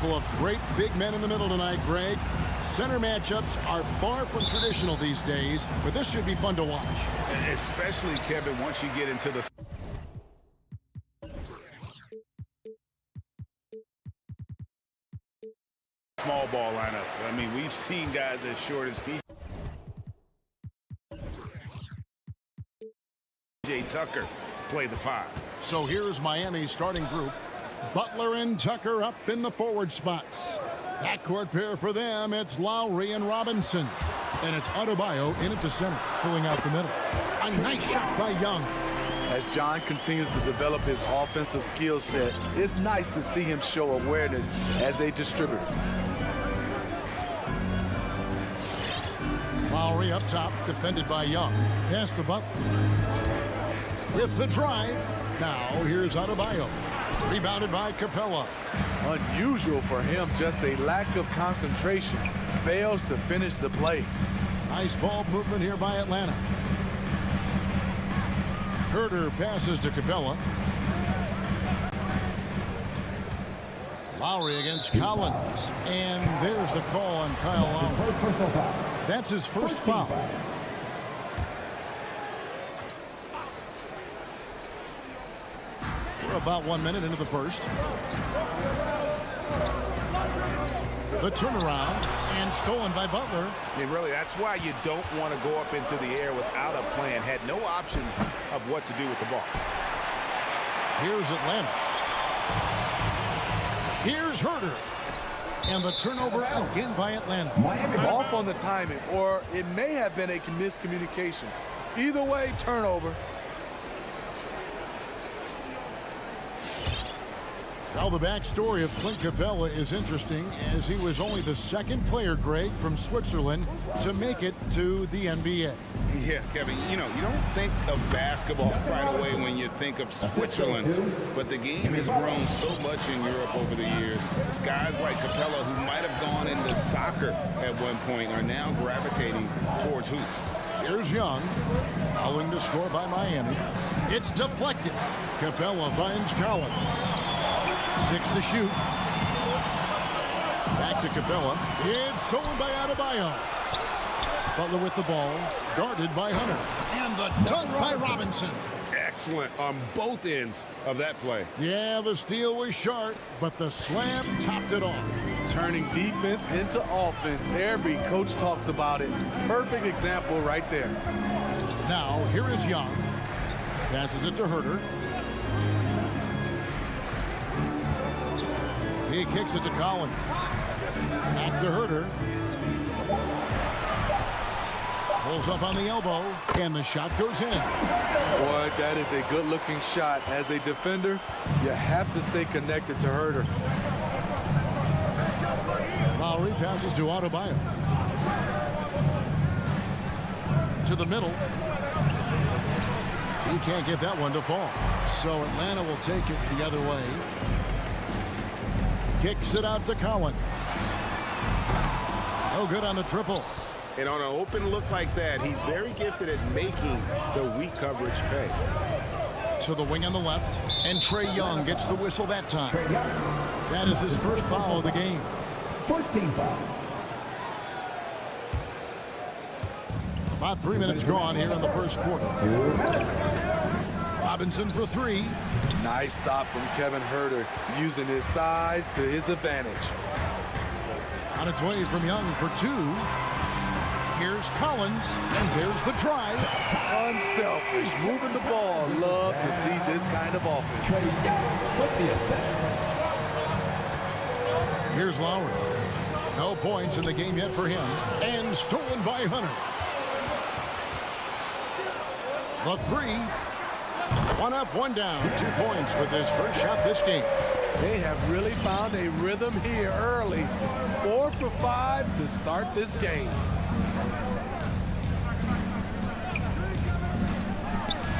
couple of great big men in the middle tonight, Greg. Center matchups are far from traditional these days, but this should be fun to watch. Especially, Kevin, once you get into the small ball lineups. I mean, we've seen guys as short as P.J. Tucker play the 5. So here's Miami's starting group. Butler and Tucker up in the forward spots. Backcourt pair for them, it's Lowry and Robinson. And it's Adebayo in at the center, filling out the middle. A nice shot by Young. As John continues to develop his offensive skill set, it's nice to see him show awareness as a distributor. Lowry up top, defended by Young. Pass to Butler. With the drive. Now here's Adebayo. Rebounded by Capella. Unusual for him, just a lack of concentration. Fails to finish the play. Nice ball movement here by Atlanta. Herter passes to Capella. Lowry against Collins. And there's the call on Kyle Lowry. That's his first foul. We're about 1 minute into the first. The turnaround and stolen by Butler. And really, that's why you don't want to go up into the air without a plan. Had no option of what to do with the ball. Here's Atlanta. Here's Herter. And the turnover again by Atlanta. Off on the timing, or it may have been a miscommunication. Either way, turnover. Well, the backstory of Clint Capella is interesting, as he was only the second player, Greg, from Switzerland to make it to the NBA. Yeah, Kevin, you know, you don't think of basketball right away when you think of Switzerland, but the game has grown so much in Europe over the years. Guys like Capella, who might have gone into soccer at one point, are now gravitating towards hoops. Here's Young, following the score by Miami. It's deflected. Capella finds Collins. 6 to shoot. Back to Capella. It's stolen by Adebayo. Butler with the ball, guarded by Hunter. And the dunk by Robinson. Excellent on both ends of that play. Yeah, the steal was sharp, but the slam topped it off. Turning defense into offense. Every coach talks about it. Perfect example right there. Now, here is Young. Passes it to Herter. He kicks it to Collins. Back to Herter. Pulls up on the elbow, and the shot goes in. Boy, that is a good-looking shot. As a defender, you have to stay connected to Herter. Lowry passes to Adebayo. To the middle. He can't get that one to fall. So Atlanta will take it the other way. Kicks it out to Collins. No good on the triple. And on an open look like that, he's very gifted at making the weak coverage pay. To the wing on the left, and Trae Young gets the whistle that time. That is his first foul of the game. First team foul. About 3 minutes gone here in the first quarter. 2 minutes. Robinson for 3. Nice stop from Kevin Herter, using his size to his advantage. On its way from Young for 2. Here's Collins, and there's the drive. Unselfish, moving the ball. Love to see this kind of offense. Trae Young with the assist. Here's Lowry. No points in the game yet for him. And stolen by Hunter. The 3. 1 up, 1 down. 2 points with his first shot this game. They have really found a rhythm here early. 4 for 5 to start this game.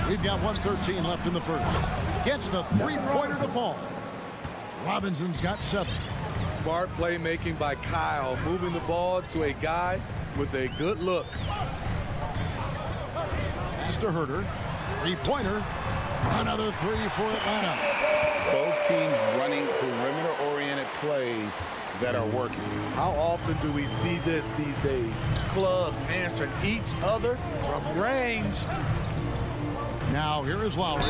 We've got 1:13 left in the first. Gets the 3-pointer to fall. Robinson's got 7. Smart playmaking by Kyle, moving the ball to a guy with a good look. Pass to Herter. 3-pointer. Another 3 for Atlanta. Both teams running perimeter-oriented athletic plays that are working. How often do we see this these days? Clubs answering each other from range. Now here is Lowry,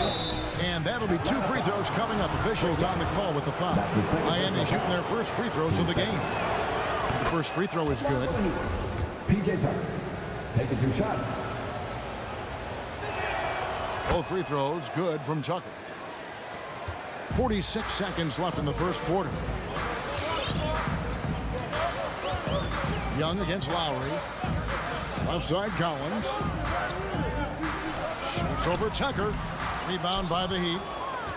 and that'll be 2 free throws coming up. Officials on the call with the foul. Miami shooting their first free throws of the game. The first free throw is good. PJ Tucker taking 2 shots. Both free throws good from Tucker. 46 seconds left in the first quarter. Young against Lowry. Left side Collins. Shoots over Tucker. Rebound by the Heat.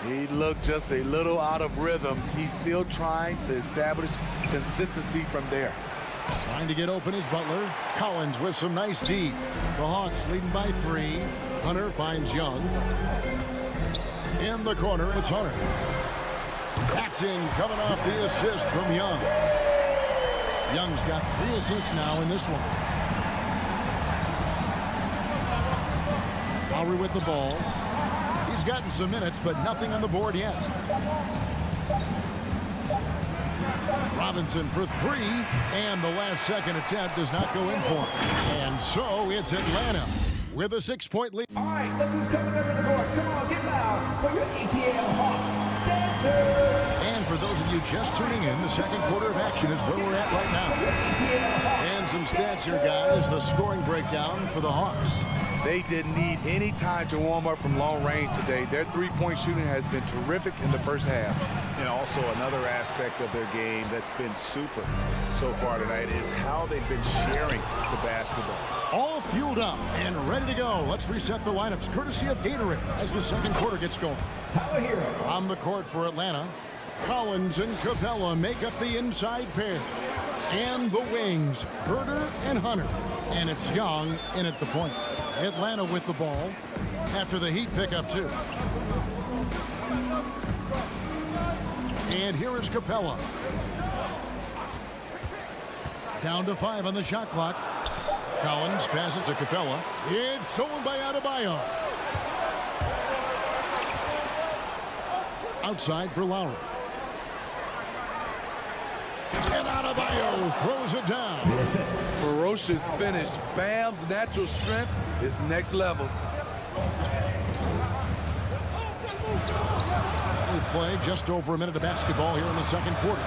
He looked just a little out of rhythm. He's still trying to establish consistency from there. Trying to get open is Butler. Collins with some nice D. The Hawks leading by 3. Hunter finds Young. In the corner, it's Hunter. That's in, coming off the assist from Young. Young's got 3 assists now in this one. Lowry with the ball. He's gotten some minutes, but nothing on the board yet. Robinson for 3, and the last second attempt does not go in for him. And so it's Atlanta with a 6-point lead. All right, look who's coming up in the court. Come on, get loud for your ATL Hawks dancers. And for those of you just tuning in, the second quarter of action is where we're at right now. And some stats here, guys. The scoring breakdown for the Hawks. They didn't need any time to warm up from long range today. Their three-point shooting has been terrific in the first half. And also another aspect of their game that's been super so far tonight is how they've been sharing the basketball. All fueled up and ready to go. Let's reset the lineups courtesy of Gatorade as the second quarter gets going. Tyler Hero. On the court for Atlanta, Collins and Capella make up the inside pair. And the wings, Herter and Hunter. And it's Young in at the point. Atlanta with the ball after the Heat pick up 2. And here is Capella. Down to 5 on the shot clock. Collins passes to Capella. It's stolen by Adebayo. Outside for Lowry. And Adebayo throws it down. Ferocious finish. Bam's natural strength is next level. We play just over a minute of basketball here in the second quarter.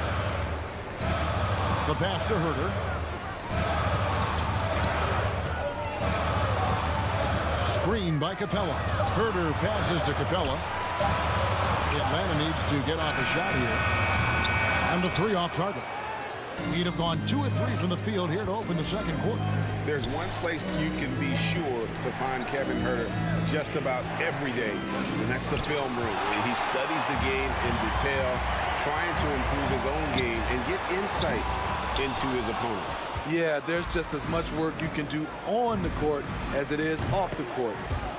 The pass to Herter. Screen by Capella. Herter passes to Capella. Atlanta needs to get off a shot here. And the 3 off target. He'd have gone 2 of 3 from the field here to open the second quarter. There's one place you can be sure to find Kevin Herter just about every day, and that's the film room. He studies the game in detail, trying to improve his own game and get insights into his opponent. Yeah, there's just as much work you can do on the court as it is off the court.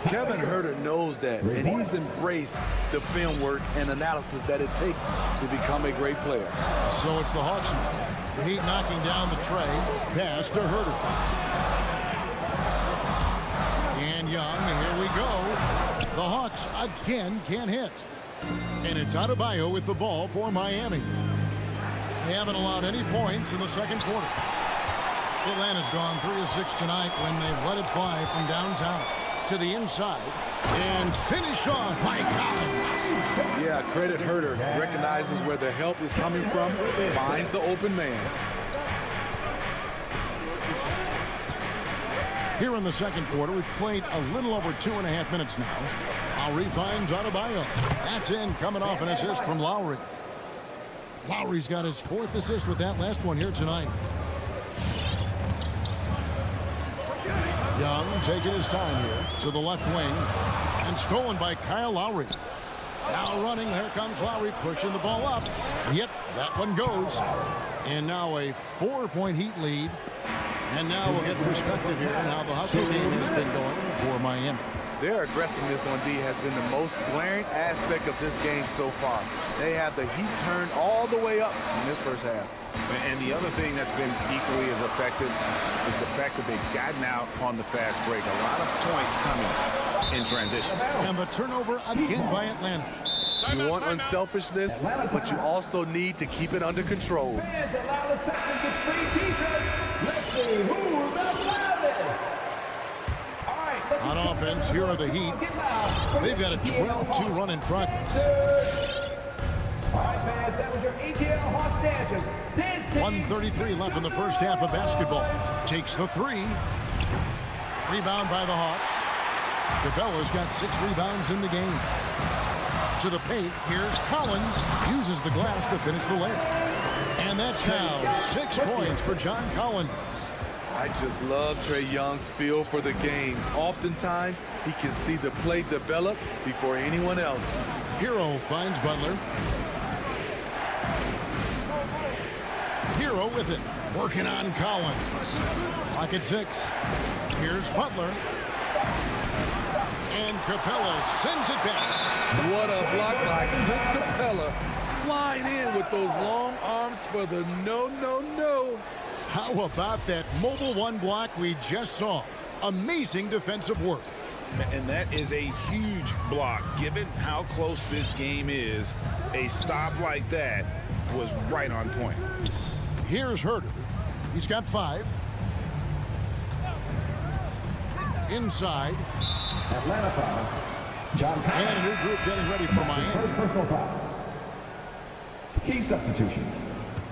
Kevin Herter knows that, and he's embraced the film work and analysis that it takes to become a great player. So it's the Hawks now. The Heat knocking down the tray. Pass to Herter. And Young, here we go. The Hawks again can't hit. And it's Adebayo with the ball for Miami. They haven't allowed any points in the second quarter. Atlanta's gone 3 of 6 tonight when they've let it fly from downtown to the inside and finished off by Collins. Yeah, credit Herter. Recognizes where the help is coming from, finds the open man. Here in the second quarter, we've played a little over 2.5 minutes now. Lowry finds Adebayo. That's in, coming off an assist from Lowry. Lowry's got his 4th assist with that last one here tonight. Young taking his time here to the left wing and stolen by Kyle Lowry. Now running, here comes Lowry pushing the ball up. Yep, that one goes. And now a 4-point Heat lead. And now we'll get perspective here on how the hustle game has been going for Miami. Their aggressiveness on D has been the most glaring aspect of this game so far. They have the Heat turned all the way up in this first half. And the other thing that's been equally as effective is the fact that they've gotten out on the fast break. A lot of points coming in transition. And the turnover again by Atlanta. You want unselfishness, but you also need to keep it under control. Fans, allow the section to free t-shirts. Let's see who's the loudest. All right, let's On offense, here are the Heat. They've got a 12-2 run in progress. All right, fans, that was your ATL Hawks dancers. 1:33 left in the first half of basketball. Takes the three. Rebound by the Hawks. Capella's got 6 rebounds in the game. To the paint, here's Collins. Uses the glass to finish the layup. And that's now 6 points for John Collins. I just love Trae Young's feel for the game. Oftentimes, he can see the play develop before anyone else. Hero finds Butler. Hero with it. Working on Collins. Clock at 6. Here's Butler. And Capella sends it back. What a block by Clint Capella. Flying in with those long arms for the no. How about that mobile one block we just saw? Amazing defensive work. And that is a huge block. Given how close this game is, a stop like that was right on point. Here's Herter. He's got 5. Inside. Atlanta foul. John And a new group getting ready for Miami. First personal foul. Key substitution.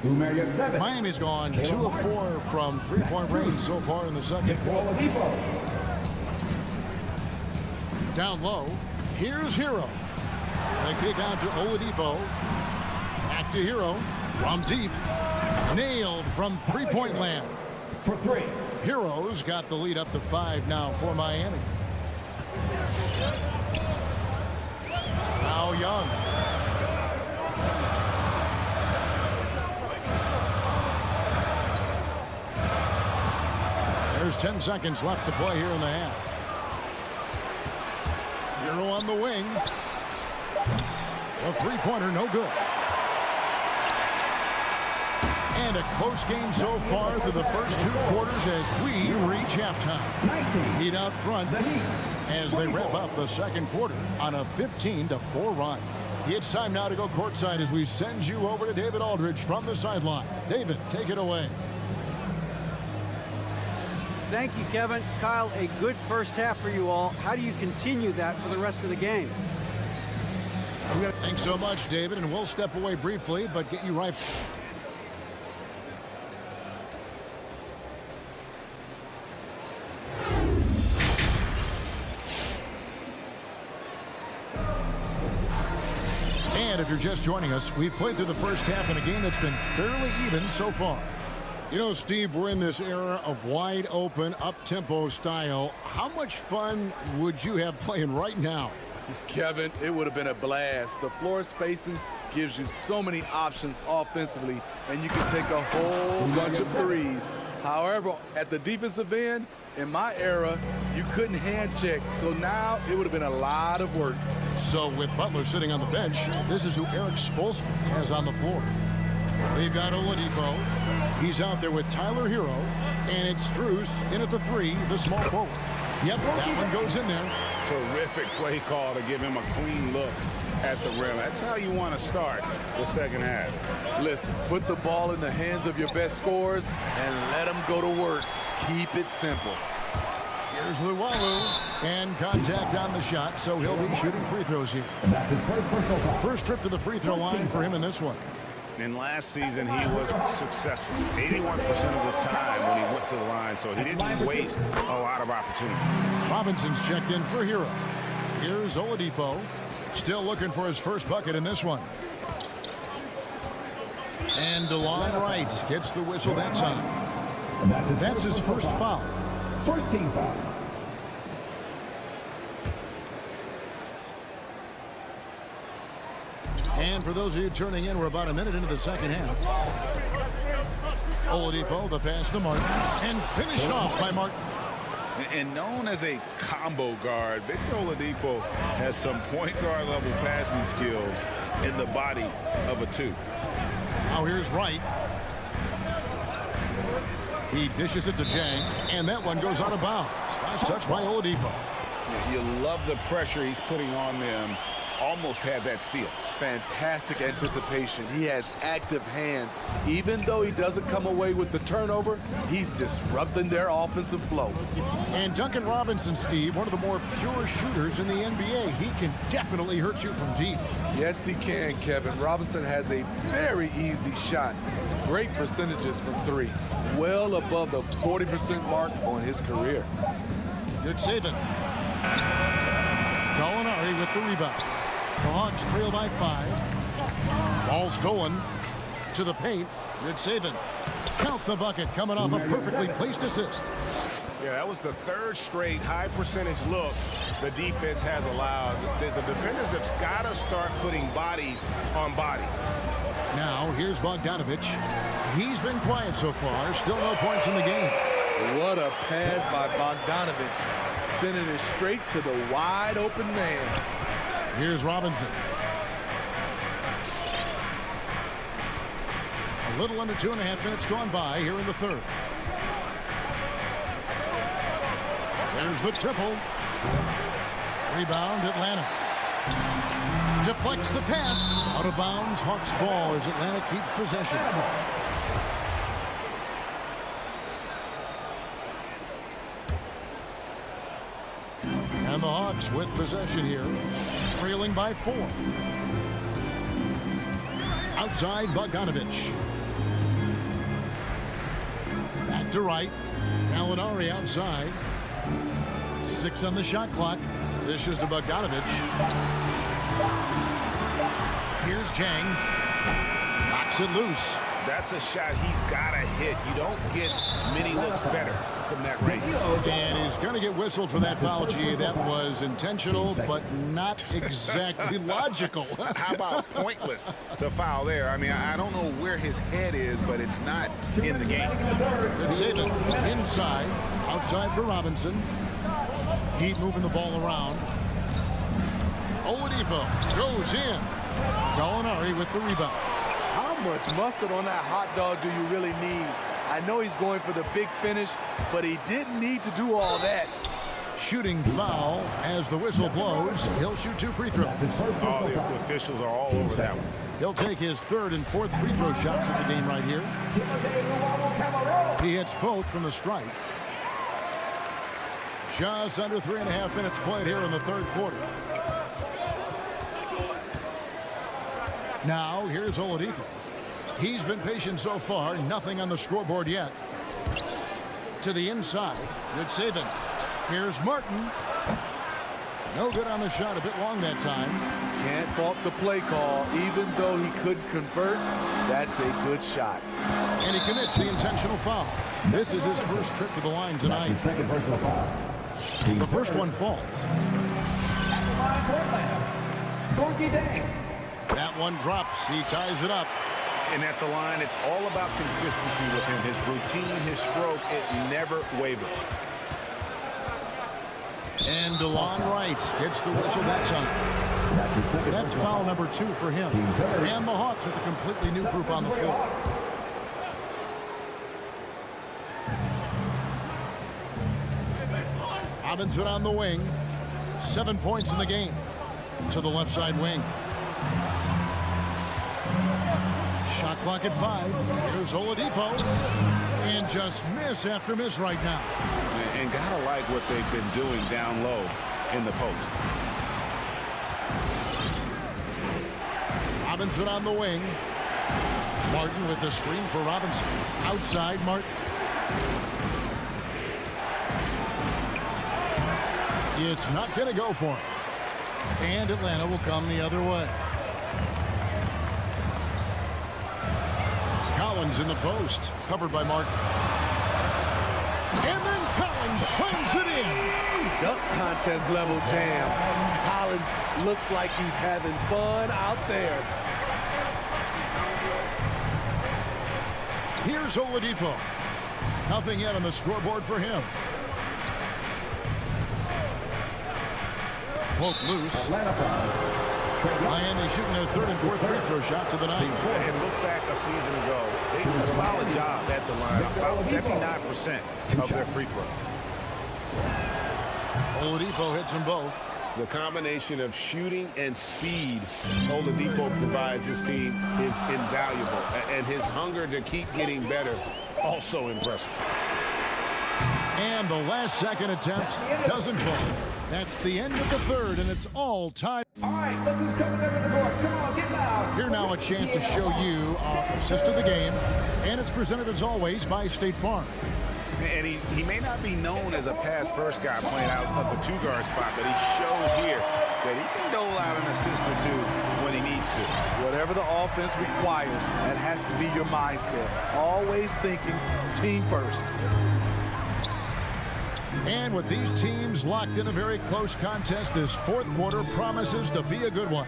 Marriott 7. Miami's gone 2 of 4 from three-point range so far in the second quarter. Oladipo. Down low. Here's Hero. They kick out to Oladipo. Back to Hero. From deep. Nailed from three-point land. For 3. Hero's got the lead up to 5 now for Miami. Now Young. There's 10 seconds left to play here in the half. Hero on the wing. A three-pointer, no good. And a close game so far through the first 2 quarters as we reach halftime. Heat out front as they wrap up the second quarter on a 15-4 run. It's time now to go courtside as we send you over to David Aldridge from the sideline. David, take it away. Thank you, Kevin. Kyle, a good first half for you all. How do you continue that for the rest of the game? Thanks so much, David, and we'll step away briefly, but get you right. And if you're just joining us, we've played through the first half in a game that's been fairly even so far. You know, Steve, we're in this era of wide open, up-tempo style. How much fun would you have playing right now? Kevin, it would have been a blast. The floor spacing gives you so many options offensively, and you can take a whole bunch of threes. However, at the defensive end, in my era, you couldn't hand check. So now it would have been a lot of work. So with Butler sitting on the bench, this is who Eric Spoelstra has on the floor. They've got Oladipo. He's out there with Tyler Hero. And it's Strus in at the 3, the small forward. Yep, that one goes in there. Terrific play call to give him a clean look at the rim. That's how you want to start the second half. Listen, put the ball in the hands of your best scorers and let them go to work. Keep it simple. Here's Luwawu, and contact on the shot, so he'll be shooting free throws here. That's his first personal foul. First trip to the free throw line for him in this one. And last season, he was successful 81% of the time when he went to the line, so he didn't waste a lot of opportunity. Robinson's checked in for Hero. Here's Oladipo, still looking for his first bucket in this one. And DeLon Wright gets the whistle that time. That's his first foul. First team foul. And for those of you turning in, we're about a minute into the second half. Oladipo, the pass to Martin, and finished off by Martin. And known as a combo guard, Victor Oladipo has some point guard level passing skills in the body of a 2. Now here's Wright. He dishes it to Jang, and that one goes out of bounds. Last touch by Oladipo. You love the pressure he's putting on them almost had that steal. Fantastic anticipation. He has active hands. Even though he doesn't come away with the turnover, he's disrupting their offensive flow. And Duncan Robinson, Steve, one of the more pure shooters in the NBA. He can definitely hurt you from deep. Yes, he can, Kevin. Robinson has a very easy shot. Great percentages from three. Well above the 40% mark on his career. Good saving. Gallinari with the rebound. The Hawks trail by 5. Ball stolen to the paint. Good saving. Count the bucket coming off a perfectly placed assist. Yeah, that was the third straight high percentage look the defense has allowed. The defenders have got to start putting bodies on bodies. Now, here's Bogdanovic. He's been quiet so far. Still no points in the game. What a pass by Bogdanovic. Sending it straight to the wide open man. Here's Robinson. A little under 2.5 minutes gone by here in the third. There's the triple. Rebound, Atlanta. Deflects the pass. Out of bounds, Hawks ball as Atlanta keeps possession. And the Hawks with possession here, trailing by 4. Outside, Bogdanovic. Back to right. Gallinari outside. 6 on the shot clock. This is to Bogdanovic. Here's Chang. Knocks it loose. That's a shot he's got to hit. You don't get many looks better from that range. And he's going to get whistled for that foul, G. That was intentional, but not exactly logical. How about pointless to foul there? I mean, I don't know where his head is, but it's not in the game. Good saving. Inside. Outside for Robinson. Heat moving the ball around. Oladipo goes in. Gallinari with the rebound. How much mustard on that hot dog do you really need? I know he's going for the big finish, but he didn't need to do all that. Shooting foul as the whistle blows. He'll shoot 2 free throws. Oh, the officials are all over that one. He'll take his 3rd and 4th free throw shots of the game right here. He hits both from the stripe. Just under 3.5 minutes played here in the third quarter. Now, here's Oladipo. He's been patient so far. Nothing on the scoreboard yet. To the inside. Good saving. Here's Martin. No good on the shot. A bit long that time. Can't fault the play call. Even though he couldn't convert, that's a good shot. And he commits the intentional foul. This is his first trip to the line tonight. Second personal foul. The first one falls. That one drops. He ties it up. And at the line, it's all about consistency with him. His routine, his stroke, it never wavers. And DeLon Wright gets the whistle that time. That's foul number 2 for him. And the Hawks with a completely new group on the floor. Robinson on the wing. 7 points in the game. To the left side wing. Shot clock at 5. Here's Oladipo. And just miss after miss right now. And gotta like what they've been doing down low in the post. Robinson on the wing. Martin with the screen for Robinson. Outside, Martin. It's not going to go for him. And Atlanta will come the other way. Collins in the post. Covered by Martin. And then Collins slams it in. Dunk contest level jam. Collins looks like he's having fun out there. Here's Oladipo. Nothing yet on the scoreboard for him. Poke loose. Miami shooting their 3rd and 4th free throw shots of the night. And look back a season ago. They did a solid job at the line. About 79% of their free throws. Oladipo hits them both. The combination of shooting and speed Oladipo provides his team is invaluable. And his hunger to keep getting better, also impressive. And the last second attempt doesn't fall. That's the end of the third, and it's all tied. All right, look who's coming over the court. Come on, get loud. Here now a chance to show you our assist of the game, and it's presented as always by State Farm. And he may not be known as a pass-first guy playing out of the two-guard spot, but he shows here that he can dole out an assist or two when he needs to. Whatever the offense requires, that has to be your mindset. Always thinking team first. And with these teams locked in a very close contest, this fourth quarter promises to be a good one.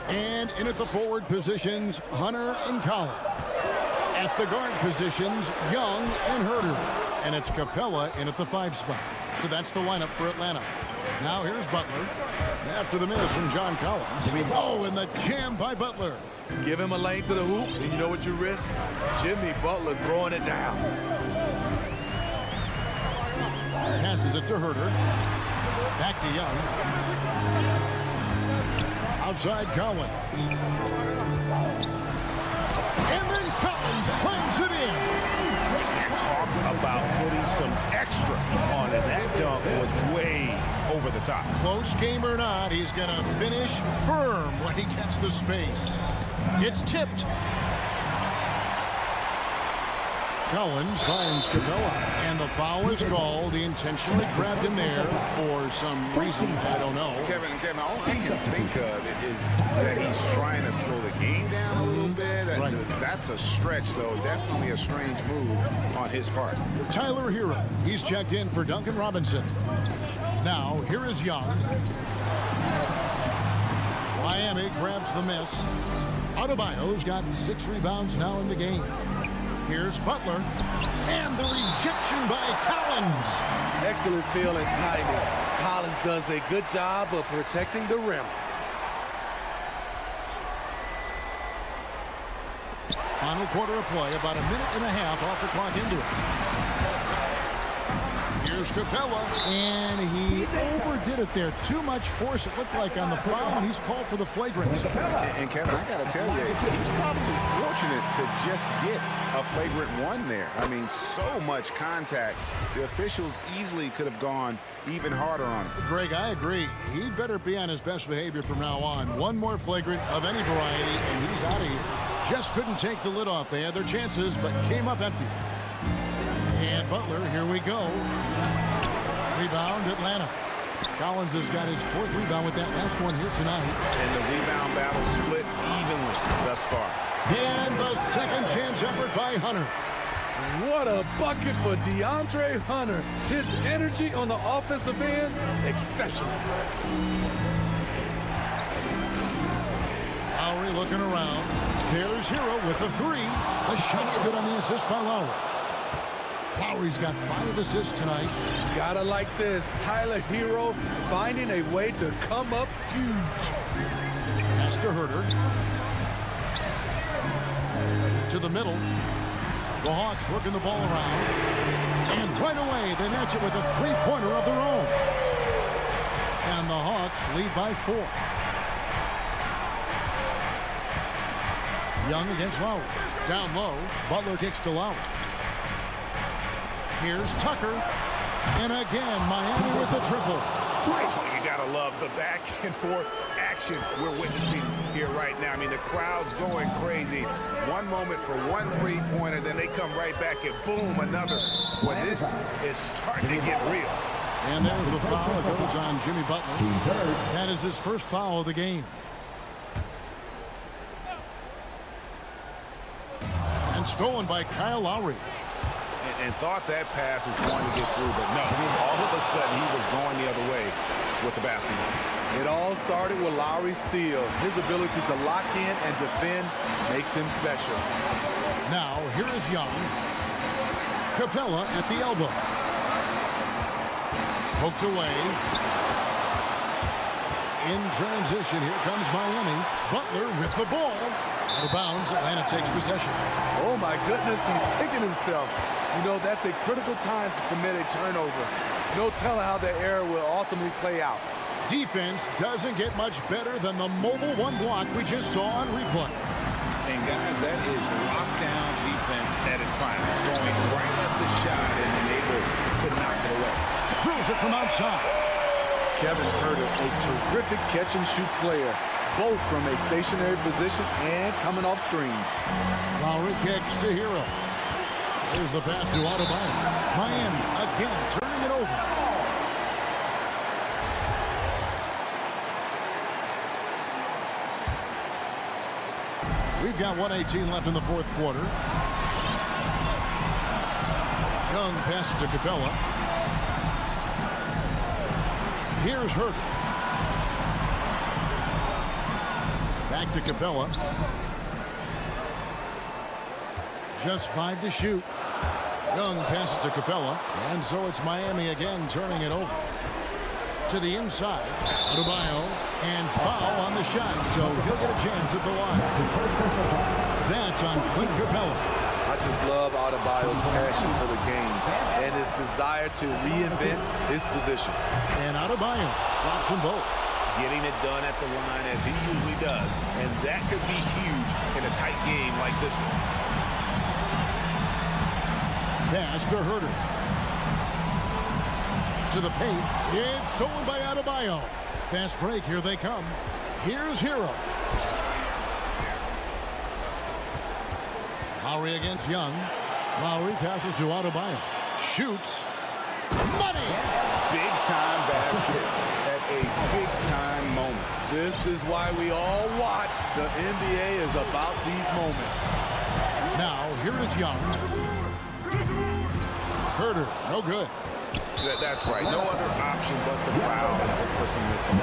And in at the forward positions, Hunter and Collins. At the guard positions, Young and Herter. And it's Capella in at the 5 spot. So that's the lineup for Atlanta. Now here's Butler. After the miss from John Collins. Oh, and the jam by Butler. Give him a lane to the hoop, and you know what you risk? Jimmy Butler throwing it down. Passes it to Herter. Back to Young. Outside Collins. And then Collins slams it in. Talk about putting some extra on it. That dunk was way over the top. Close game or not, he's going to finish firm when he gets the space. It's tipped. Collins finds Capella, and the foul is called. He intentionally grabbed him there for some reason. I don't know. Kevin, all I can think of is that he's trying to slow the game down a little bit. Right. That's a stretch, though. Definitely a strange move on his part. Tyler Hero, he's checked in for Duncan Robinson. Now, here is Young. Miami grabs the miss. Adebayo's got 6 rebounds now in the game. Here's Butler, and the rejection by Collins. Excellent feel and timing. Collins does a good job of protecting the rim. Final quarter of play, about a minute and a half off the clock into it. Here's Capella, and he overdid it there. Too much force, it looked like, on the foul, and he's called for the flagrant. And Kevin, I got to tell you, he's probably fortunate to just get a flagrant 1 there. I mean, so much contact. The officials easily could have gone even harder on him. Greg, I agree. He'd better be on his best behavior from now on. One more flagrant of any variety, and he's out of here. Just couldn't take the lid off. They had their chances, but came up empty. And Butler, here we go. Rebound, Atlanta. Collins has got his 4th rebound with that last one here tonight. And the rebound battle split evenly thus far. And the second chance effort by Hunter. What a bucket for Deandre Hunter. His energy on the offensive end, exceptional. Lowry looking around. There's Hero with the 3. The shot's good on the assist by Lowry. Lowry's got 5 assists tonight. Gotta like this. Tyler Hero finding a way to come up huge. Pass to Herter. To the middle. The Hawks working the ball around. And right away, they match it with a 3-pointer of their own. And the Hawks lead by 4. Young against Lowry. Down low. Butler kicks to Lowry. Here's Tucker. And again, Miami with the triple. You gotta love the back and forth action we're witnessing here right now. I mean, the crowd's going crazy. One moment for one 3-pointer, then they come right back and boom, another. Well, this is starting to get real. And there's the foul that goes on Jimmy Butler. That is his first foul of the game. And stolen by Kyle Lowry. And thought that pass was going to get through, but no, all of a sudden he was going the other way with the basketball. It all started with Lowry's steal. His ability to lock in and defend makes him special. Now, here is Young. Capella at the elbow. Poked away. In transition, here comes Miami. Butler with the ball. Out of bounds, Atlanta takes possession. Oh my goodness, he's kicking himself. You know, that's a critical time to commit a turnover. No telling how the error will ultimately play out. Defense doesn't get much better than the mobile one block we just saw on replay. And guys, that is lockdown defense at its finest, going right at the shot and then able to knock it away. Throws it from outside. Kevin Huerter, a terrific catch-and-shoot player, both from a stationary position and coming off screens. Lowry kicks to Hero. Here's the pass to Adebayo. Miami again turning it over. We've got 1:18 left in the fourth quarter. Young passes to Capella. Here's Huerter. Back to Capella. Just 5 to shoot. Young passes to Capella. And so it's Miami again turning it over. To the inside. Adebayo. And foul on the shot. So he'll get a chance at the line. That's on Clint Capella. I just love Adebayo's passion for the game and his desire to reinvent his position. And Adebayo drops them both. Getting it done at the line as he usually does. And that could be huge in a tight game like this one. Pass to Huerter. To the paint. It's stolen by Adebayo. Fast break. Here they come. Here's Hero. Lowry against Young. Lowry passes to Adebayo. Shoots. Money! Big-time basket at a big-time moment. This is why we all watch. The NBA is about these moments. Now, here is Young. Huerter, no good. That's right. No other option but to foul and hope for some missing.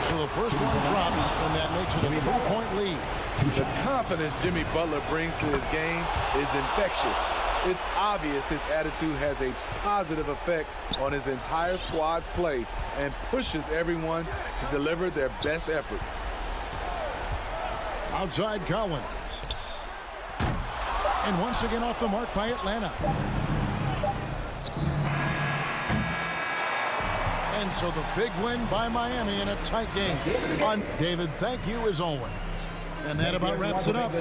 So the first one drops, and that makes it a 3-point lead. The confidence Jimmy Butler brings to his game is infectious. It's obvious his attitude has a positive effect on his entire squad's play and pushes everyone to deliver their best effort. Outside Collins. And once again off the mark by Atlanta. And so the big win by Miami in a tight game. David, thank you as always. And that about wraps it up.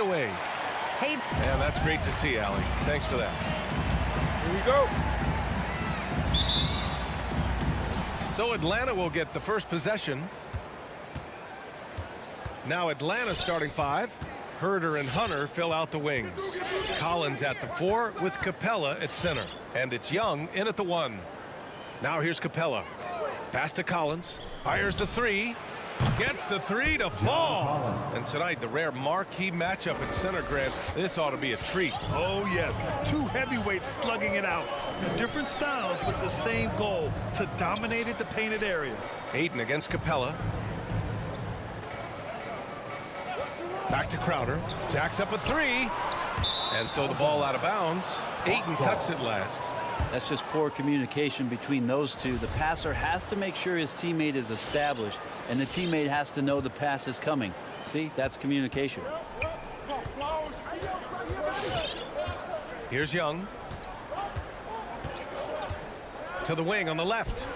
away. Hey. And that's great to see, Allie. Thanks for that. Here we go. So Atlanta will get the first possession. Now Atlanta starting 5. Herder and Hunter fill out the wings. Collins at the 4 with Capella at center. And it's Young in at the 1. Now here's Capella. Pass to Collins. Fires the 3. Gets the 3 to fall. And tonight, the rare marquee matchup at center, Grant. This ought to be a treat. Oh, yes. 2 heavyweights slugging it out. Different styles, but the same goal, to dominate the painted area. Ayton against Capella. Back to Crowder. Jacks up a 3. And so the ball out of bounds. Ayton touched it last. That's just poor communication between those two. The passer has to make sure his teammate is established, and the teammate has to know the pass is coming. See, that's communication. Here's Young. To the wing on the left.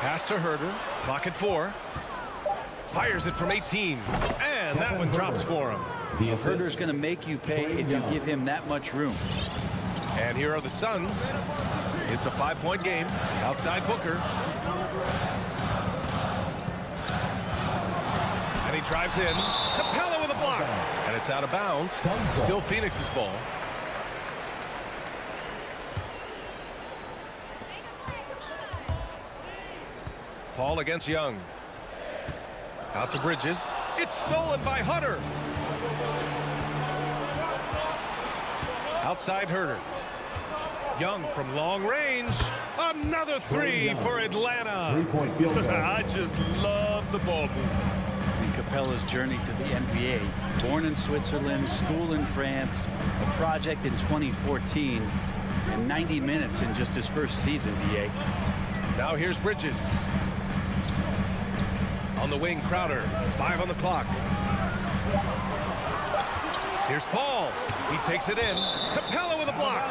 Pass to Herder. Clock at 4. Fires it from 18. And that one drops for him. Herder's going to make you pay if you give him that much room. And here are the Suns. It's a 5-point game. Outside Booker. And he drives in. Capella with a block. And it's out of bounds. Still Phoenix's ball. Paul against Young. Out to Bridges. It's stolen by Hunter. Outside Herder. Young from long range. Another 3 for Atlanta. 3-point field goal. I just love the ball movement. And Capella's journey to the NBA. Born in Switzerland, school in France, a project in 2014, and 90 minutes in just his first season, DA. Now here's Bridges. On the wing, Crowder. 5 on the clock. Here's Paul. He takes it in. Capella with a block.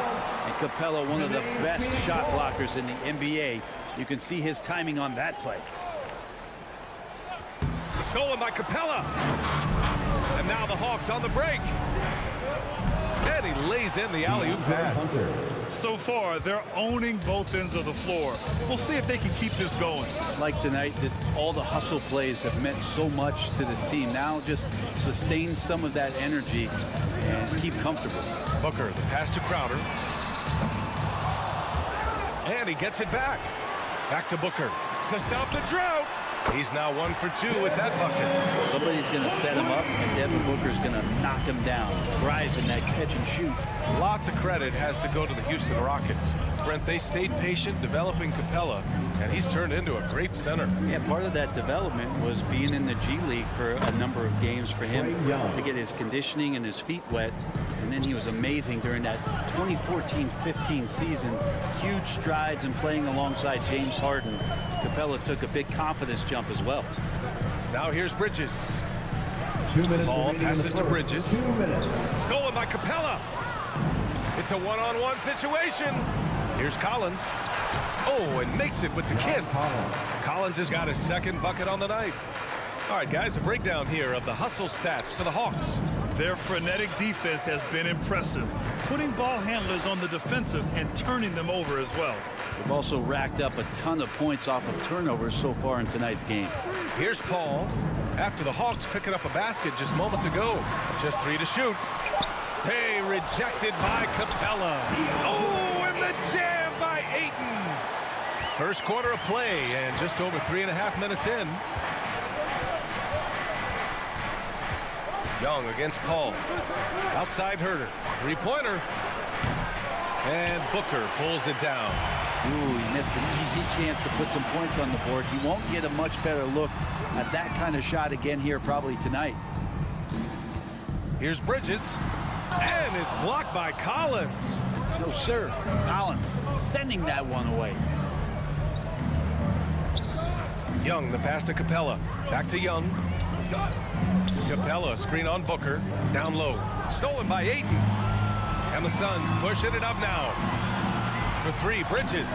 And Capella, one of the best shot blockers in the NBA. You can see his timing on that play. Stolen by Capella. And now the Hawks on the break. And he lays in the alley-oop pass. So far, they're owning both ends of the floor. We'll see if they can keep this going. Like tonight, that all the hustle plays have meant so much to this team. Now just sustain some of that energy and keep comfortable. Booker, the pass to Crowder. And he gets it back. Back to Booker to stop the drought. He's now 1 for 2 with that bucket. Somebody's going to set him up, and Devin Booker's going to knock him down. Thrives in that catch and shoot. Lots of credit has to go to the Houston Rockets. Brent, they stayed patient developing Capella, and he's turned into a great center. Yeah, part of that development was being in the G League for a number of games for him to get his conditioning and his feet wet. And then he was amazing during that 2014-15 season. Huge strides in playing alongside James Harden. Capella took a big confidence jump as well. Now here's Bridges. 2 minutes. Ball passes to Bridges. 2 minutes. Stolen by Capella. It's a one-on-one situation. Here's Collins. Oh, and makes it with the kiss. Collins has got his second bucket on the night. All right, guys, a breakdown here of the hustle stats for the Hawks. Their frenetic defense has been impressive, putting ball handlers on the defensive and turning them over as well. They've also racked up a ton of points off of turnovers so far in tonight's game. Here's Paul. After the Hawks picking up a basket just moments ago. Just 3 to shoot. Hey, rejected by Capella. Oh, and the jam by Ayton. First quarter of play and just over 3.5 minutes in. Young against Paul. Outside Herder. 3-pointer. And Booker pulls it down. Ooh, he missed an easy chance to put some points on the board. He won't get a much better look at that kind of shot again here probably tonight. Here's Bridges. And it's blocked by Collins. No, sir. Collins sending that one away. Young, the pass to Capella. Back to Young. Capella, screen on Booker. Down low. Stolen by Ayton. And the Suns pushing it up now. For 3, Bridges.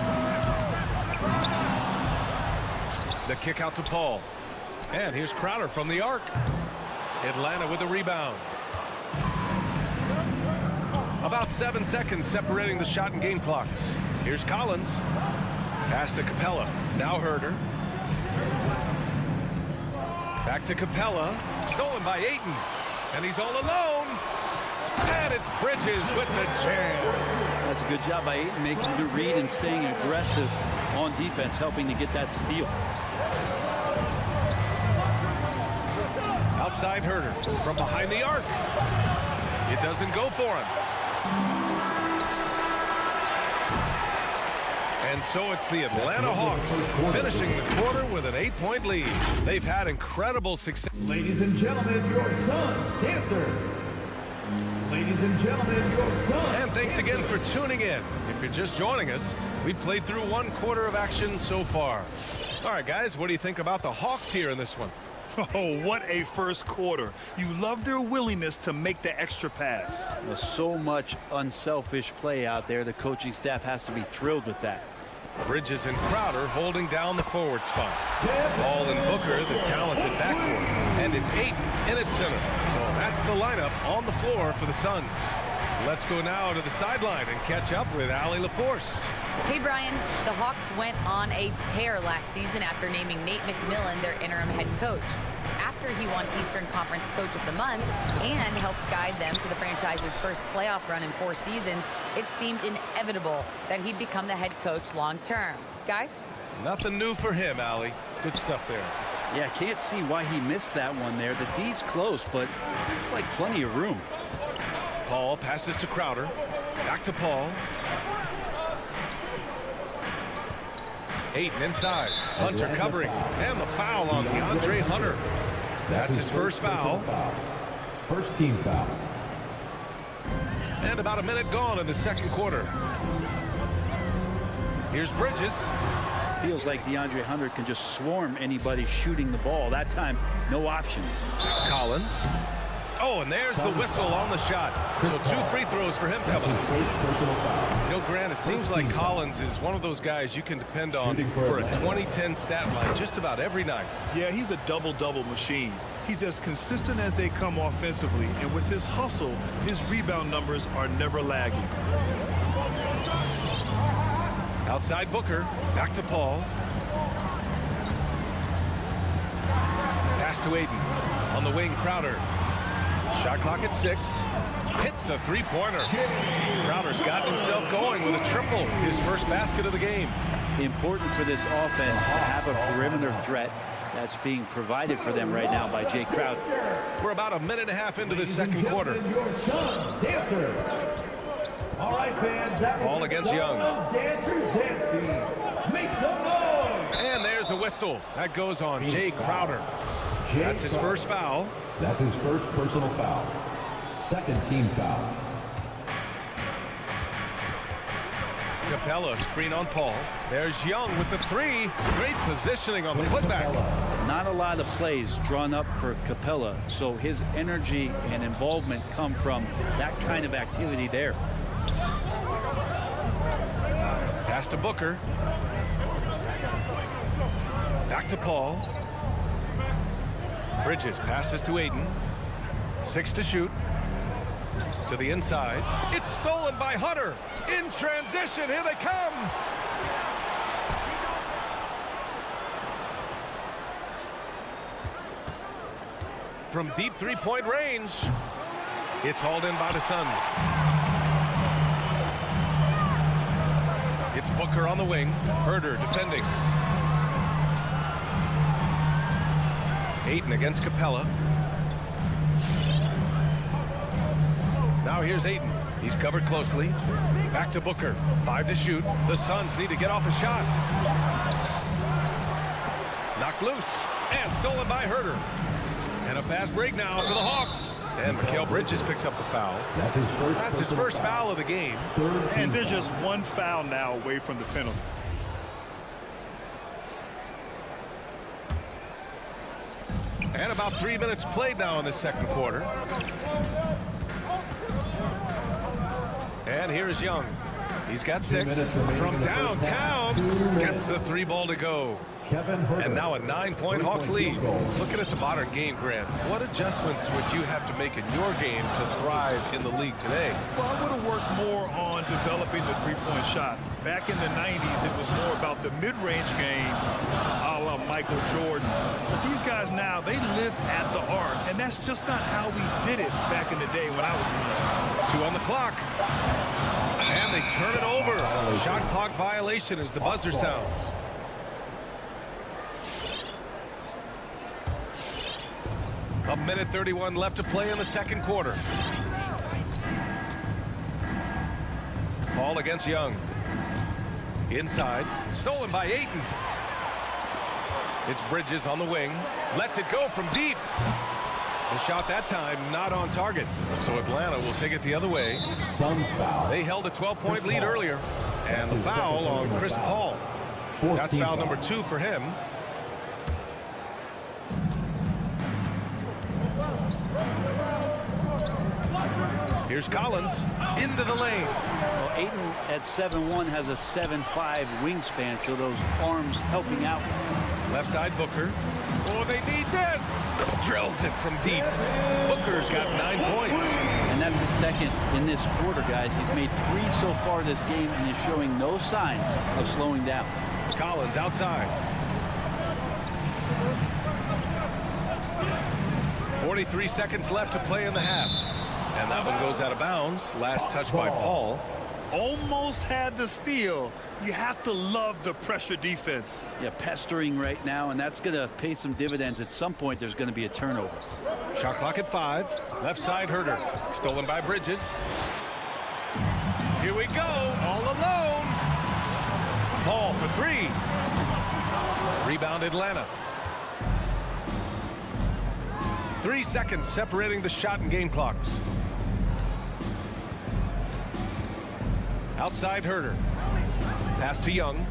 The kick out to Paul. And here's Crowder from the arc. Atlanta with a rebound. About 7 seconds separating the shot and game clocks. Here's Collins. Pass to Capella. Now Herder. Back to Capella. Stolen by Ayton. And he's all alone. And it's Bridges with the jam. That's a good job by Ayton, making the read and staying aggressive on defense, helping to get that steal. Outside Herder from behind the arc. It doesn't go for him. And so it's the Atlanta Hawks finishing the quarter with an 8-point lead. They've had incredible success. Ladies and gentlemen, your son, Dancer. Ladies and gentlemen, your son. And thanks again for tuning in. If you're just joining us, we've played through 1 quarter of action so far. All right, guys, what do you think about the Hawks here in this one? Oh, what a first quarter. You love their willingness to make the extra pass. There's so much unselfish play out there. The coaching staff has to be thrilled with that. Bridges and Crowder holding down the forward spots. Ball and Booker, the talented backcourt. And it's Ayton in at center. So that's the lineup on the floor for the Suns. Let's go now to the sideline and catch up with Allie LaForce. Hey, Brian. The Hawks went on a tear last season after naming Nate McMillan their interim head coach. After he won Eastern Conference Coach of the Month and helped guide them to the franchise's first playoff run in 4 seasons, it seemed inevitable that he'd become the head coach long term. Guys? Nothing new for him, Allie. Good stuff there. Yeah, can't see why he missed that one there. The D's close, but like plenty of room. Paul passes to Crowder. Back to Paul. Ayton inside. Hunter covering. And the foul on Deandre Hunter. That's his first foul. First team foul. And about a minute gone in the second quarter. Here's Bridges. Feels like DeAndre Hunter can just swarm anybody shooting the ball. That time, no options. Collins. Oh, and there's the whistle on the shot. So 2 free throws for him coming. You know, Grant, it seems like Collins is one of those guys you can depend on for a 2010 stat line just about every night. Yeah, he's a double-double machine. He's as consistent as they come offensively, and with his hustle, his rebound numbers are never lagging. Outside Booker. Back to Paul. Pass to Ayton. On the wing, Crowder. Shot clock at 6. Hits the three-pointer. Crowder's gotten himself going with a triple. His first basket of the game. Important for this offense to have a perimeter threat that's being provided for them right now by Jay Crowder. We're about a minute and a half into the second quarter. Your son, Dancer. All right, fans. That Ball against Young. Make some noise. And there's a whistle. That goes on Jay Crowder. That's his first foul. That's his first personal foul. Second team foul. Capella screen on Paul. There's Young with the 3. Great positioning on the putback. Not a lot of plays drawn up for Capella, so his energy and involvement come from that kind of activity there. Pass to Booker. Back to Paul. Bridges passes to Ayton. 6 to shoot. To the inside. It's stolen by Hunter. In transition. Here they come. From deep 3-point range. It's hauled in by the Suns. It's Booker on the wing. Herder defending. Ayton against Capella. Now here's Ayton. He's covered closely. Back to Booker. 5 to shoot. The Suns need to get off a shot. Knocked loose. And stolen by Herder. And a fast break now for the Hawks. And Mikal Bridges picks up the foul. That's his first foul of the game. And they're just 1 foul now away from the penalty. And about 3 minutes played now in the second quarter. And here is Young. He's got 6 from downtown. Gets the 3 ball to go. And now a 9-point Hawks lead. Looking at the modern game, Grant, what adjustments would you have to make in your game to thrive in the league today? Well, I would have worked more on developing the three-point shot. Back in the 90s, it was more about the mid-range game, a la Michael Jordan. But these guys now, they live at the arc, and that's just not how we did it back in the day when I was playing. 2 on the clock. And they turn it over. Shot clock violation as the buzzer sounds. A minute 31 left to play in the second quarter. Ball against Young. Inside. Stolen by Ayton. It's Bridges on the wing. Lets it go from deep. The shot that time not on target. So Atlanta will take it the other way. They held a 12-point lead earlier. And the foul on Chris Paul. That's foul number 2 for him. Here's Collins into the lane. Well, Ayton at 7'1" has a 7'5" wingspan, so those arms helping out. Left side Booker. Oh, they need this. Drills it from deep. Booker's got 9 points. And that's his second in this quarter, guys. He's made 3 so far this game and is showing no signs of slowing down. Collins outside. 43 seconds left to play in the half. And that one goes out of bounds. Last touch by Paul. Almost had the steal. You have to love the pressure defense. Yeah, pestering right now, and that's going to pay some dividends. At some point, there's going to be a turnover. Shot clock at 5. Left side Herter. Stolen by Bridges. Here we go. All alone. Paul for 3. Rebound Atlanta. 3 seconds separating the shot and game clocks. Outside Herter. Pass to Young.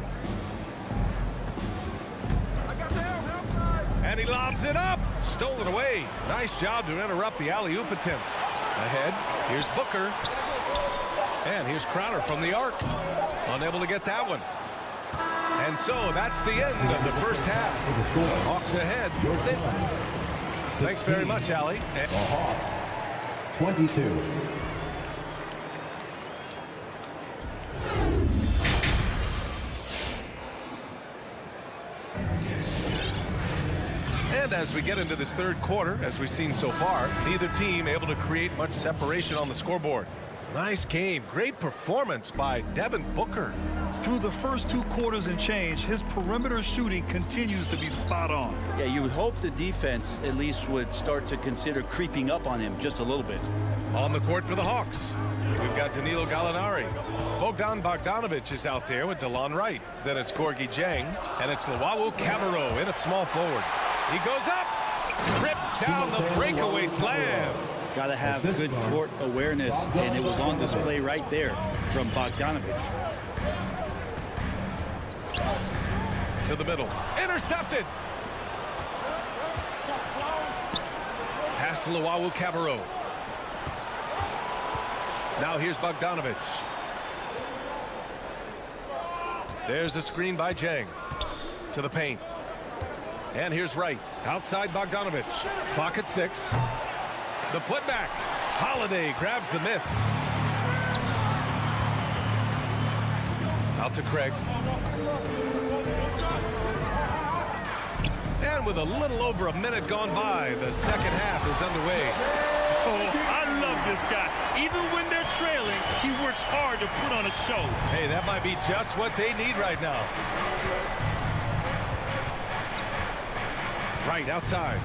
And he lobs it up. Stolen away. Nice job to interrupt the alley-oop attempt. Ahead. Here's Booker. And here's Crowder from the arc. Unable to get that one. And so that's the end of the first half. Hawks ahead. Thanks very much, Allie. The Hawks, 22. And as we get into this third quarter, as we've seen so far, neither team able to create much separation on the scoreboard. Nice game. Great performance by Devin Booker. Through the first 2 quarters and change, his perimeter shooting continues to be spot on. Yeah, you would hope the defense at least would start to consider creeping up on him just a little bit. On the court for the Hawks, we've got Danilo Gallinari. Bogdanovic is out there with DeLon Wright. Then it's Gorgui Dieng, and it's Luwawu Cabarrot in at small forward. He goes up, trips down the breakaway slam. Got to have good court awareness, and it was on display right there from Bogdanovic. To the middle. Intercepted. Pass to Luwawu Cabarrot. Now here's Bogdanovic. There's a screen by Dieng. To the paint. And here's Wright. Outside Bogdanovic. Clock at 6. The putback. Holiday grabs the miss. Out to Craig. And with a little over a minute gone by, the second half is underway. Oh, I love this guy. Even when they're trailing, he works hard to put on a show. Hey, that might be just what they need right now. Right outside.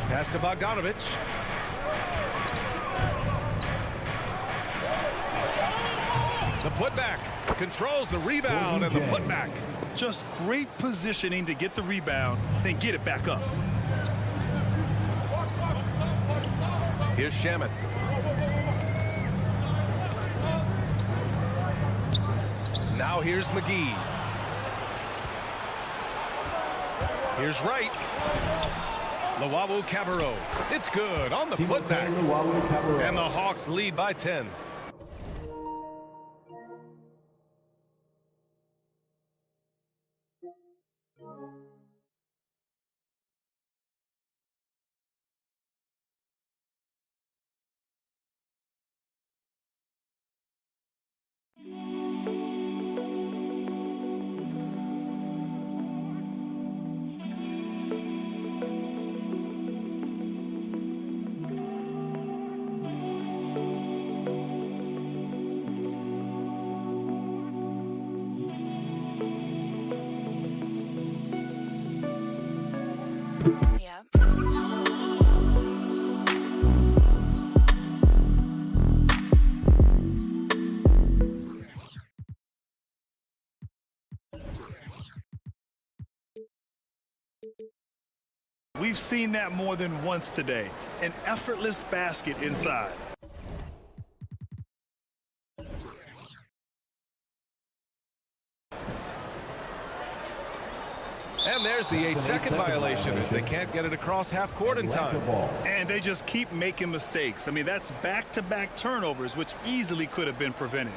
Pass to Bogdanovic. The putback. Controls the rebound and the putback. Just great positioning to get the rebound, then get it back up. Here's Shamet. Now here's McGee. Here's Wright. Luwawu Cabarrot. It's good on the putback. And the Hawks lead by 10. We've seen that more than once today. An effortless basket inside. And there's the 8-second violation as they can't get it across half court in time. And they just keep making mistakes. I mean, that's back-to-back turnovers, which easily could have been prevented.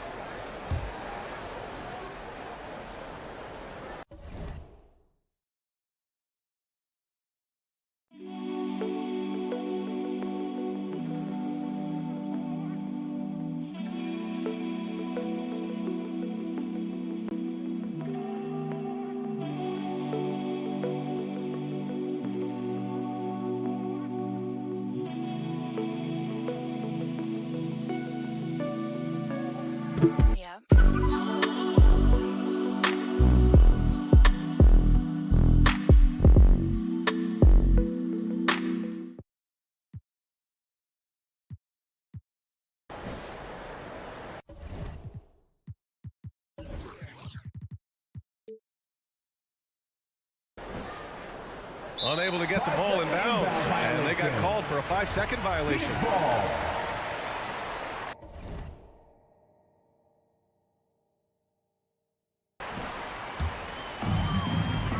Unable to get the ball in bounds, and they got called for a 5-second violation.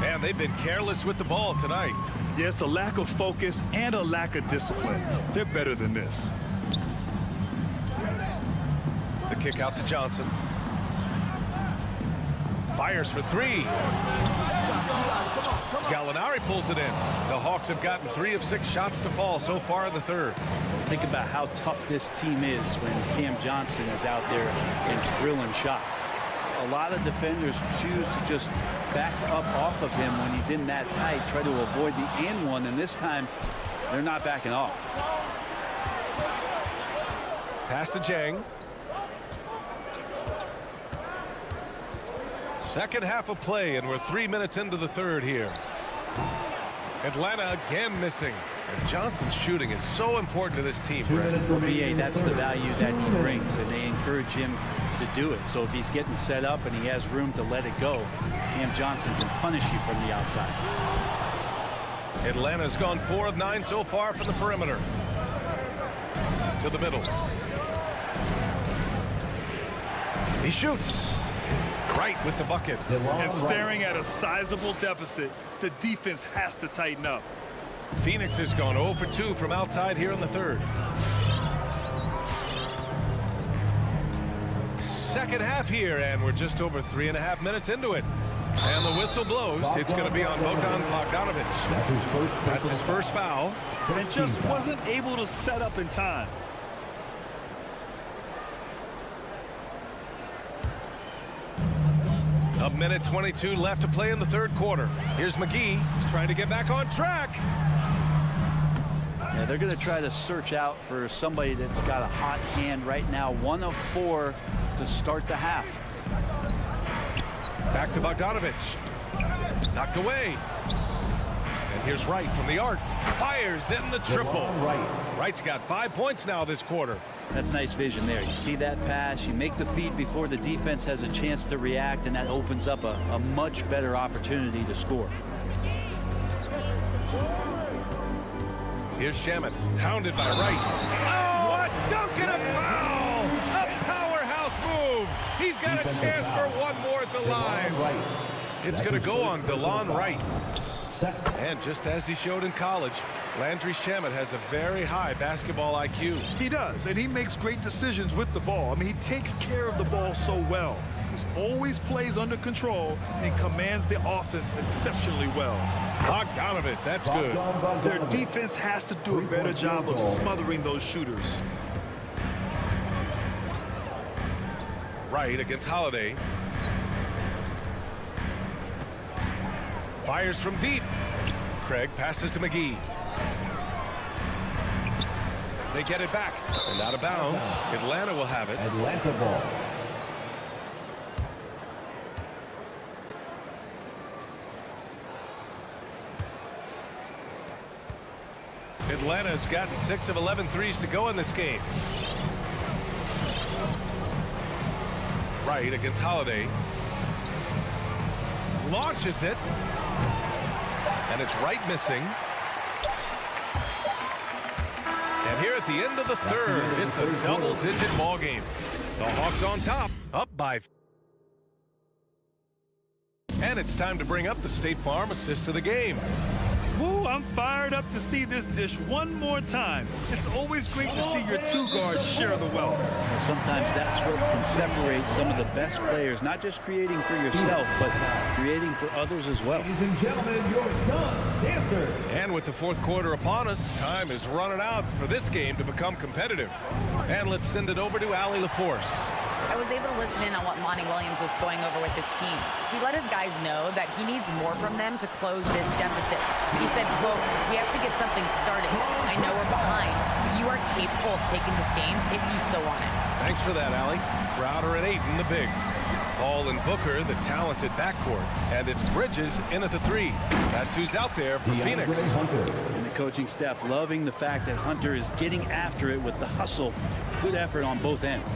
And they've been careless with the ball tonight. Yeah, it's a lack of focus and a lack of discipline. They're better than this. The kick out to Johnson. Fires for three. Gallinari pulls it in. The Hawks have gotten 3 of 6 shots to fall so far in the third. Think about how tough this team is when Cam Johnson is out there and drilling shots. A lot of defenders choose to just back up off of him when he's in that tight, try to avoid the and one, and this time they're not backing off. Pass to Jang. Second half of play, and we're 3 minutes into the third here. Atlanta again missing. And Johnson's shooting is so important to this team, Brett. Well, BA, that's the value that he brings, and they encourage him to do it. So if he's getting set up and he has room to let it go, Cam Johnson can punish you from the outside. Atlanta's gone 4 of 9 so far from the perimeter. To the middle. He shoots. Right with the bucket. And staring at a sizable deficit, the defense has to tighten up. Phoenix has gone 0 for 2 from outside here in the third. Second half here, and we're just over 3.5 minutes into it. And the whistle blows. It's going to be on Bogdanovic. That's his first foul. And just wasn't able to set up in time. A minute 22 left to play in the third quarter. Here's Mcgee trying to get back on track. Yeah, they're going to try to search out for somebody that's got a hot hand right now. 1 of 4 to start the half. Back to Bogdanovic. Knocked away. And here's Wright from the arc. Fires in the triple. Wright's got 5 points now this quarter. That's nice vision there. You see that pass, you make the feed before the defense has a chance to react, and that opens up a much better opportunity to score. Here's Shaman, hounded by Wright. Oh, a dunk and a foul! A powerhouse move! He's got a chance for one more at the line. It's going to go on DeLon Wright. And just as he showed in college, Landry Shamet has a very high basketball IQ. He does, and he makes great decisions with the ball. I mean, he takes care of the ball so well. He always plays under control and commands the offense exceptionally well. Bogdanovic, that's good. Their defense has to do a better job of smothering those shooters. Right against Holiday. Fires from deep. Craig passes to McGee. They get it back and out of bounds. Atlanta will have it. Atlanta ball. Atlanta's gotten 6 of 11 threes to go in this game. Right against Holiday. Launches it. And it's right missing. And here at the end of the third, it's a double-digit ball game. The Hawks on top, up by. And it's time to bring up the State Farm assist of the game. Woo, I'm fired up to see this dish one more time. It's always great to see your two guards share the wealth. Sometimes that's what can separate some of the best players, not just creating for yourself, but creating for others as well. Ladies and gentlemen, your son's dancer. And with the fourth quarter upon us, time is running out for this game to become competitive. And let's send it over to Allie LaForce. I was able to listen in on what Monty Williams was going over with his team. He let his guys know that he needs more from them to close this deficit. He said, quote, "We have to get something started. I know we're behind, but you are capable of taking this game if you still want it." Thanks for that, Allie. Crowder and Ayton, the bigs. Paul and Booker, the talented backcourt. And it's Bridges in at the 3. That's who's out there for Phoenix. And the coaching staff loving the fact that Hunter is getting after it with the hustle. Good effort on both ends.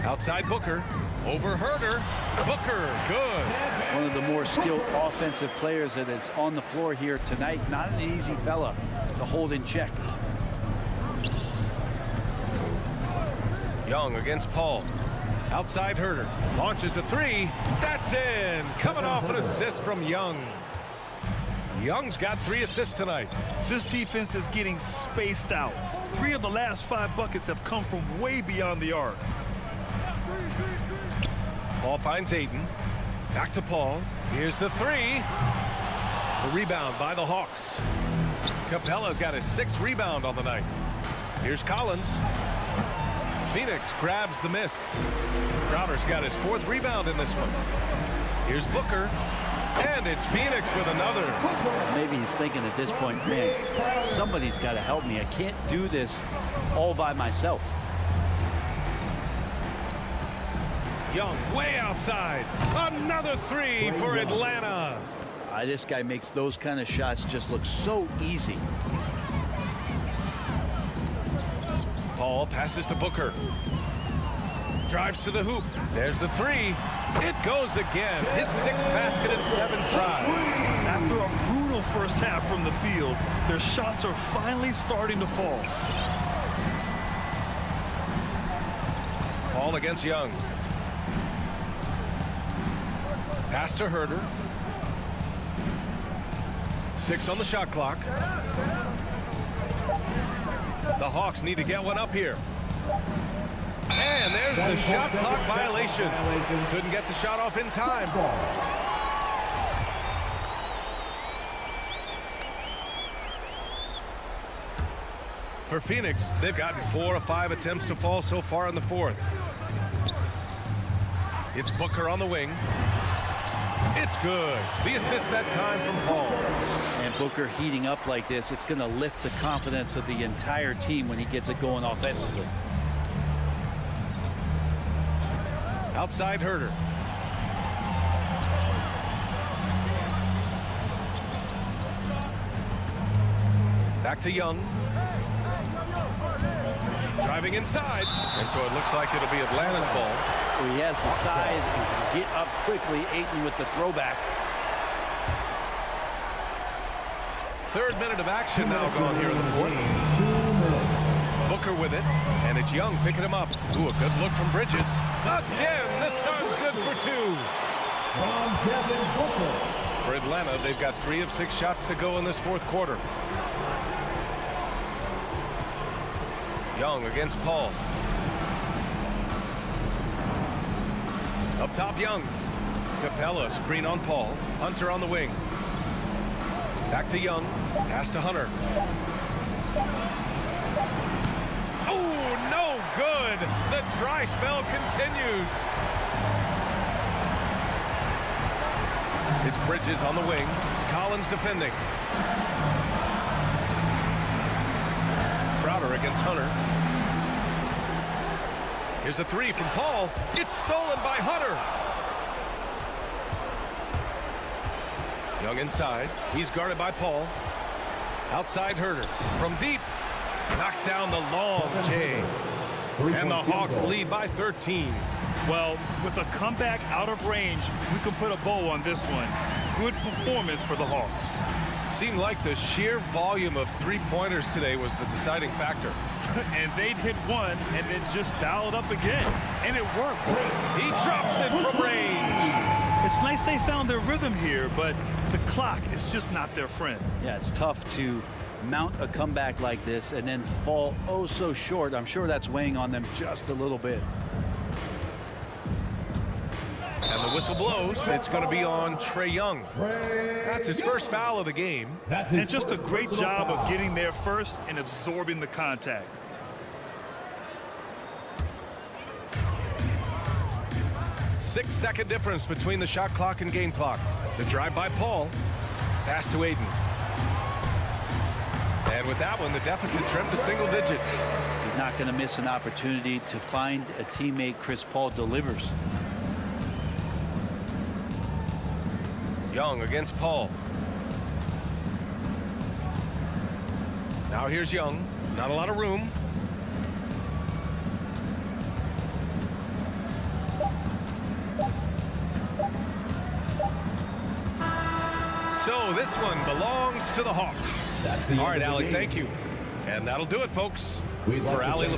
Outside Booker, over Herder. Booker, good. One of the more skilled offensive players that is on the floor here tonight. Not an easy fella to hold in check. Young against Paul. Outside Herder. Launches a 3. That's in. Coming off an assist from Young. Young's got 3 assists tonight. This defense is getting spaced out. 3 of the last 5 buckets have come from way beyond the arc. Paul finds Ayton. Back to Paul. Here's the 3. The rebound by the Hawks. Capella's got his 6th rebound on the night. Here's Collins. Phoenix grabs the miss. Crowder's got his 4th rebound in this one. Here's Booker. And it's Phoenix with another. Maybe he's thinking at this point, man, somebody's got to help me. I can't do this all by myself. Young way outside. Another 3 for Atlanta. This guy makes those kind of shots just look so easy. Paul passes to Booker. Drives to the hoop. There's the 3. It goes again. His 6th basket and 7 tries. After a brutal first half from the field, their shots are finally starting to fall. Paul against Young. Pass to Herder. 6 on the shot clock. The Hawks need to get one up here. And there's the shot clock violation. Couldn't get the shot off in time. For Phoenix, they've gotten 4 of 5 attempts to fall so far in the 4th. It's Booker on the wing. It's good. The assist that time from Paul. And Booker heating up like this, it's going to lift the confidence of the entire team when he gets it going offensively. Outside Herder. Back to Young. Driving inside. And so it looks like it'll be Atlanta's ball. He has the size and can get up quickly. Ayton with the throwback. 3rd minute of action now gone here in the 4th. Booker with it, and it's Young picking him up. Ooh, a good look from Bridges. Again, the Suns good for 2. from Devin Booker. For Atlanta, they've got 3 of 6 shots to go in this fourth quarter. Young against Paul. Up top, Young. Capella, screen on Paul. Hunter on the wing. Back to Young. Pass to Hunter. Oh, no good. The dry spell continues. It's Bridges on the wing. Collins defending. Crowder against Hunter. Here's a 3 from Paul. It's stolen by Hunter. Young inside. He's guarded by Paul. Outside Herter. From deep. Knocks down the long J. And the Hawks lead by 13. Well, with a comeback out of range, we can put a bow on this one. Good performance for the Hawks. Seemed like the sheer volume of three-pointers today was the deciding factor. And they'd hit one and then just dial it up again. And it worked. He drops it from range. It's nice they found their rhythm here, but the clock is just not their friend. Yeah, it's tough to mount a comeback like this and then fall oh so short. I'm sure that's weighing on them just a little bit. And the whistle blows. It's going to be on Trae Young. That's his first foul of the game. And just a great job of getting there first and absorbing the contact. Six-second difference between the shot clock and game clock. The drive by Paul. Pass to Ayton. And with that one, the deficit trimmed to single digits. He's not going to miss an opportunity to find a teammate. Chris Paul delivers. Young against Paul. Now here's Young. Not a lot of room. So this one belongs to the Hawks. All right, Allie, thank you. And that'll do it, folks. For Allie.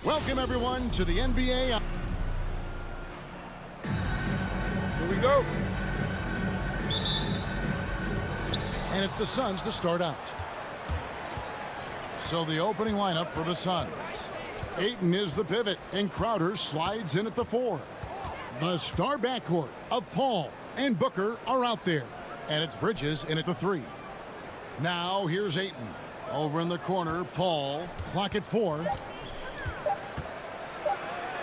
Welcome, everyone, to the NBA. Here we go. And it's the Suns to start out. So the opening lineup for the Suns. Ayton is the pivot, and Crowder slides in at the 4. The star backcourt of Paul and Booker are out there. And it's Bridges in at the 3. Now here's Ayton. Over in the corner, Paul. Clock at 4.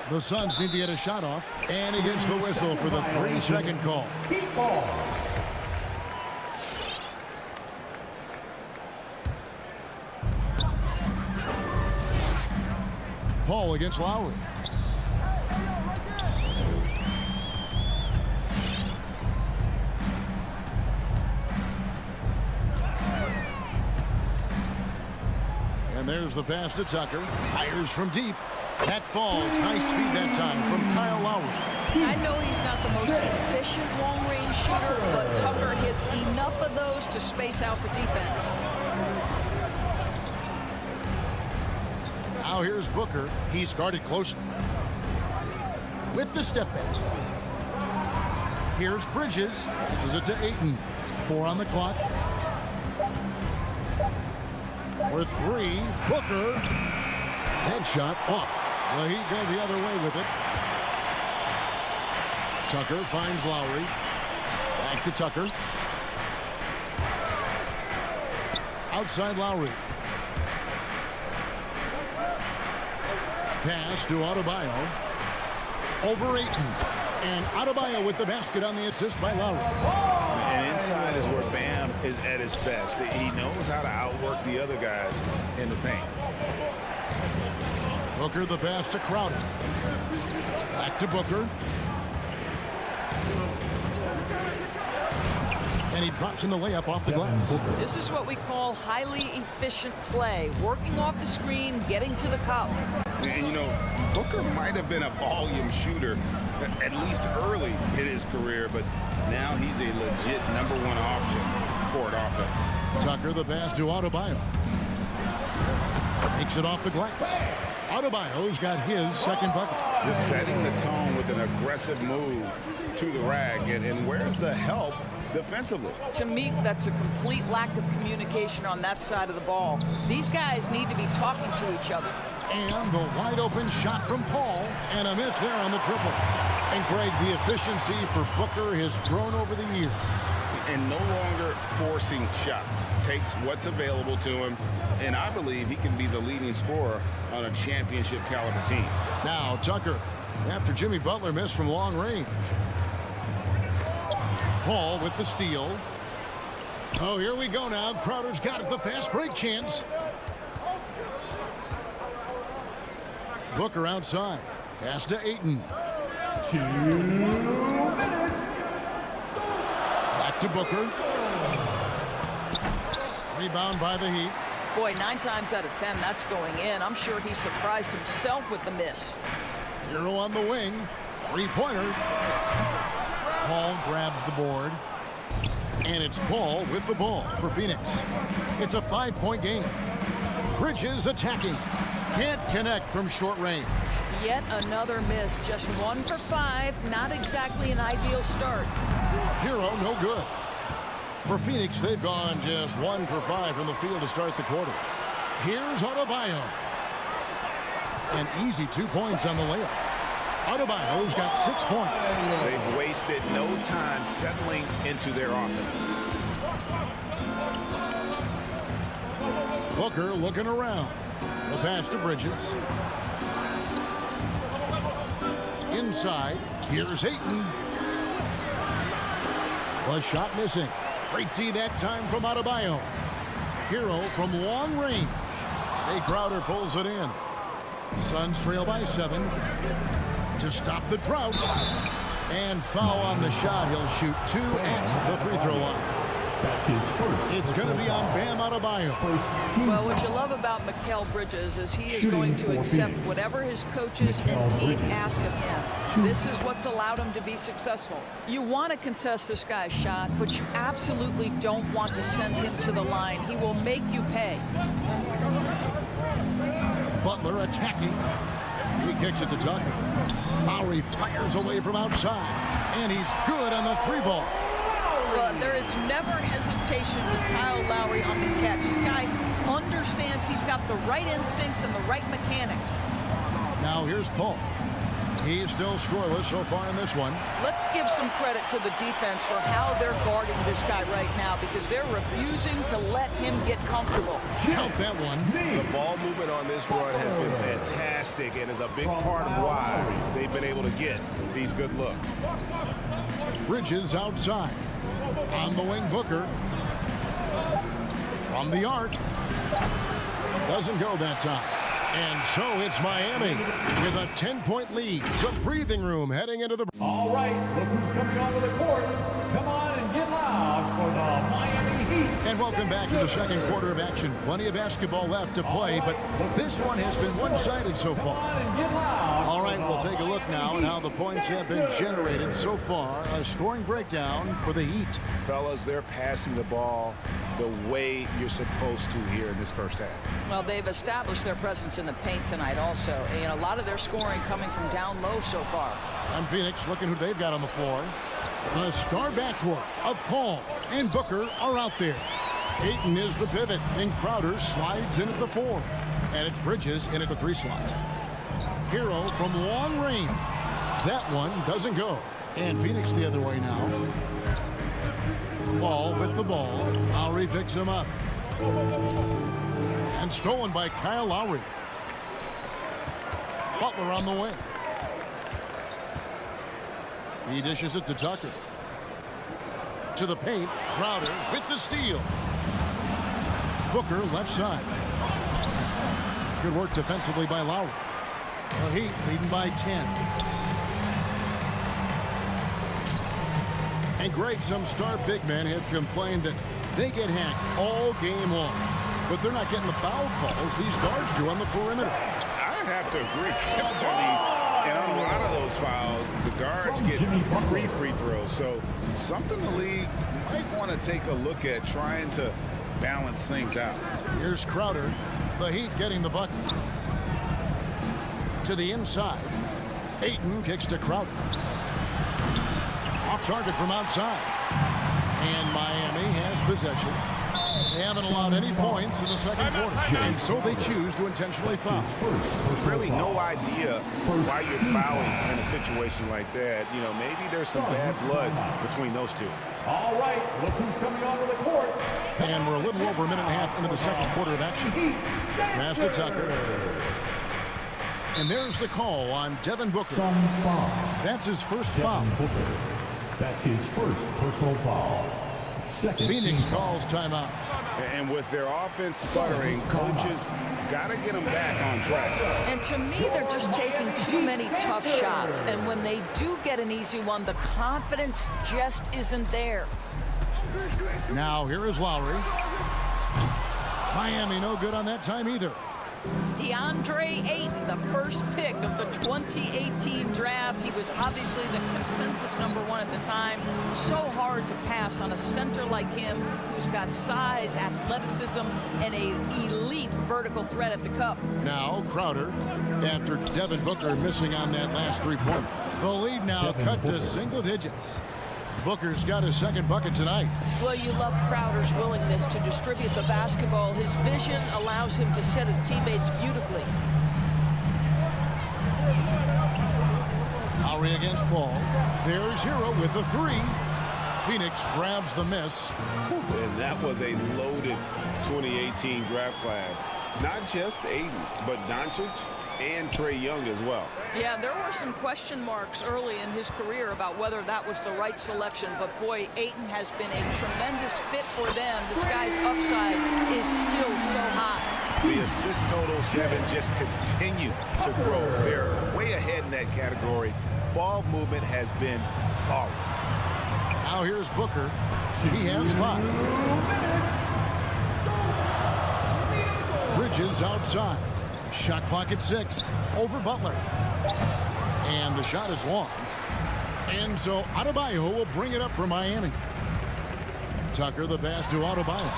The Suns need to get a shot off. And he gets the whistle for the 3-second call. Keep ball. Paul against Lowry. And there's the pass to Tucker. Fires from deep. That falls. Nice speed that time from Kyle Lowry. I know he's not the most efficient long-range shooter, but Tucker hits enough of those to space out the defense. Now here's Booker. He's guarded close with the step back. Here's Bridges. This is it to Ayton. 4 on the clock. For 3, Booker. Headshot off. Well, he goes the other way with it. Tucker finds Lowry. Back to Tucker. Outside Lowry. Pass to Adebayo. Over Ayton. And Adebayo with the basket on the assist by Lowry. And inside is where Bam is at his best. He knows how to outwork the other guys in the paint. Booker the pass to Crowder. Back to Booker. And he drops in the layup off the glass. This is what we call highly efficient play. Working off the screen, getting to the cup. And, you know, Booker might have been a volume shooter, at least early in his career, but now he's a legit #1 option court offense. Tucker the pass to Adebayo. Takes it off the glass. Adebayo's got his second bucket. Just setting the tone with an aggressive move to the rack. And where's the help defensively? To me, that's a complete lack of communication on that side of the ball. These guys need to be talking to each other. And the wide open shot from Paul. And a miss there on the triple. And Greg, the efficiency for Booker has grown over the years. And no longer forcing shots. Takes what's available to him. And I believe he can be the leading scorer on a championship caliber team. Now Tucker, after Jimmy Butler missed from long range. Paul with the steal. Oh, here we go now. Crowder's got it. The fast break chance. Booker outside. Pass to Ayton. 2 minutes. Back to Booker. Rebound by the Heat. Boy, 9 times out of 10, that's going in. I'm sure he surprised himself with the miss. Hero on the wing. 3-pointer. Paul grabs the board. And it's Paul with the ball for Phoenix. It's a 5-point game. Bridges attacking. Can't connect from short range. Yet another miss. Just 1 for 5. Not exactly an ideal start. Hero no good. For Phoenix, they've gone just 1 for 5 from the field to start the quarter. Here's Adebayo. An easy 2 points on the layup. Adebayo's got 6 points. They've wasted no time settling into their offense. Booker looking around. The pass to Bridges. Inside, here's Ayton. The shot missing. Great D that time from Adebayo. Hero from long range. Jay Crowder pulls it in. Suns trail by 7. To stop the drought. And foul on the shot. He'll shoot 2 at the free throw line. That's his first. It's going to be on Bam Adebayo. Well, what you love about Mikal Bridges is he is going to accept whatever his coaches and team ask of him. This is what's allowed him to be successful. You want to contest this guy's shot, but you absolutely don't want to send him to the line. He will make you pay. Butler attacking. He kicks it to Tucker. Lowry fires away from outside. And he's good on the 3-ball. Well, there is never hesitation with Kyle Lowry on the catch. This guy understands he's got the right instincts and the right mechanics. Now here's Paul. He's still scoreless so far in this one. Let's give some credit to the defense for how they're guarding this guy right now because they're refusing to let him get comfortable. Count that one. The ball movement on this run has been fantastic and is a big part of why they've been able to get these good looks. Bridges outside. On the wing, Booker. From the arc. Doesn't go that time. And so it's Miami with a 10-point lead. Some breathing room heading into the... All right, look who's coming onto the court. Come on and get loud for the Miami Heat. And welcome back to the second quarter of action. Plenty of basketball left to play, but this one has been one-sided so far. All right, we'll take a look now at how the points have been generated so far. A scoring breakdown for the Heat. Fellas, they're passing the ball the way you're supposed to here in this first half. Well, they've established their presence in the paint tonight also. And a lot of their scoring coming from down low so far. And Phoenix looking who they've got on the floor. The star backcourt of Paul and Booker are out there. Ayton is the pivot, and Crowder slides in at the 4. And it's Bridges in at the 3 slot. Hero from long range. That one doesn't go. And Phoenix the other way now. Paul with the ball. Lowry picks him up. And stolen by Kyle Lowry. Butler on the wing. He dishes it to Tucker. To the paint. Crowder with the steal. Booker left side. Good work defensively by Lowry. The Heat leading by 10. And Greg, some star big men have complained that they get hacked all game long. But they're not getting the foul calls these guards do on the perimeter. I have to agree. And on a lot of those fouls, the guards get free throws. So something the league might want to take a look at trying to balance things out. Here's Crowder. The Heat getting the bucket. To the inside. Ayton kicks to Crowder. Off target from outside. And Miami has possession. They haven't allowed any points in the second quarter. And so they choose to intentionally foul. Really no idea why you're fouling in a situation like that. You know, maybe there's some bad blood between those two. All right, look who's coming onto the court. And we're a little over a minute and a half into the second quarter of action. Pass to Tucker. And there's the call on Devin Booker. That's his first foul. That's his first personal foul. Second Phoenix calls timeout. And with their offense sputtering, coaches got to get them back on track. And to me, they're just taking too many tough shots. And when they do get an easy one, the confidence just isn't there. Now here is Lowry. Miami no good on that time either. Deandre Ayton, the first pick of the 2018 draft. He was obviously the consensus #1 at the time. So hard to pass on a center like him who's got size, athleticism, and an elite vertical threat at the cup. Now Crowder, after Devin Booker missing on that last 3-pointer. The lead now cut to single digits. Booker's got his second bucket tonight. Well, you love Crowder's willingness to distribute the basketball. His vision allows him to set his teammates beautifully. Lowry against Paul. There's Hero with the 3. Phoenix grabs the miss. And that was a loaded 2018 draft class. Not just Ayton, but Doncic and Trae Young as well. Yeah, there were some question marks early in his career about whether that was the right selection, but boy, Ayton has been a tremendous fit for them. This guy's upside is still so high. The assist totals, Kevin, just continue to grow. They're way ahead in that category. Ball movement has been flawless. Now here's Booker. He has 5. Bridges outside. Shot clock at 6. Over Butler. And the shot is long. And so Adebayo will bring it up for Miami. Tucker the pass to Adebayo.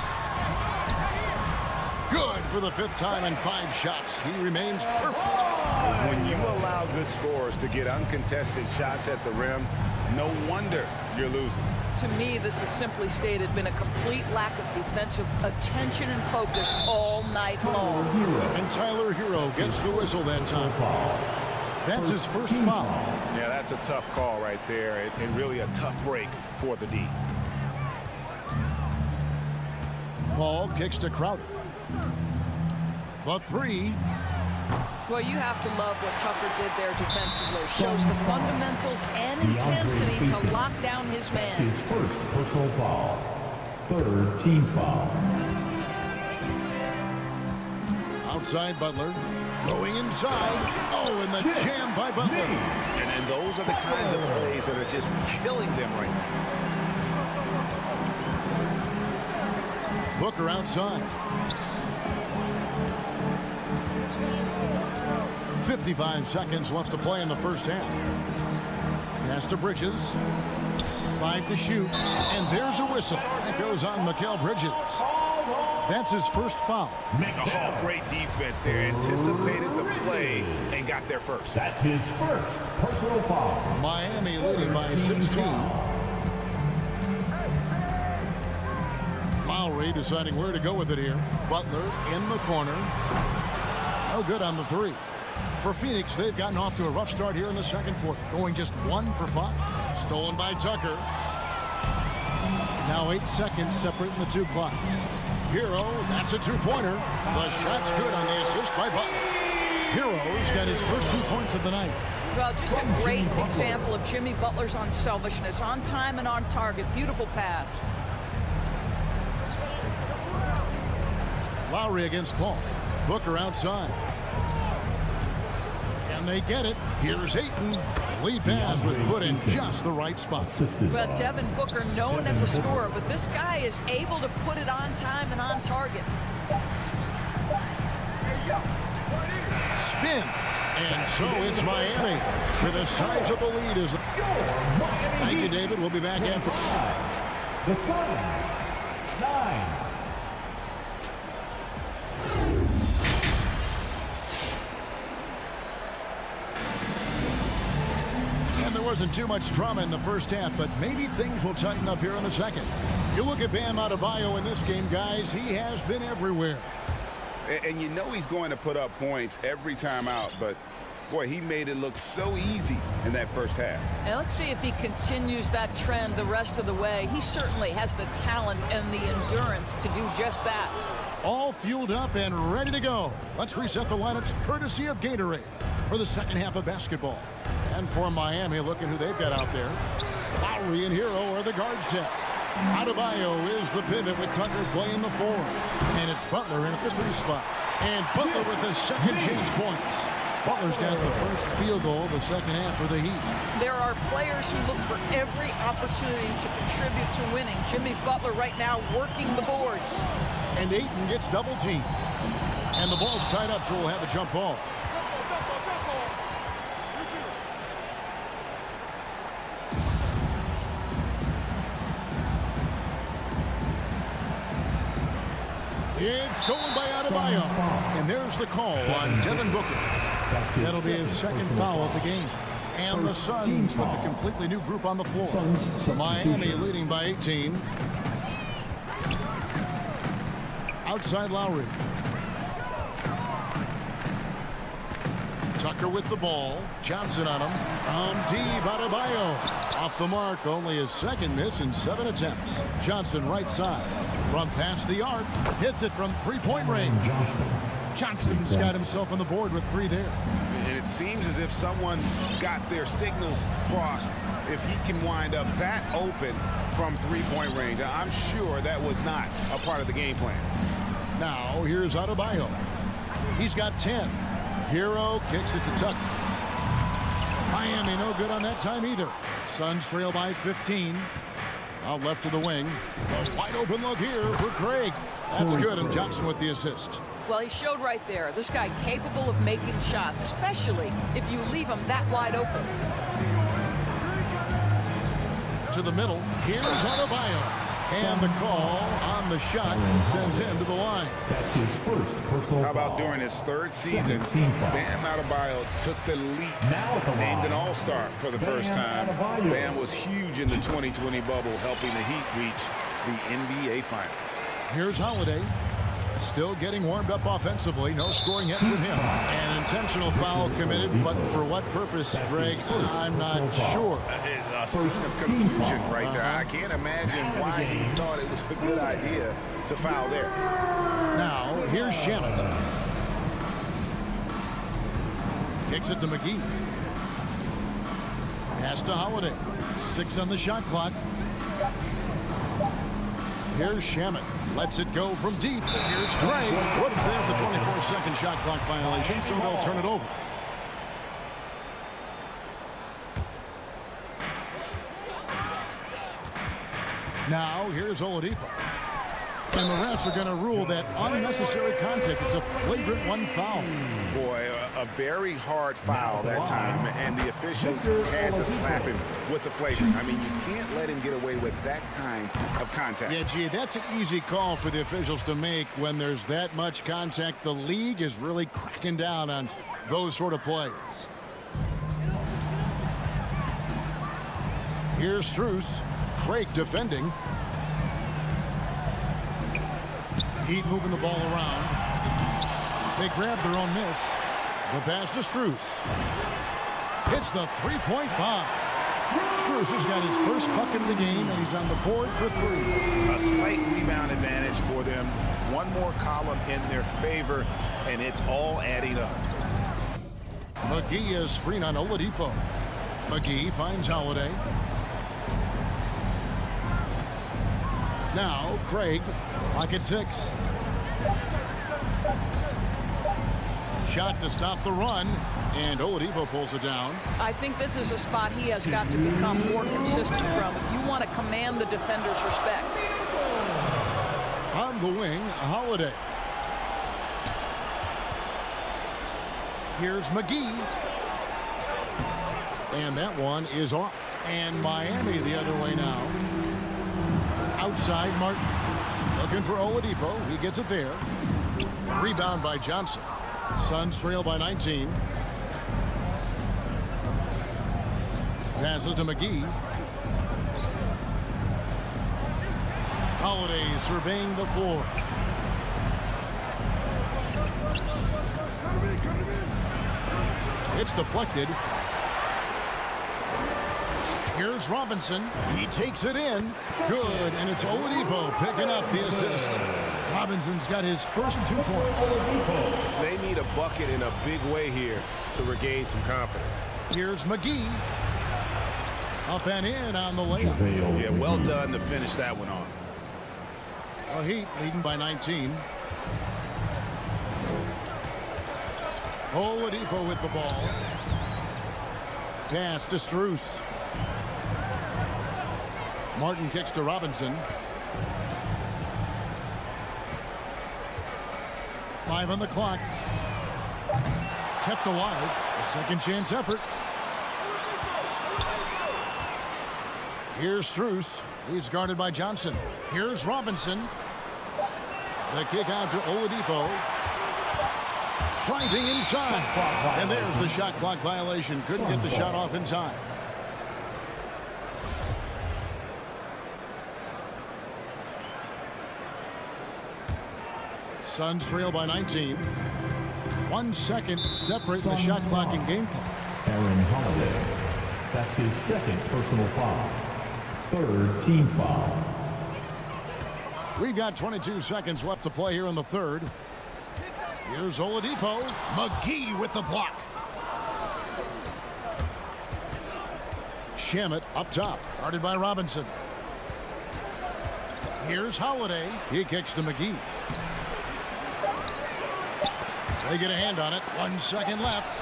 Good for the 5th time in 5 shots. He remains perfect. When you allow good scorers to get uncontested shots at the rim, no wonder you're losing. To me, this has simply stated been a complete lack of defensive attention and focus all night long. And Tyler Hero gets the whistle that time. That's his first foul. Yeah, that's a tough call right there, and really a tough break for the D. Paul kicks to Crowder. The three. Well, you have to love what Tucker did there defensively. Shows the fundamentals and intensity to lock down his man. His first personal foul. Third team foul. Outside Butler. Going inside. Oh, and the jam by Butler. And those are the kinds of plays that are just killing them right now. Booker outside. 55 seconds left to play in the first half. Pass to Bridges. 5 to shoot. And there's a whistle. That goes on Mikal Bridges. That's his first foul. Oh, great defense there. Anticipated the play and got there first. That's his first personal foul. Miami leading by 16. Lowry deciding where to go with it here. Butler in the corner. No good on the three. For Phoenix, they've gotten off to a rough start here in the second quarter, going just 1 for 5. Stolen by Tucker. Now 8 seconds separating the two clocks. Hero, that's a two-pointer. The shot's good on the assist by Butler. Hero's got his first 2 points of the night. Well, just a great example of Jimmy Butler's unselfishness. On time and on target. Beautiful pass. Lowry against Paul. Booker outside. And they get it. Here's Ayton. The lead pass was put in just the right spot. Well, Devin Booker, known as a scorer, but this guy is able to put it on time and on target. Spins. And so it's Miami with a sizable lead. Thank you, David. We'll be back after. The Suns, 9. Wasn't too much drama in the first half, but maybe things will tighten up here in the second. You look at Bam Adebayo in this game, guys, he has been everywhere. And you know he's going to put up points every time out, but boy, he made it look so easy in that first half. And let's see if he continues that trend the rest of the way. He certainly has the talent and the endurance to do just that. All fueled up and ready to go. Let's reset the lineups courtesy of Gatorade for the second half of basketball. And for Miami, look at who they've got out there. Lowry and Hero are the guard set. Adebayo is the pivot with Tucker playing the 4. And it's Butler in at the 3 spot. And Butler with the second change points. Butler's got the first field goal of the second half for the Heat. There are players who look for every opportunity to contribute to winning. Jimmy Butler right now working the boards. And Ayton gets double teamed. And the ball's tied up, so we'll have a jump ball. It's going by Adebayo. And there's the call on Devin Booker. That'll be his second foul of the game. And the Suns with a completely new group on the floor. Miami leading by 18. Outside Lowry. Tucker with the ball. Johnson on him. Deep Adebayo. Off the mark. Only his second miss in 7 attempts. Johnson right side. From past the arc. Hits it from three-point range. Johnson's got himself on the board with 3 there. And it seems as if someone got their signals crossed. If he can wind up that open from three-point range, I'm sure that was not a part of the game plan. Now here's Adebayo. He's got 10. Hero kicks it to Tucker. Miami no good on that time either. Suns trail by 15. Out left to the wing. A wide open look here for Craig. That's good, and Johnson with the assist. Well, he showed right there. This guy capable of making shots, especially if you leave him that wide open. To the middle. Here's Adebayo. And the call on the shot sends him to the line. That's his first personal How about foul. during his third season, 17 foul. Bam Adebayo took the leap, Now at the named line, an all-star for the first time. Adebayo. Bam was huge in the 2020 bubble, helping the Heat reach the NBA Finals. Here's Holiday. Still getting warmed up offensively. No scoring hit from him. An intentional foul committed, but for what purpose, Greg, I'm not sure. A scene of confusion right there. I can't imagine why he thought it was a good idea to foul there. Now, here's Shamet. Kicks it to McGee. Pass to Holiday. 6 on the shot clock. Here's Shamet. Lets it go from deep. Here's Gray. Whoops, there's the 24-second shot clock violation, so they'll turn it over. Now, here's Oladipo. And the refs are going to rule that unnecessary contact. It's a flagrant one foul. Boy, a very hard foul that time, and the officials had to slap him with the flagrant. I mean, you can't let him get away with that kind of contact. Yeah, gee, that's an easy call for the officials to make when there's that much contact. The league is really cracking down on those sort of plays. Here's Strus. Craig defending. Heat moving the ball around. They grab their own miss. The pass to Strus. Hits the three-point bomb. Strus has got his first bucket of the game, and he's on the board for 3. A slight rebound advantage for them. One more column in their favor, and it's all adding up. McGee is screen on Oladipo. McGee finds Holiday. Now, Craig, pocket 6. Shot to stop the run, and Oladipo pulls it down. I think this is a spot he has got to become more consistent from. You want to command the defender's respect. On the wing, Holiday. Here's McGee. And that one is off. And Miami the other way now. Outside, Martin. Looking for Oladipo. He gets it there. Rebound by Johnson. Suns trail by 19. Passes to McGee. Holiday surveying the floor. It's deflected. Here's Robinson. He takes it in. Good. And it's Oladipo picking up the assist. Robinson's got his first 2 points. They need a bucket in a big way here to regain some confidence. Here's McGee. Up and in on the layup. Yeah, well done to finish that one off. The Heat leading by 19. Oladipo with the ball. Pass to Strus. Martin kicks to Robinson. 5 on the clock. Kept alive. A second chance effort. Here's Strus. He's guarded by Johnson. Here's Robinson. The kick out to Oladipo. Driving inside. And there's the shot clock violation. Couldn't get the shot off in time. Suns trail by 19. 1 second separate the shot clock and game clock. Aaron Holiday. That's his second personal foul. 3rd team foul. We've got 22 seconds left to play here in the 3rd. Here's Oladipo. McGee with the block. Shamet up top, guarded by Robinson. Here's Holiday. He kicks to McGee. They get a hand on it. 1 second left.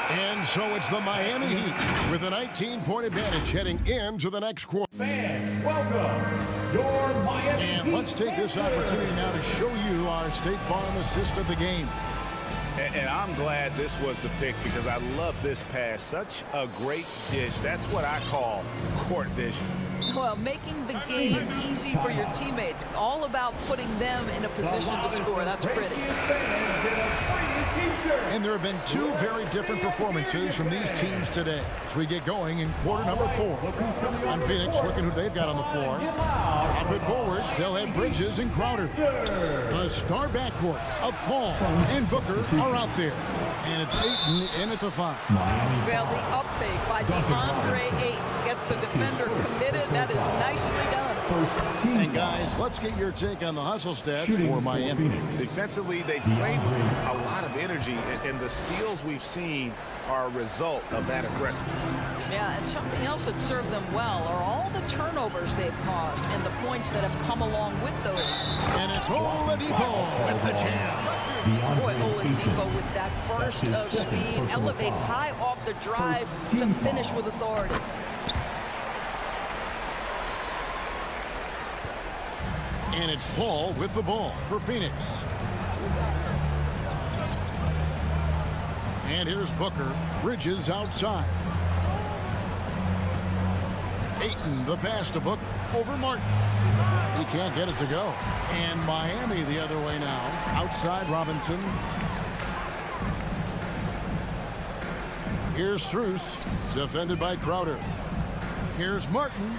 And so it's the Miami Heat with a 19-point advantage heading into the next quarter. Fans, welcome your Miami And let's take this opportunity now to show you our State Farm assist of the game. And I'm glad this was the pick because I love this pass. Such a great dish. That's what I call court vision. Well, making the game easy for your teammates, all about putting them in a position to score. That's pretty. And there have been two very different performances from these teams today as we get going in quarter number 4. On Phoenix, looking who they've got on the floor. Up and forward, they'll have Bridges and Crowder. The star backcourt of Paul and Booker are out there. And it's Ayton in at the 5. Well, the up fake by Deandre Ayton gets the defender committed. That is nicely done. And guys, let's get your take on the hustle stats for Miami. Defensively, they played with a lot of energy, and the steals we've seen are a result of that aggressiveness. Yeah, and something else that served them well are all the turnovers they've caused and the points that have come along with those. And it's Oladipo with the jam. Boy, Oladipo with that burst of speed elevates high off the drive to finish with authority. And it's Paul with the ball for Phoenix. And here's Booker. Bridges outside. Ayton, the pass to Booker. Over Martin. He can't get it to go. And Miami the other way now. Outside Robinson. Here's Strus. Defended by Crowder. Here's Martin.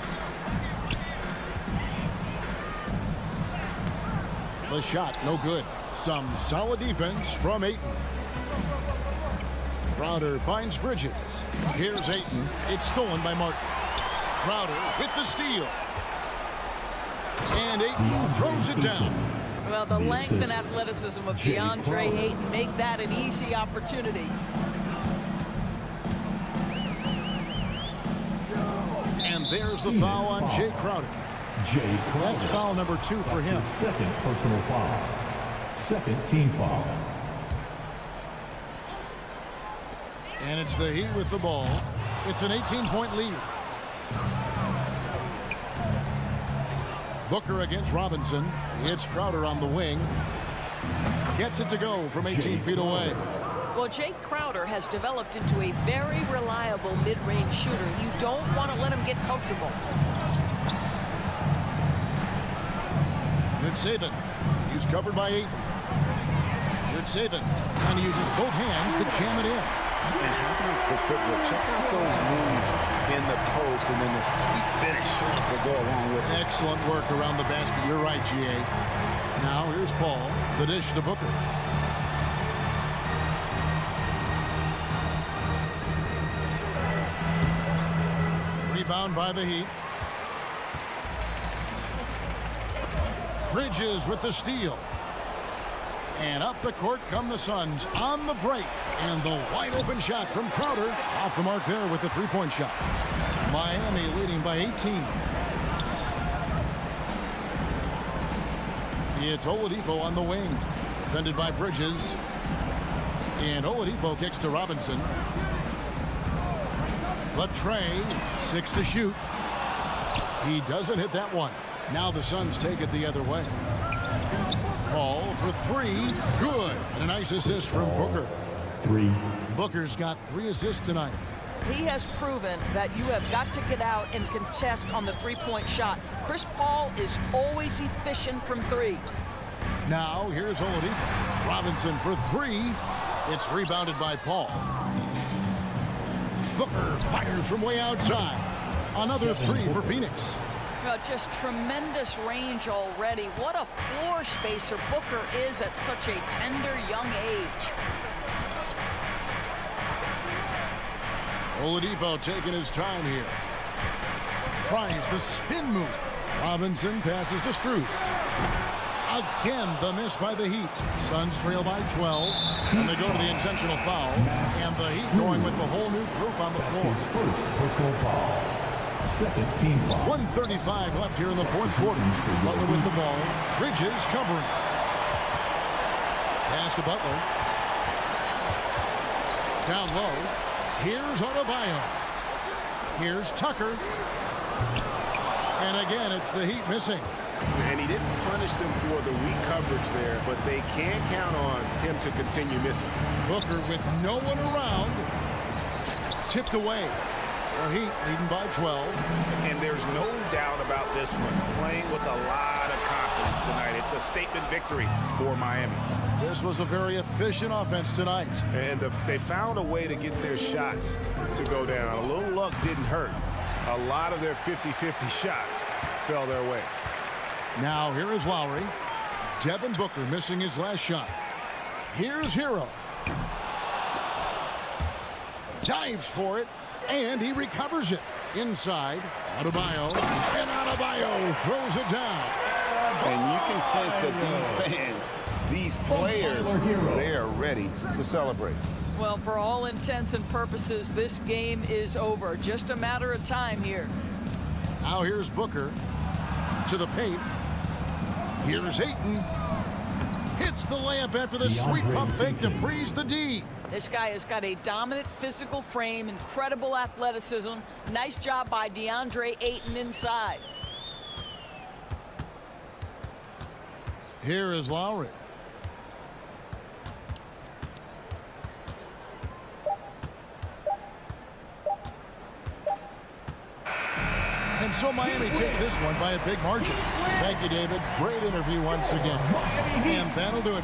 The shot, no good. Some solid defense from Ayton. Crowder finds Bridges. Here's Ayton. It's stolen by Martin. Crowder with the steal. And Ayton throws it down. Well, the length and athleticism of Deandre Ayton make that an easy opportunity. And there's the foul on Jay Crowder. That's foul number 2 for him. Second personal foul. Second team foul. And it's the Heat with the ball. It's an 18-point lead. Booker against Robinson. Hits Crowder on the wing. Gets it to go from 18 feet away. Well, Jay Crowder has developed into a very reliable mid-range shooter. You don't want to let him get comfortable. Good saving. He's covered by Ayton. Good saving. And he uses both hands to jam it in. And how about the footwork? Check out those moves in the post and then the sweet finish to go along with it. Excellent work around the basket. You're right, G.A. Now here's Paul. The dish to Booker. Rebound by the Heat. Bridges with the steal. And up the court come the Suns on the break. And the wide open shot from Crowder. Off the mark there with the three-point shot. Miami leading by 18. It's Oladipo on the wing. Defended by Bridges. And Oladipo kicks to Robinson. Latrey, 6 to shoot. He doesn't hit that one. Now the Suns take it the other way. Paul for 3. Good. And a nice assist from Booker. 3. Booker's got 3 assists tonight. He has proven that you have got to get out and contest on the three-point shot. Chris Paul is always efficient from 3. Now here's Oladipo. Robinson for 3. It's rebounded by Paul. Booker fires from way outside. Another 3 for Phoenix. Just tremendous range already. What a floor spacer Booker is at such a tender young age. Oladipo taking his time here. Tries the spin move. Robinson passes to Strus. Again, the miss by the Heat. Suns trail by 12. And they go to the intentional foul. And the Heat going with the whole new group on the floor. His first personal foul. Second team foul. 1:35 left here in the fourth quarter. Butler with the ball. Bridges covering. Pass to Butler. Down low. Here's Adebayo. Here's Tucker. And again, it's the Heat missing. And he didn't punish them for the weak coverage there, but they can't count on him to continue missing. Booker with no one around. Tipped away. The Heat leading by 12. And there's no doubt about this one. Playing with a lot of confidence tonight. It's a statement victory for Miami. This was a very efficient offense tonight. And they found a way to get their shots to go down. A little luck didn't hurt. A lot of their 50-50 shots fell their way. Now here is Lowry. Devin Booker missing his last shot. Here's Hero. Dives for it, and he recovers it. Inside, Adebayo, and Adebayo throws it down. And you can sense that these fans, these players, they are ready to celebrate. Well, for all intents and purposes, this game is over. Just a matter of time here. Now here's Booker to the paint. Here's Ayton. Hits the layup after the sweet pump fake to freeze the D. This guy has got a dominant physical frame, incredible athleticism. Nice job by Deandre Ayton inside. Here is Lowry. And so Miami takes this one by a big margin. Thank you, David. Great interview once again. And that'll do it.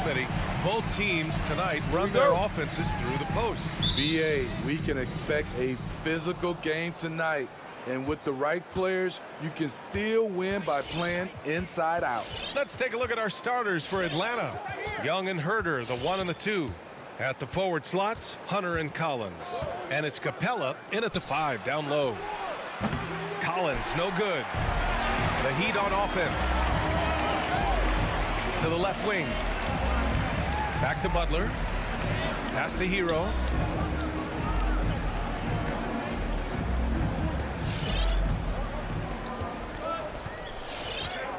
Smitty. Both teams tonight run their offenses through the post. BA, we can expect a physical game tonight. And with the right players, you can still win by playing inside out. Let's take a look at our starters for Atlanta. Young and Herder, the 1 and the 2. At the forward slots, Hunter and Collins. And it's Capella in at the 5, down low. Collins, no good. The Heat on offense. To the left wing. Back to Butler. Pass to Hero.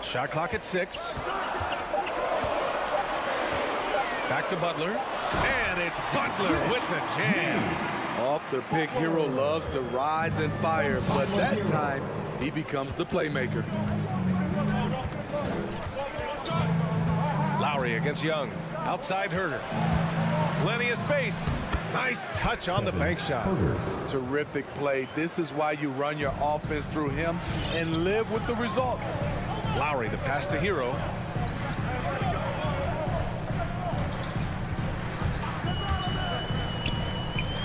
Shot clock at 6. Back to Butler. And it's Butler with the jam. Off the pick, Hero loves to rise and fire, but that time he becomes the playmaker. Lowry against Young. Outside Herder. Plenty of space. Nice touch on the bank shot. Terrific play. This is why you run your offense through him and live with the results. Lowry, the pass to Hero.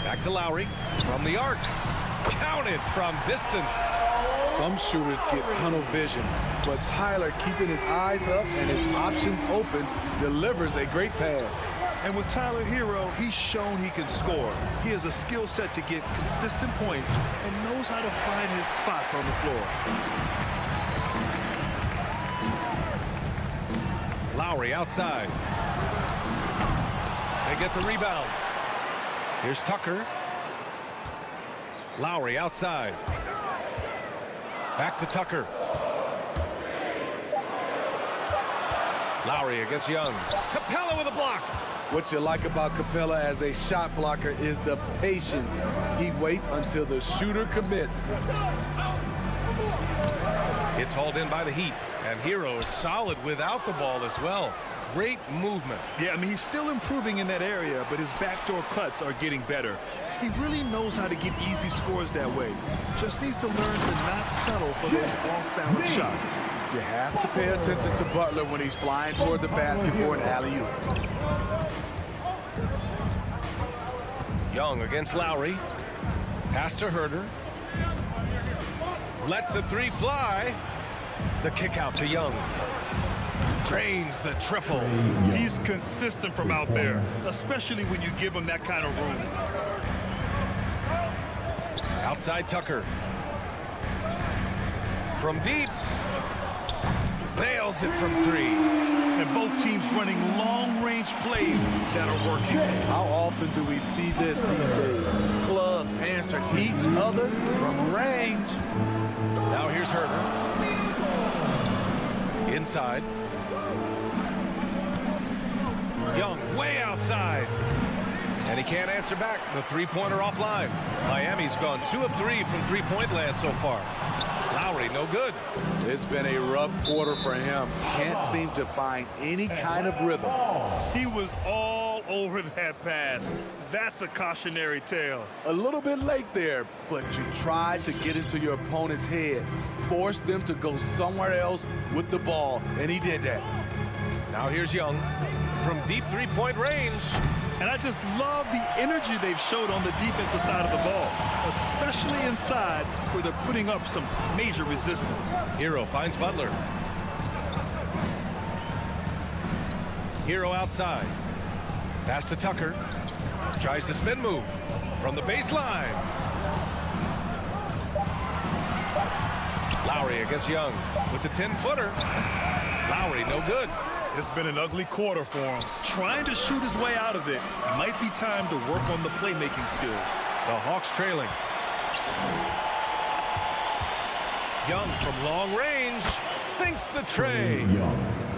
Back to Lowry from the arc. Counted from distance. Some shooters get tunnel vision, but Tyler, keeping his eyes up and his options open, delivers a great pass. And with Tyler Hero, he's shown he can score. He has a skill set to get consistent points and knows how to find his spots on the floor. Lowry outside. They get the rebound. Here's Tucker. Lowry outside. Back to Tucker. Lowry against Young. Capella with a block. What you like about Capella as a shot blocker is the patience. He waits until the shooter commits. It's hauled in by the Heat. And Hero is solid without the ball as well. Great movement. Yeah, I mean, he's still improving in that area, but his backdoor cuts are getting better. He really knows how to get easy scores that way. Just needs to learn to not settle for those off-balance shots. You have to pay attention to Butler when he's flying toward the basket for an alley-oop. Young against Lowry. Pass to Herder. Lets the 3 fly. The kick out to Young. Drains the triple. He's consistent from out there, especially when you give him that kind of room. Outside Tucker. From deep. Nails it from 3. And both teams running long-range plays that are working. How often do we see this these days? Clubs answering each other from range. Now here's Herder. Inside. Young way outside. And he can't answer back. The 3-pointer offline. Miami's gone 2 of 3 from 3-point land so far. Lowry, no good. It's been a rough quarter for him. Can't seem to find any kind of rhythm. He was all over that pass. That's a cautionary tale. A little bit late there, but you tried to get into your opponent's head. Forced them to go somewhere else with the ball, and he did that. Now here's Young from deep 3-point range. And I just love the energy they've showed on the defensive side of the ball, especially inside where they're putting up some major resistance. Hero finds Butler. Hero outside. Pass to Tucker. Tries the spin move from the baseline. Lowry against Young with the 10-footer. Lowry, no good. It's been an ugly quarter for him. Trying to shoot his way out of it. Might be time to work on the playmaking skills. The Hawks trailing. Young from long range sinks the tray.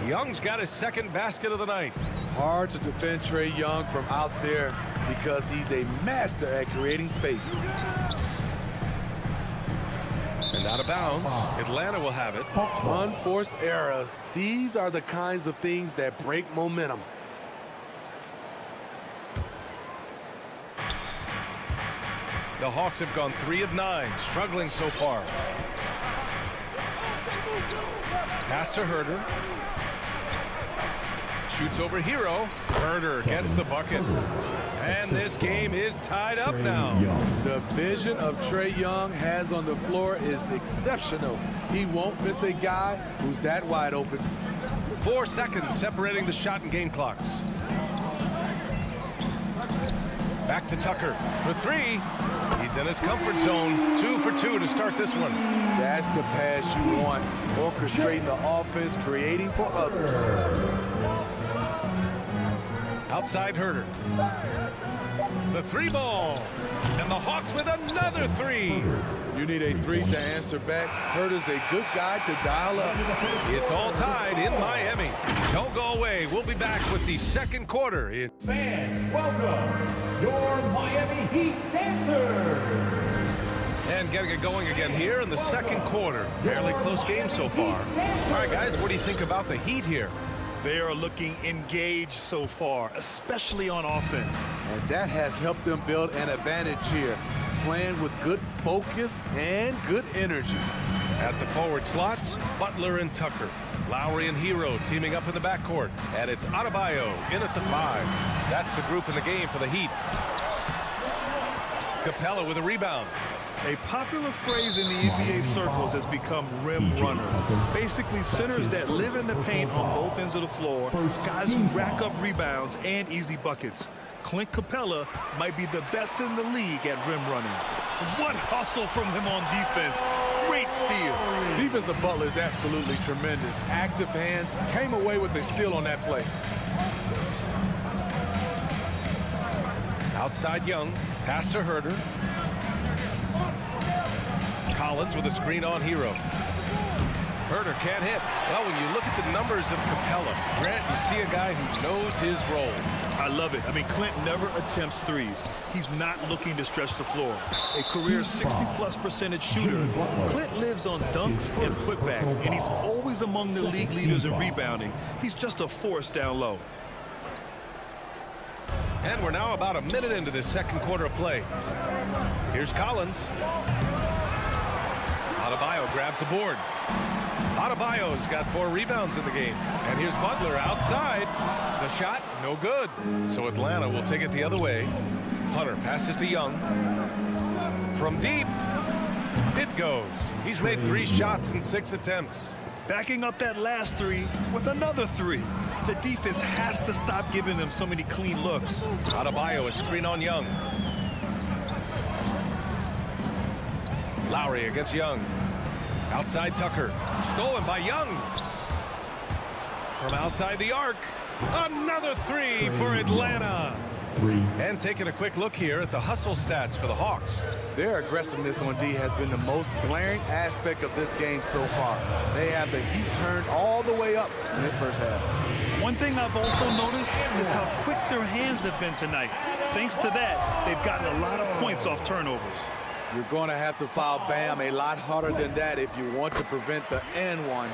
Young's got his second basket of the night. Hard to defend Trae Young from out there because he's a master at creating space. And out of bounds, Atlanta will have it. Unforced errors. These are the kinds of things that break momentum. The Hawks have gone 3 of 9, struggling so far. Pass to Herder. Shoots over Hero. Herder gets the bucket. And this game is tied up now. The vision of Trae Young has on the floor is exceptional. He won't miss a guy who's that wide open. 4 seconds separating the shot and game clocks. Back to Tucker for 3. He's in his comfort zone. 2 for 2 to start this one. That's the pass you want. Orchestrating the offense, creating for others. Outside Herder. The 3 ball. And the Hawks with another 3. You need a 3 to answer back. Herder's a good guy to dial up. It's all tied in Miami. Don't go away. We'll be back with the second quarter. Fans, welcome your Miami Heat dancers. And getting it going again here in the second quarter. Fairly close game so far. All right, guys, what do you think about the Heat here? They are looking engaged so far, especially on offense. And that has helped them build an advantage here, playing with good focus and good energy. At the forward slots, Butler and Tucker. Lowry and Hero teaming up in the backcourt. And it's Adebayo in at the 5. That's the group in the game for the Heat. Capella with a rebound. A popular phrase in the NBA circles has become rim runner. Basically, centers that live in the paint on both ends of the floor, guys who rack up rebounds and easy buckets. Clint Capella might be the best in the league at rim running. What hustle from him on defense. Great steal. Defensive Butler is absolutely tremendous. Active hands, came away with a steal on that play. Outside Young, pass to Herder. Collins with a screen on Hero. Herder can't hit. Well, when you look at the numbers of Capella, Grant, you see a guy who knows his role. I love it. I mean, Clint never attempts threes. He's not looking to stretch the floor. A career 60+% shooter. Clint lives on dunks and putbacks, and he's always among the league leaders in rebounding. He's just a force down low. And we're now about a minute into this second quarter of play. Here's Collins. Adebayo grabs the board. Adebayo's got 4 rebounds in the game. And here's Butler outside. The shot, no good. So Atlanta will take it the other way. Hunter passes to Young. From deep, it goes. He's made 3 shots in 6 attempts. Backing up that last 3 with another 3. The defense has to stop giving them so many clean looks. Adebayo, a screen on Young. Lowry against Young. Outside Tucker. Stolen by Young. From outside the arc. Another 3 for Atlanta. And taking a quick look here at the hustle stats for the Hawks. Their aggressiveness on D has been the most glaring aspect of this game so far. They have the heat turned all the way up in this first half. One thing I've also noticed is how quick their hands have been tonight. Thanks to that, they've gotten a lot of points off turnovers. You're going to have to foul Bam a lot harder than that if you want to prevent the N1.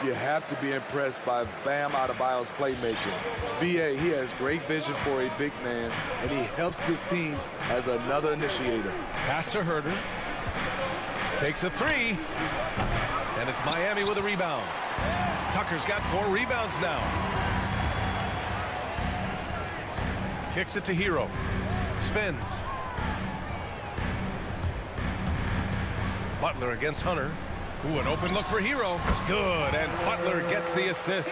You have to be impressed by Bam Adebayo's playmaking. B.A., he has great vision for a big man, and he helps this team as another initiator. Pass to Herder. Takes a 3. And it's Miami with a rebound. Tucker's got 4 rebounds now. Kicks it to Hero. Spins. Butler against Hunter. Ooh, an open look for Hero. Good, and Butler gets the assist.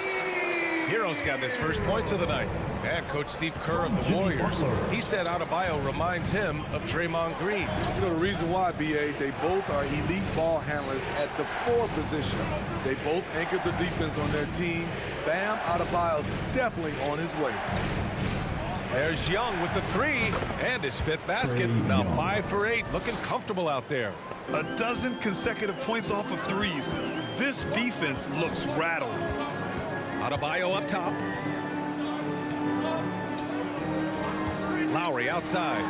Hero's got his first points of the night. And Coach Steve Kerr of the Warriors, he said Adebayo reminds him of Draymond Green. You know the reason why, B.A., they both are elite ball handlers at the 4 position. They both anchored the defense on their team. Bam Adebayo's definitely on his way. There's Young with the 3 and his 5th basket. Now 5 for 8, looking comfortable out there. A dozen consecutive points off of threes. This defense looks rattled. Adebayo up top. Lowry outside.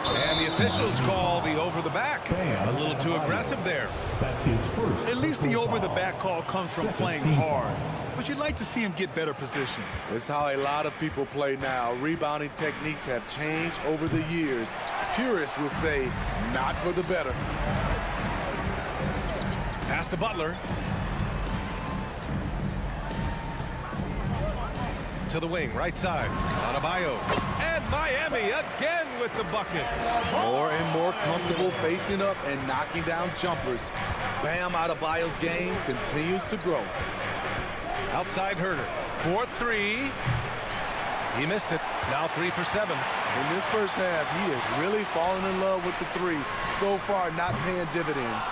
And the officials call the over the back. A little too aggressive there. That's his first. At least the over the back call comes from playing hard. But you'd like to see him get better position. It's how a lot of people play now. Rebounding techniques have changed over the years. Purists will say, not for the better. Pass to Butler. to the wing, right side. Adebayo. And Miami again with the bucket. More and more comfortable facing up and knocking down jumpers. Bam Adebayo's game continues to grow. Outside Herder. 4-3. He missed it. Now 3 for 7. In this first half, he is really falling in love with the three. So far, not paying dividends.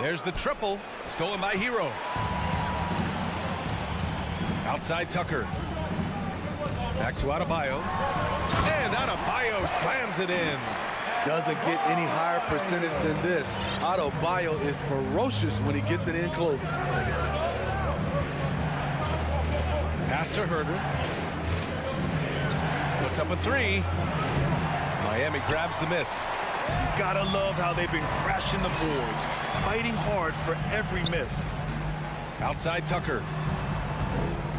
There's the triple. Stolen by Hero. Outside Tucker. Back to Adebayo. And Adebayo slams it in. Doesn't get any higher percentage than this. Adebayo is ferocious when he gets it in close. Pass to Herder. Puts up a 3. Miami grabs the miss. You gotta love how they've been crashing the boards, fighting hard for every miss. Outside Tucker.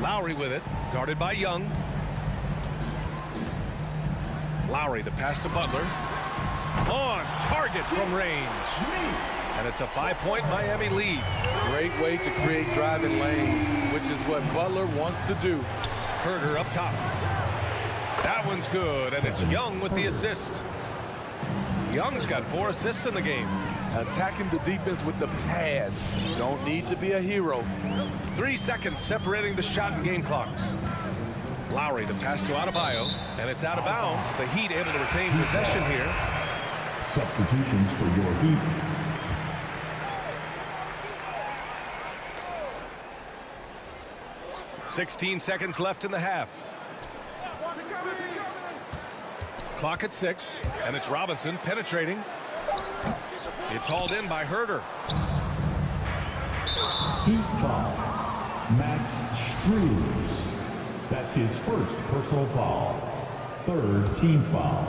Lowry with it, guarded by Young. Lowry, the pass to Butler. On target from range. And it's a 5-point Miami lead. Great way to create driving lanes, which is what Butler wants to do. Herder up top. That one's good, and it's Young with the assist. Young's got 4 assists in the game. Attacking the defense with the pass. Don't need to be a hero. 3 seconds separating the shot and game clocks. Lowry, the pass to Adebayo, and it's out of bounds. The Heat able to retain possession here. Substitutions for your Heat. .16 seconds left in the half. Clock at 6, and it's Robinson penetrating. It's hauled in by Herder. Heat foul. Max Struz. That's his first personal foul. 3rd team foul.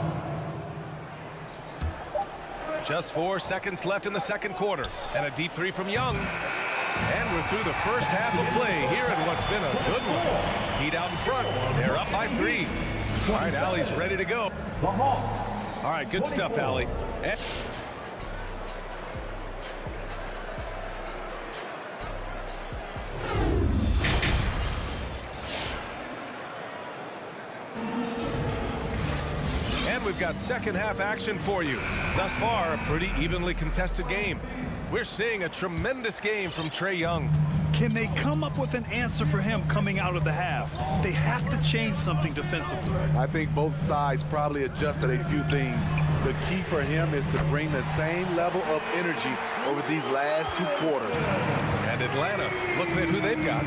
Just 4 seconds left in the second quarter. And a deep 3 from Young. And we're through the first half of play here in what's been a good one. Heat out in front. They're up by 3. All right, Allie's ready to go. The Hawks. All right, good stuff, Allie. And we've got second half action for you. Thus far, a pretty evenly contested game. We're seeing a tremendous game from Trae Young. Can they come up with an answer for him coming out of the half? They have to change something defensively. I think both sides probably adjusted a few things. The key for him is to bring the same level of energy over these last 2 quarters. And Atlanta, looking at who they've got.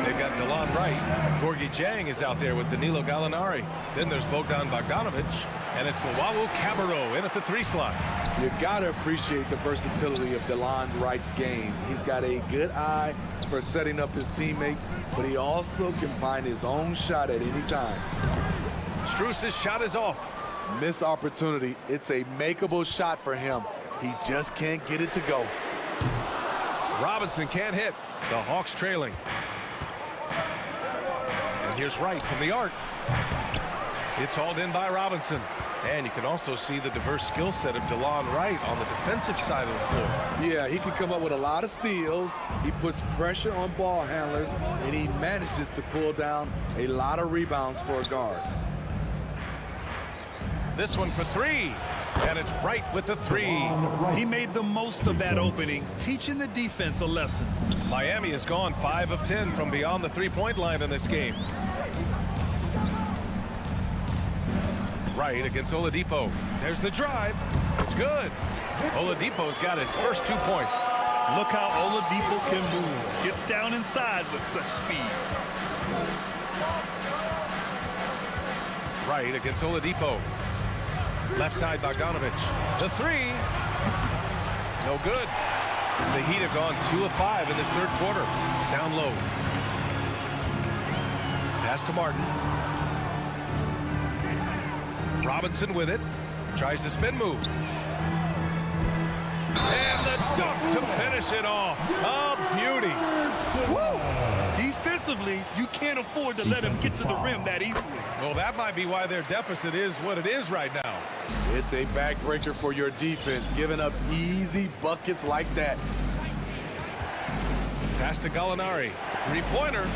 They've got DeLon Wright. Gorgie Jang is out there with Danilo Gallinari. Then there's Bogdanovic. And it's Luwawu Cabarrot in at the 3 slot. You got to appreciate the versatility of DeLon Wright's game. He's got a good eye for setting up his teammates, but he also can find his own shot at any time. Struz's shot is off. Missed opportunity. It's a makeable shot for him. He just can't get it to go. Robinson can't hit. The Hawks trailing. And here's Wright from the arc. It's hauled in by Robinson. And you can also see the diverse skill set of DeLon Wright on the defensive side of the floor. Yeah, he can come up with a lot of steals. He puts pressure on ball handlers, and he manages to pull down a lot of rebounds for a guard. This one for 3. And it's Wright with the 3. He made the most of that opening, teaching the defense a lesson. Miami has gone 5 of 10 from beyond the 3-point line in this game. Wright against Oladipo. There's the drive. It's good. Oladipo's got his first 2 points. Look how Oladipo can move. Gets down inside with such speed. Wright against Oladipo. Left side Bogdanovic. The 3. No good. The Heat have gone 2 of 5 in this third quarter. Down low. Pass to Martin. Robinson with it. Tries the spin move. And the dunk to finish it off. A beauty. Woo! Defensively, you can't afford to let him get to the rim that easily. Well, that might be why their deficit is what it is right now. It's a backbreaker for your defense, giving up easy buckets like that. Pass to Gallinari. Three-pointer.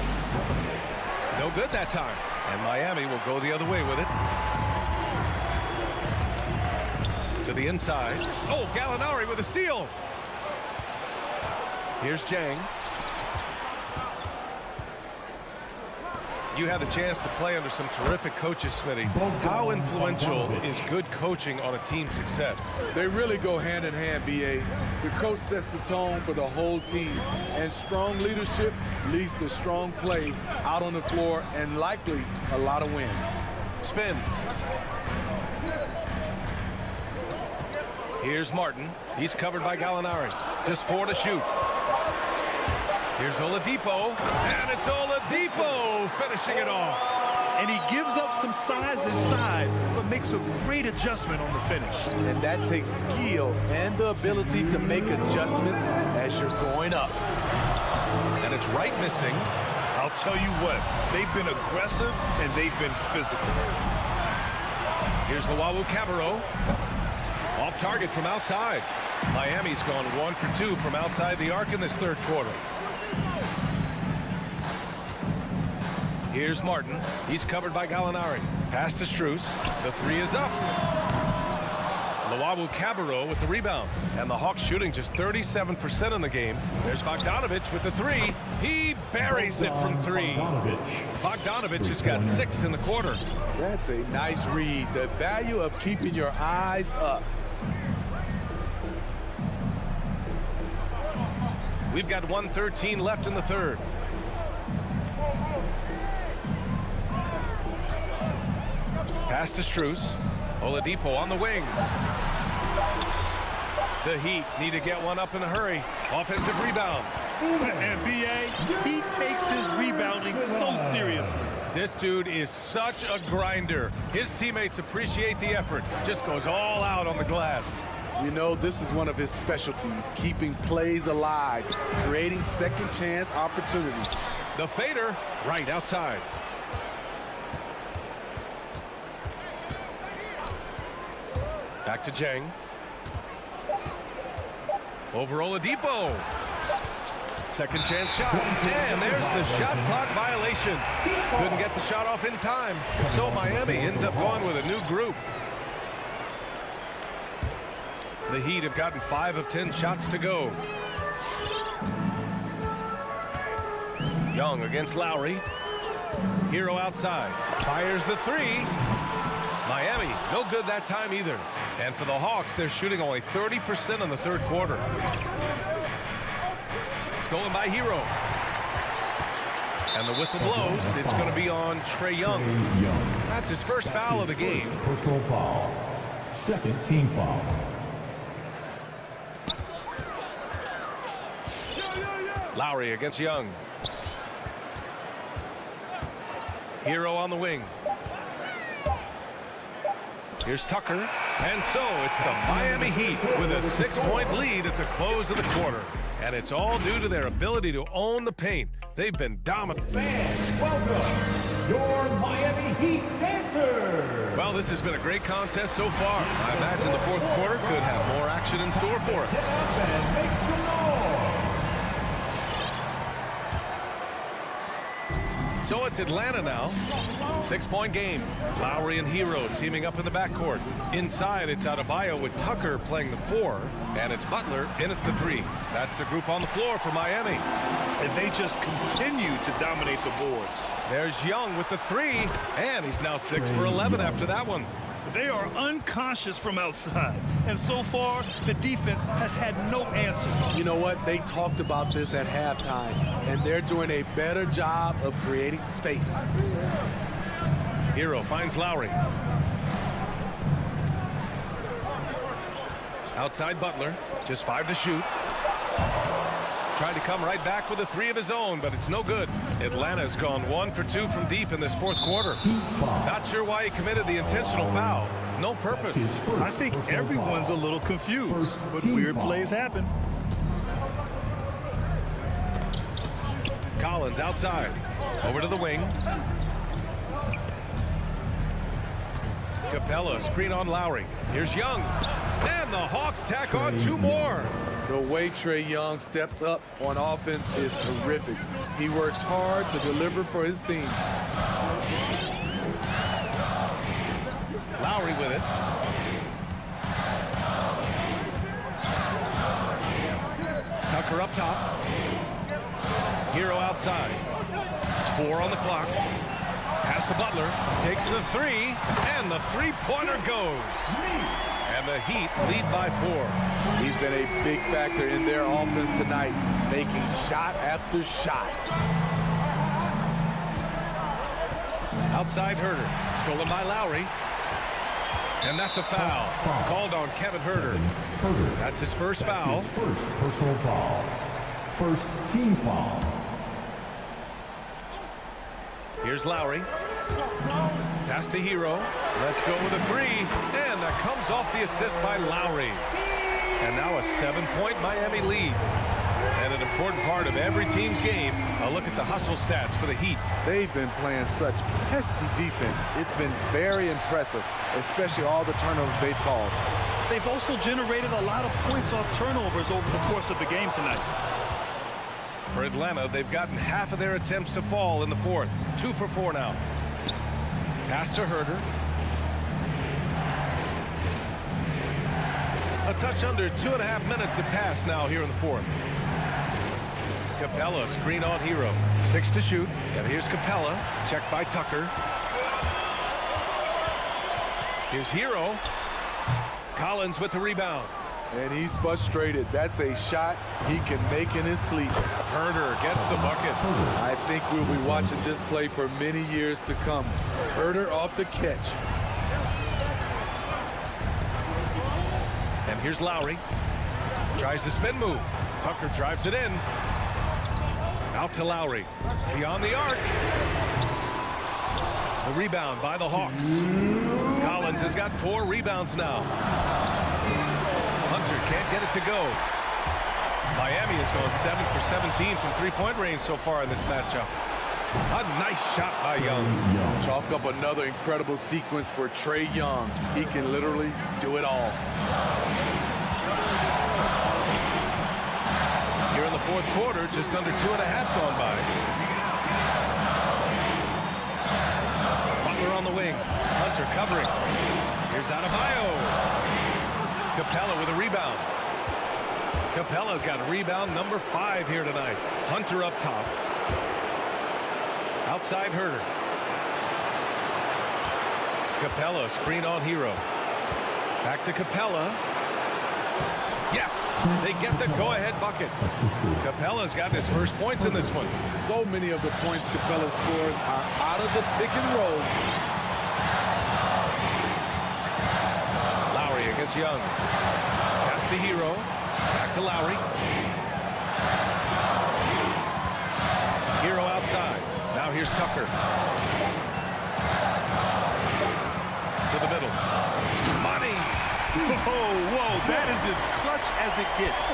No good that time. And Miami will go the other way with it. To the inside. Oh, Gallinari with a steal. Here's Jang. You had the chance to play under some terrific coaches, Smitty. How influential is good coaching on a team's success? They really go hand in hand, B.A. The coach sets the tone for the whole team, and strong leadership leads to strong play out on the floor and likely a lot of wins. Spins. Here's Martin. He's covered by Gallinari. Just 4 to shoot. Here's Oladipo, and it's Oladipo finishing it off. And he gives up some size inside, but makes a great adjustment on the finish. And that takes skill and the ability to make adjustments as you're going up. And it's right missing. I'll tell you what, they've been aggressive and they've been physical. Here's Cabarro. Off target from outside. Miami's gone 1 for 2 from outside the arc in this third quarter. Here's Martin. He's covered by Gallinari. Pass to Strus. The 3 is up. Cabarro with the rebound. And the Hawks shooting just 37% in the game. There's Bogdanovic with the 3. He buries it from 3. Bogdanovic has got 6 in the quarter. That's a nice read. The value of keeping your eyes up. We've got 1:13 left in the third. Pass to Strus. Oladipo on the wing. The Heat need to get one up in a hurry. Offensive rebound. And B.A., he takes his rebounding so seriously. This dude is such a grinder. His teammates appreciate the effort. Just goes all out on the glass. You know, this is one of his specialties, keeping plays alive, creating second chance opportunities. The fader right outside. Back to Jang. Over Oladipo. Second chance shot. And there's the shot clock violation. Couldn't get the shot off in time. So Miami ends up going with a new group. The Heat have gotten 5 of 10 shots to go. Young against Lowry. Hero outside. Fires the 3. Miami, no good that time either. And for the Hawks, they're shooting only 30% in the third quarter. Stolen by Hero. And the whistle blows. It's going to be on Trae Young. That's his first foul of the game. Personal foul. Second team foul. Lowry against Young. Hero on the wing. Here's Tucker. And so it's the Miami Heat with a 6-point lead at the close of the quarter. And it's all due to their ability to own the paint. They've been dominant. Fans, welcome your Miami Heat dancers. Well, this has been a great contest so far. I imagine the fourth quarter could have more action in store for us. And make some noise. So it's Atlanta now. 6-point game. Lowry and Hero teaming up in the backcourt. Inside, it's Adebayo with Tucker playing the 4. And it's Butler in at the 3. That's the group on the floor for Miami. And they just continue to dominate the boards. There's Young with the 3. And he's now 6 for 11 after that one. They are unconscious from outside. And so far, the defense has had no answer. You know what? They talked about this at halftime, and they're doing a better job of creating space. Hero finds Lowry. Outside Butler, just 5 to shoot. Tried to come right back with a 3 of his own, but it's no good. Atlanta's gone 1 for 2 from deep in this fourth quarter. Not sure why he committed the intentional foul. No purpose. I think everyone's a little confused, but weird plays happen. Collins outside. Over to the wing. Capella screen on Lowry. Here's Young. And the Hawks tack on 2 more. The way Trae Young steps up on offense is terrific. He works hard to deliver for his team. Lowry with it. Tucker up top. Hero outside. 4 on the clock. Pass to Butler. Takes the 3. And the three-pointer goes. And the Heat lead by 4. He's been a big factor in their offense tonight, making shot after shot. Outside Herter. Stolen by Lowry. And that's a foul. Called on Kevin Herter. That's his first foul. His first personal foul. First team foul. Here's Lowry. Pass to Hero. Let's go with a 3. And that comes off the assist by Lowry. And now a 7-point Miami lead. And an important part of every team's game, a look at the hustle stats for the Heat. They've been playing such pesky defense. It's been very impressive, especially all the turnovers they've caused. They've also generated a lot of points off turnovers over the course of the game tonight. For Atlanta, they've gotten half of their attempts to fall in the fourth. 2 for 4 now. Pass to Herter. A touch under 2.5 minutes have passed now here in the fourth. Capella, screen on Hero. 6 to shoot. And here's Capella. Checked by Tucker. Here's Hero. Collins with the rebound. And he's frustrated. That's a shot he can make in his sleep. Herter gets the bucket. I think we'll be watching this play for many years to come. Herter off the catch. And here's Lowry. Tries the spin move. Tucker drives it in. Out to Lowry. Beyond the arc. The rebound by the Hawks. Collins has got 4 rebounds now. Hunter can't get it to go. Miami has gone 7 for 17 from three-point range so far in this matchup. A nice shot by Young. Chalk up another incredible sequence for Trae Young. He can literally do it all. Here in the fourth quarter, just under 2.5 gone by. Butler on the wing. Hunter covering. Here's Adebayo. Capella with a rebound. Capella's got rebound number 5 here tonight. Hunter up top. Outside Herter. Capella, screen on Hero. Back to Capella. Yes! They get the go-ahead bucket. Capella's got his first points in this one. So many of the points Capella scores are out of the pick and roll. Lowry against Young. Pass to Hero. Back to Lowry. Hero outside. Now here's Tucker. To the middle. Money! Whoa, that is as clutch as it gets.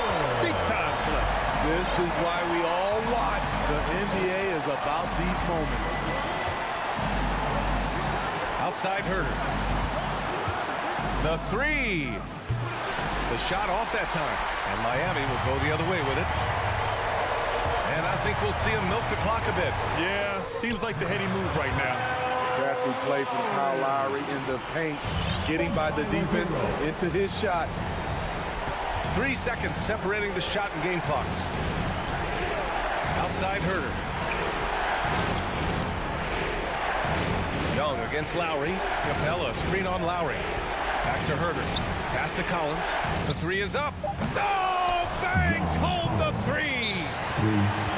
Big time play. This is why we all watch. The NBA is about these moments. Outside Herter. The 3. The shot off that time. And Miami will go the other way with it. And I think we'll see him milk the clock a bit. Yeah, seems like the heady move right now. Crafty play from Kyle Lowry in the paint, getting by the defense into his shot. 3 seconds separating the shot and game clocks. Outside Herter. Young against Lowry. Capella, screen on Lowry. Back to Herter. Pass to Collins. The 3 is up. Oh, bangs home the 3.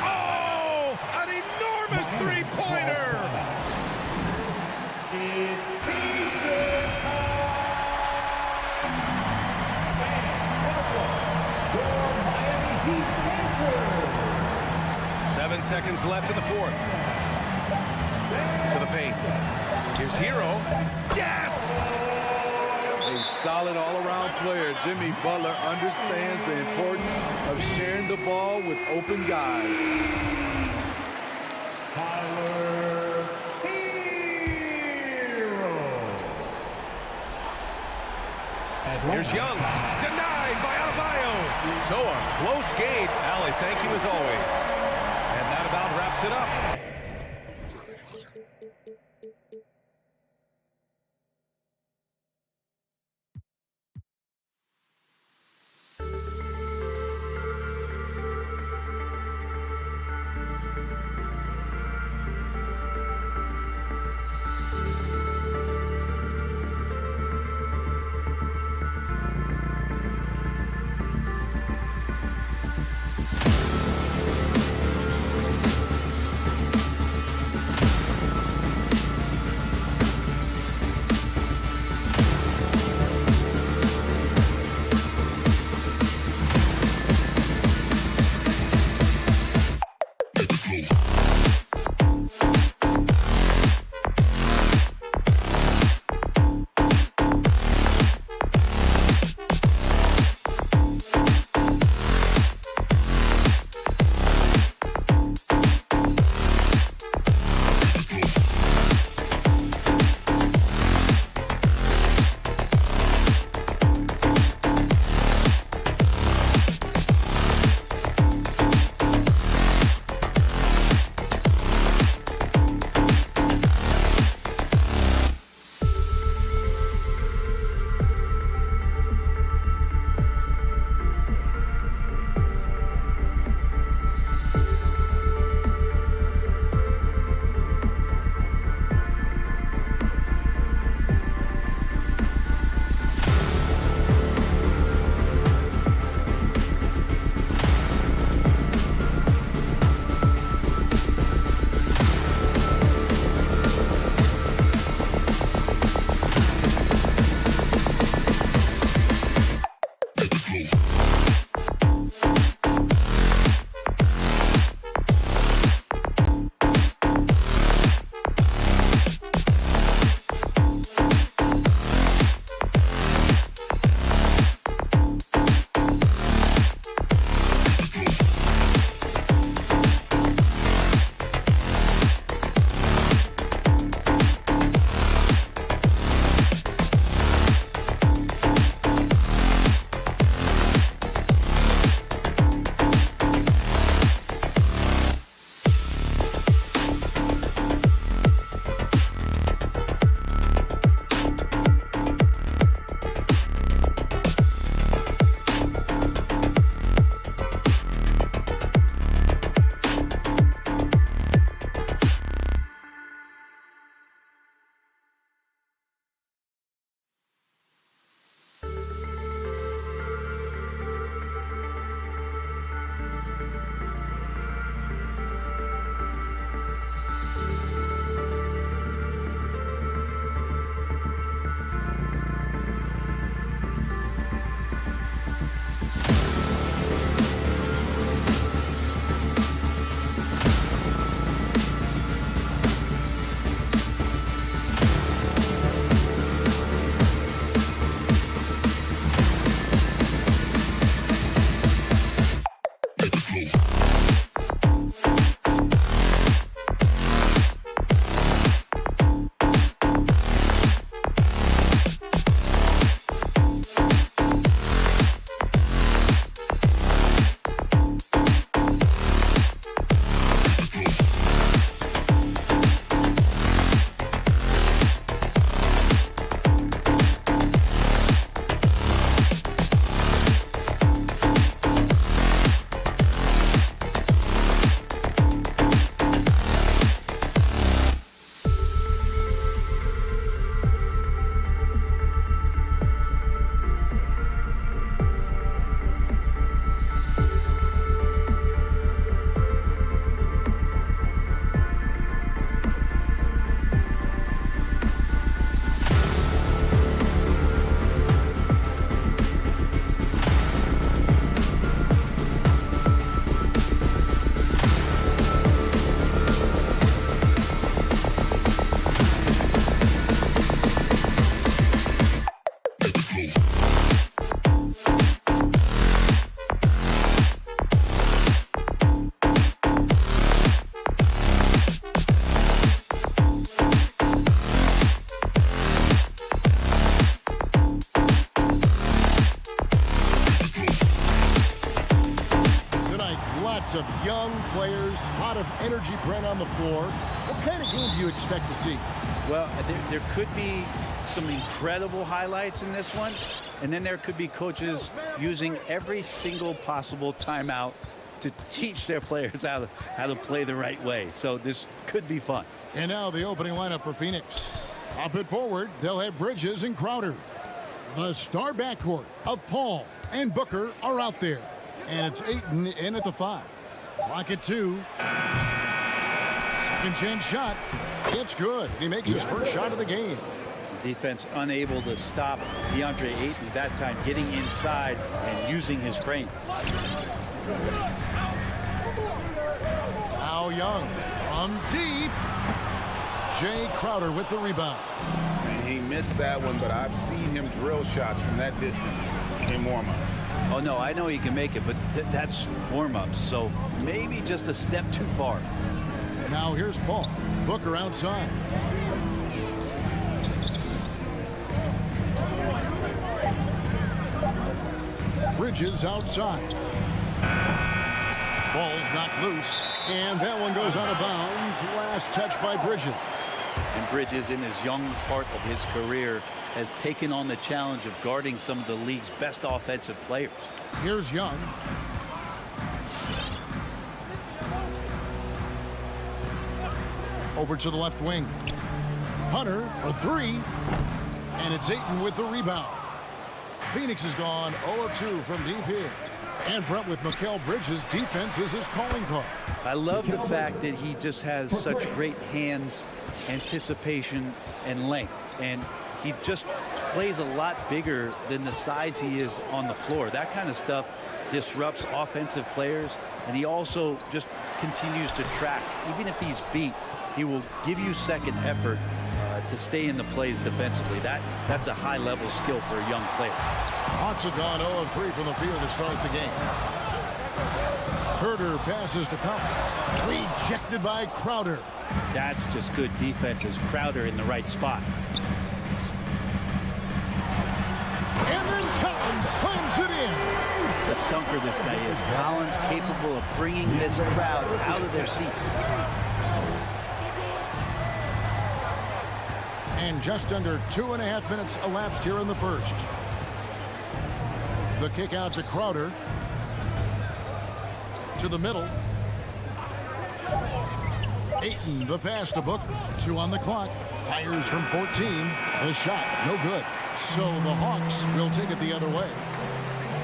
Oh, an enormous three-pointer. It's Pieces your Miami Heat Pacers. 7 seconds left in the fourth. To the paint. Here's Hero. Yes! A solid all-around player. Jimmy Butler understands the importance of sharing the ball with open guys. Tyler Hero. Here's Young. Denied by Adebayo. So a close game. Allie, thank you as always. And that about wraps it up. players, a lot of energy brought on the floor. What kind of game do you expect to see? Well, there could be some incredible highlights in this one, and then there could be coaches using every single possible timeout to teach their players how to play the right way. So this could be fun. And now the opening lineup for Phoenix. Up and forward, they'll have Bridges and Crowder. The star backcourt of Paul and Booker are out there. And it's Ayton in at the 5. Clock at 2. Second chance shot. It's good. He makes his first shot of the game. Defense unable to stop Deandre Ayton that time, getting inside and using his frame. Now Young from deep. Jay Crowder with the rebound. And he missed that one, but I've seen him drill shots from that distance in warm-up. Oh, no, I know he can make it, but that's warm-ups, so maybe just a step too far. Now here's Paul. Booker outside. Bridges outside. Ball's knocked loose, and that one goes out of bounds. Last touch by Bridges. And Bridges, in his young part of his career, has taken on the challenge of guarding some of the league's best offensive players. Here's Young. Over to the left wing. Hunter for 3. And it's Ayton with the rebound. Phoenix has gone 0 of 2 from deep here. And Brent, with Mikal Bridges, defense is his calling card. I love the fact that he just has such great hands, anticipation, and length. And he just plays a lot bigger than the size he is on the floor. That kind of stuff disrupts offensive players. And he also just continues to track. Even if he's beat, he will give you second effort to stay in the plays defensively. That's a high-level skill for a young player. Hawks have gone 0 of 3 from the field to start the game. Herter passes to Collins. Rejected by Crowder. That's just good defense as Crowder in the right spot. And then Collins slams it in. The dunker this guy is. Collins capable of bringing this crowd out of their seats. And just under 2.5 minutes elapsed here in the first. The kick out to Crowder. To the middle. Ayton, the pass to Booker. 2 on the clock. Fires from 14. The shot, no good. So the Hawks will take it the other way.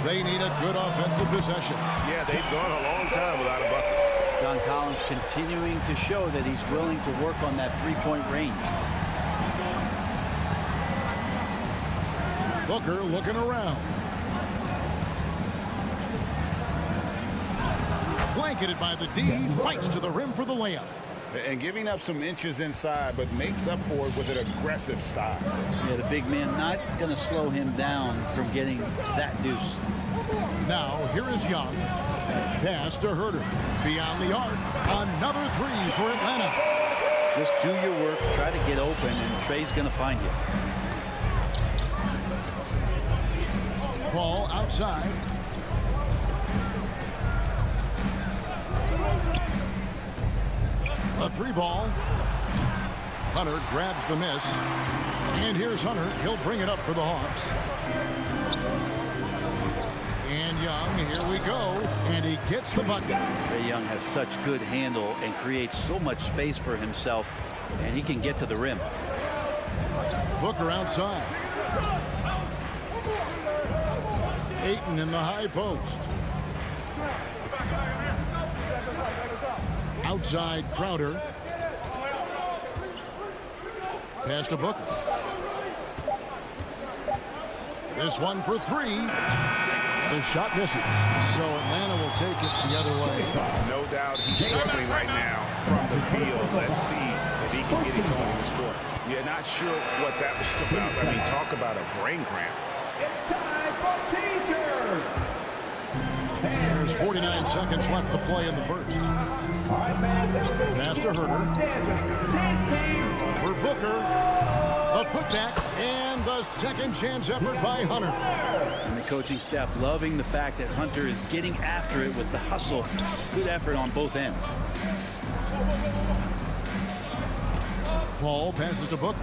They need a good offensive possession. Yeah, they've gone a long time without a bucket. John Collins continuing to show that he's willing to work on that three-point range. Booker looking around. Blanketed by the D, fights to the rim for the layup. And giving up some inches inside, but makes up for it with an aggressive style. Yeah, the big man not going to slow him down from getting that deuce. Now, here is Young. Pass to Herter. Beyond the arc. Another 3 for Atlanta. Just do your work, try to get open, and Trey's going to find you. Paul outside. A 3-ball. Hunter grabs the miss. And here's Hunter. He'll bring it up for the Hawks. And Young, here we go. And he gets the bucket. Trey Young has such good handle and creates so much space for himself. And he can get to the rim. Booker outside. Ayton in the high post. Outside Crowder. Pass to Booker. This one for 3. The shot misses. So Atlanta will take it the other way. No doubt he's struggling right now from the field. Let's see if he can get it going in this court. Yeah, not sure what that was about. I mean, talk about a brain cramp. It's time for T-shirt. There's 49 seconds left to play in the first. Pass to Herter. For Booker. The putback, and the second chance effort by Hunter. And the coaching staff loving the fact that Hunter is getting after it with the hustle. Good effort on both ends. Paul passes to Booker.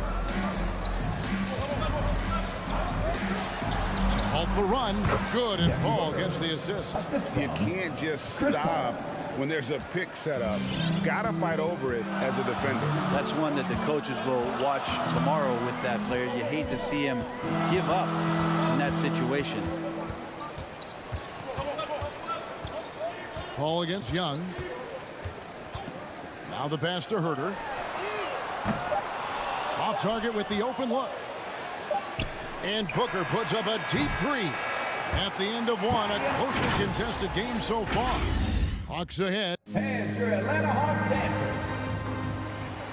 To halt the run. Good, and Paul gets the assist. You can't just stop when there's a pick set up. Gotta fight over it as a defender. That's one that the coaches will watch tomorrow with that player. You hate to see him give up in that situation. Paul against Young. Now the pass to Herter. Off target with the open look. And Booker puts up a deep three. At the end of one, a closely contested game so far. Hawks ahead. Hands for Atlanta Hawks dancers.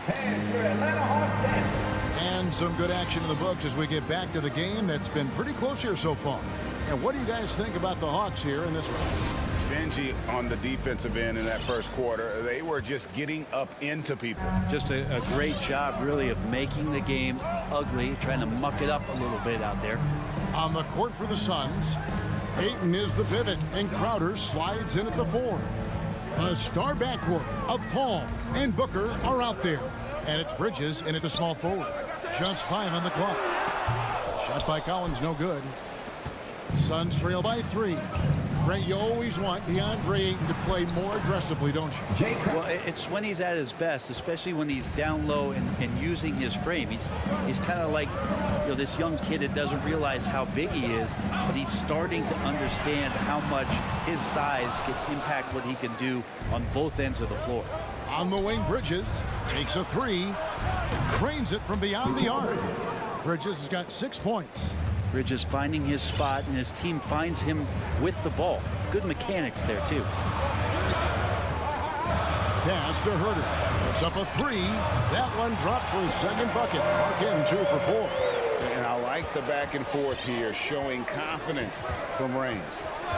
Hands for Atlanta Hawks dancers. And some good action in the books as we get back to the game that's been pretty close here so far. And what do you guys think about the Hawks here in this one? Stingy on the defensive end in that first quarter. They were just getting up into people. Just a great job, really, of making the game ugly, trying to muck it up a little bit out there. On the court for the Suns, Ayton is the pivot, and Crowder slides in at the 4. A star backcourt of Paul and Booker are out there. And it's Bridges in at the small forward. Just 5 on the clock. Shot by Collins, no good. Suns trail by 3. Ray, you always want Deandre Ayton to play more aggressively, don't you? Well, it's when he's at his best, especially when he's down low and using his frame. He's kind of like, you know, this young kid that doesn't realize how big he is, but he's starting to understand how much his size can impact what he can do on both ends of the floor. On the wing, Bridges takes a 3, trains it from beyond the arc. Bridges has got 6 points. Bridges finding his spot, and his team finds him with the ball. Good mechanics there, too. Pass to Herter. Puts up a 3. That one dropped for his second bucket. Again, 2 for 4. And I like the back and forth here, showing confidence from Rain.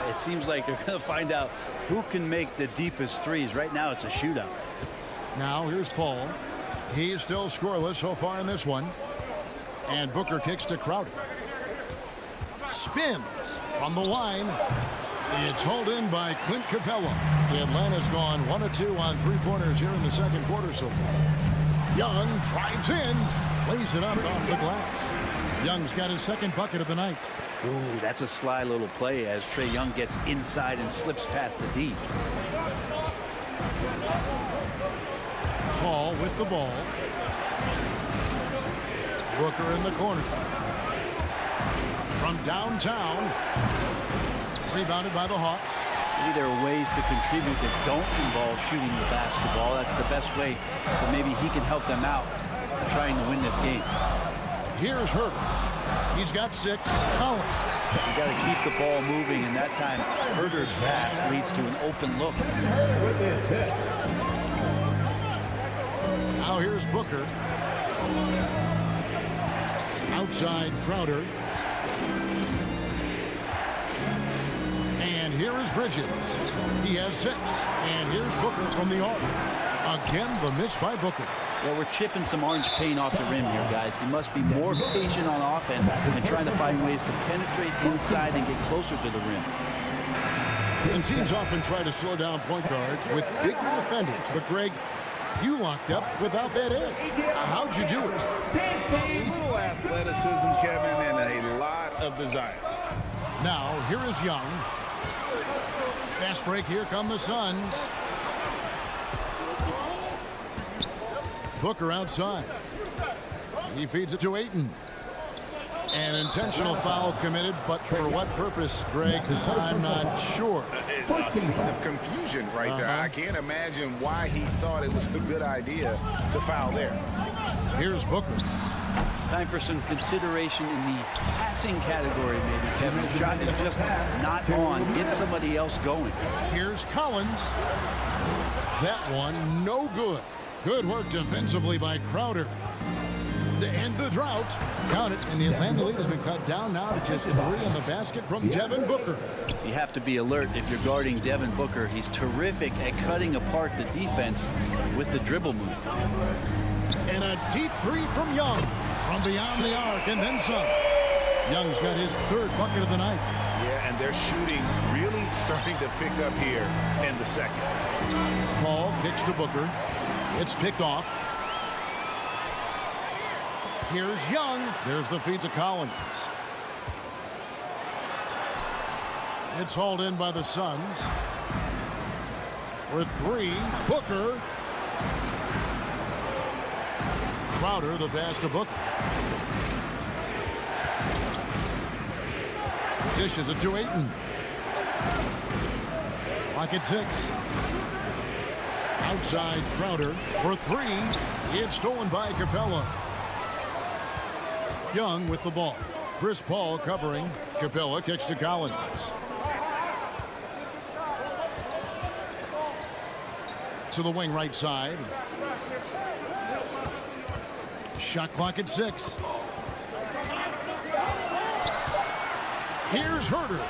It seems like they're going to find out who can make the deepest threes. Right now, it's a shootout. Now, here's Paul. He's still scoreless so far in this one. And Booker kicks to Crowder. Spins from the line. It's hauled in by Clint Capella. Atlanta's gone 1 of 2 on 3-pointers here in the second quarter so far. Young drives in, plays it up off the glass. Young's got his second bucket of the night. Ooh, that's a sly little play as Trae Young gets inside and slips past the D. Paul with the ball. Booker in the corner. From downtown. Rebounded by the Hawks. Maybe there are ways to contribute that don't involve shooting the basketball. That's the best way that maybe he can help them out trying to win this game. Here's Herter. He's got 6. Collins. You got to keep the ball moving, and that time Herter's pass leads to an open look. Now here's Booker. Outside Crowder. And here is Bridges. He has 6. And here's Booker from the arc. Again, the miss by Booker. Well, we're chipping some orange paint off the rim here, guys. He must be more patient on offense and trying to find ways to penetrate inside and get closer to the rim. And teams often try to slow down point guards with bigger defenders. But, Greg, you locked up without that edge. How'd you do it? A little athleticism, Kevin, and a lot of desire. Now, here is Young. Fast break, here come the Suns. Booker outside. He feeds it to Ayton. An intentional foul committed, but for what purpose, Greg? I'm not sure. A scene of confusion right there. I can't imagine why he thought it was a good idea to foul there. Here's Booker. Time for some consideration in the passing category, maybe, Kevin. The shot is just not on. Get somebody else going. Here's Collins. That one, no good. Good work defensively by Crowder. To end the drought. Count it, and the Atlanta lead has been cut down now to just 3 on the basket from Devin Booker. You have to be alert if you're guarding Devin Booker. He's terrific at cutting apart the defense with the dribble move. And a deep 3 from Young. from beyond the arc and then some. Young's got his third bucket of the night. Yeah, and their shooting really starting to pick up here in the second. Paul kicks to Booker. It's picked off. Here's Young. There's the feed to Collins. It's hauled in by the Suns. For three, Booker. Crowder, the pass to Booker. Dishes it to Ayton. Clock at 6. Outside Crowder for three. It's stolen by Capella. Young with the ball. Chris Paul covering. Capella kicks to Collins. To the wing right side. Shot clock at 6. Here's Herter.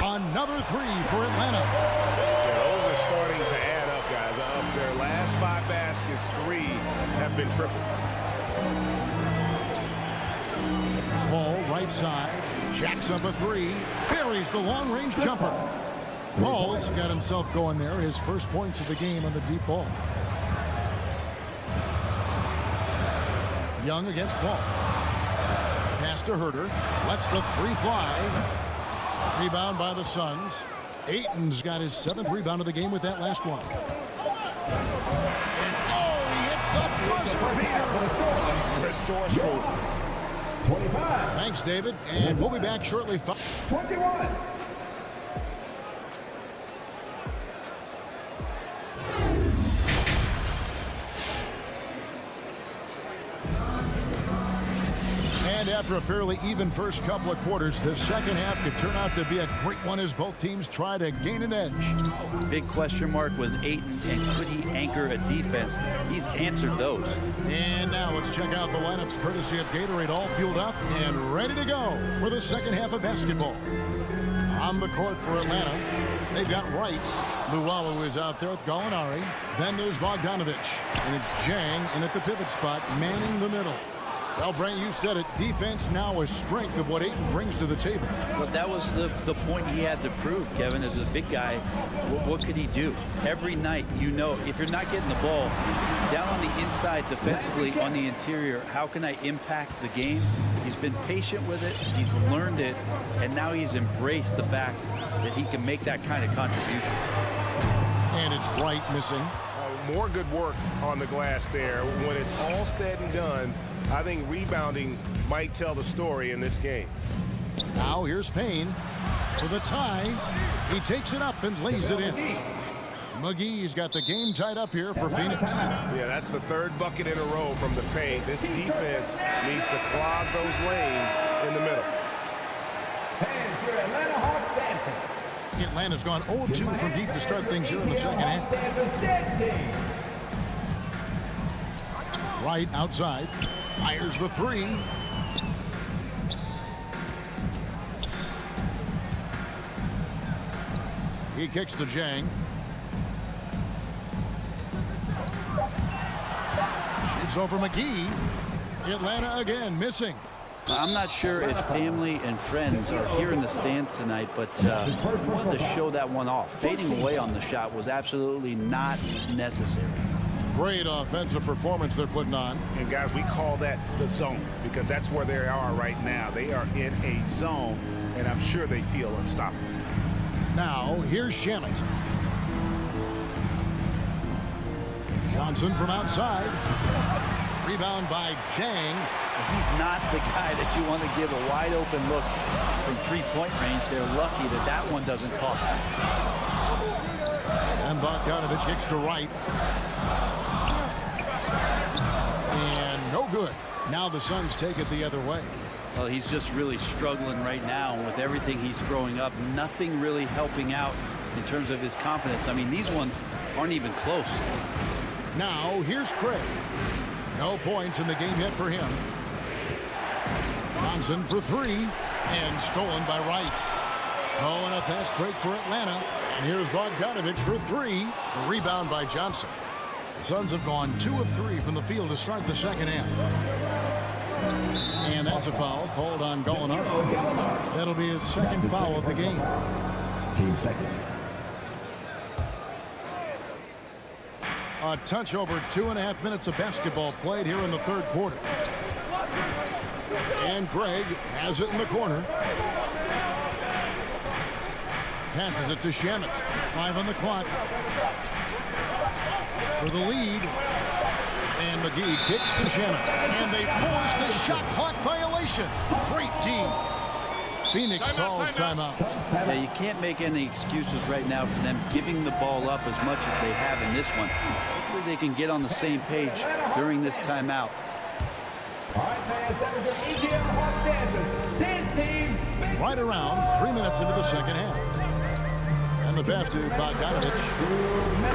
Another three for Atlanta. Yeah, those are starting to add up, guys. Of their last 5 baskets, 3 have been triple. Paul right side. Jacks up a three. Buries the long-range jumper. Paul's got himself going there. His first points of the game on the deep ball. Young against Paul. Pass to Herter. Lets the three fly. Rebound by the Suns. Ayton's got his 7th rebound of the game with that last one. Oh, he hits the buzzer beater. Resourceful. 25. Thanks, David. And we'll be back shortly. 21. And after a fairly even first couple of quarters, the second half could turn out to be a great one as both teams try to gain an edge. Big question mark was Ayton, and could he anchor a defense? He's answered those. And now let's check out the lineups courtesy of Gatorade, all fueled up and ready to go for the second half of basketball. On the court for Atlanta, they've got Wright. Luwawu is out there with Gallinari. Then there's Bogdanovic. And it's Jang in at the pivot spot, manning the middle. Well, Brent, you said it. Defense now a strength of what Ayton brings to the table. But that was the point he had to prove, Kevin. As a big guy, what could he do? Every night, you know, if you're not getting the ball down on the inside defensively on the interior, how can I impact the game? He's been patient with it. He's learned it. And now he's embraced the fact that he can make that kind of contribution. And it's Wright missing. More good work on the glass there. When it's all said and done, I think rebounding might tell the story in this game. Now here's Payne for the tie. He takes it up and lays it in. McGee's got the game tied up here for Phoenix. Yeah, that's the 3rd bucket in a row from the paint. This defense needs to clog those lanes in the middle. And for Atlanta Hawks dancing. Atlanta's gone 0-2 from deep to start things here in the second half. Right outside. Fires the three. He kicks to Jang. Shoots over McGee. Atlanta again missing. I'm not sure if family and friends are here in the stands tonight, but he wanted to show that one off. Fading away on the shot was absolutely not necessary. Great offensive performance they're putting on. And guys, we call that the zone because that's where they are right now. They are in a zone, and I'm sure they feel unstoppable. Now, here's Shamet. Johnson from outside. Rebound by Jang. He's not the guy that you want to give a wide open look from three-point range. They're lucky that that one doesn't cost them. And Bogdanovic kicks to Wright. And no good. Now the Suns take it the other way. Well, he's just really struggling right now with everything he's throwing up. Nothing really helping out in terms of his confidence. I mean, these ones aren't even close. Now, here's Craig. No points in the game yet for him. Johnson for three. And stolen by Wright. Oh, and a fast break for Atlanta. And here's Bogdanovic for three. The rebound by Johnson. The Suns have gone 2 of 3 from the field to start the second half. And that's a foul called on Gallinari. That'll be his second foul of the game. Team second. A touch over 2.5 minutes of basketball played here in the third quarter. And Craig has it in the corner. Passes it to Shamet. 5 on the clock. For the lead. And Mcgee kicks to Shamet. And they force the shot clock violation. Great team. Phoenix calls timeout. Yeah, you can't make any excuses right now for them giving the ball up as much as they have in this one. Hopefully they can get on the same page during this timeout. All right, fans, that was your EGM Hawks Dancers Dance Team. Right around 3 minutes into the second half. And the pass to Bogdanovic.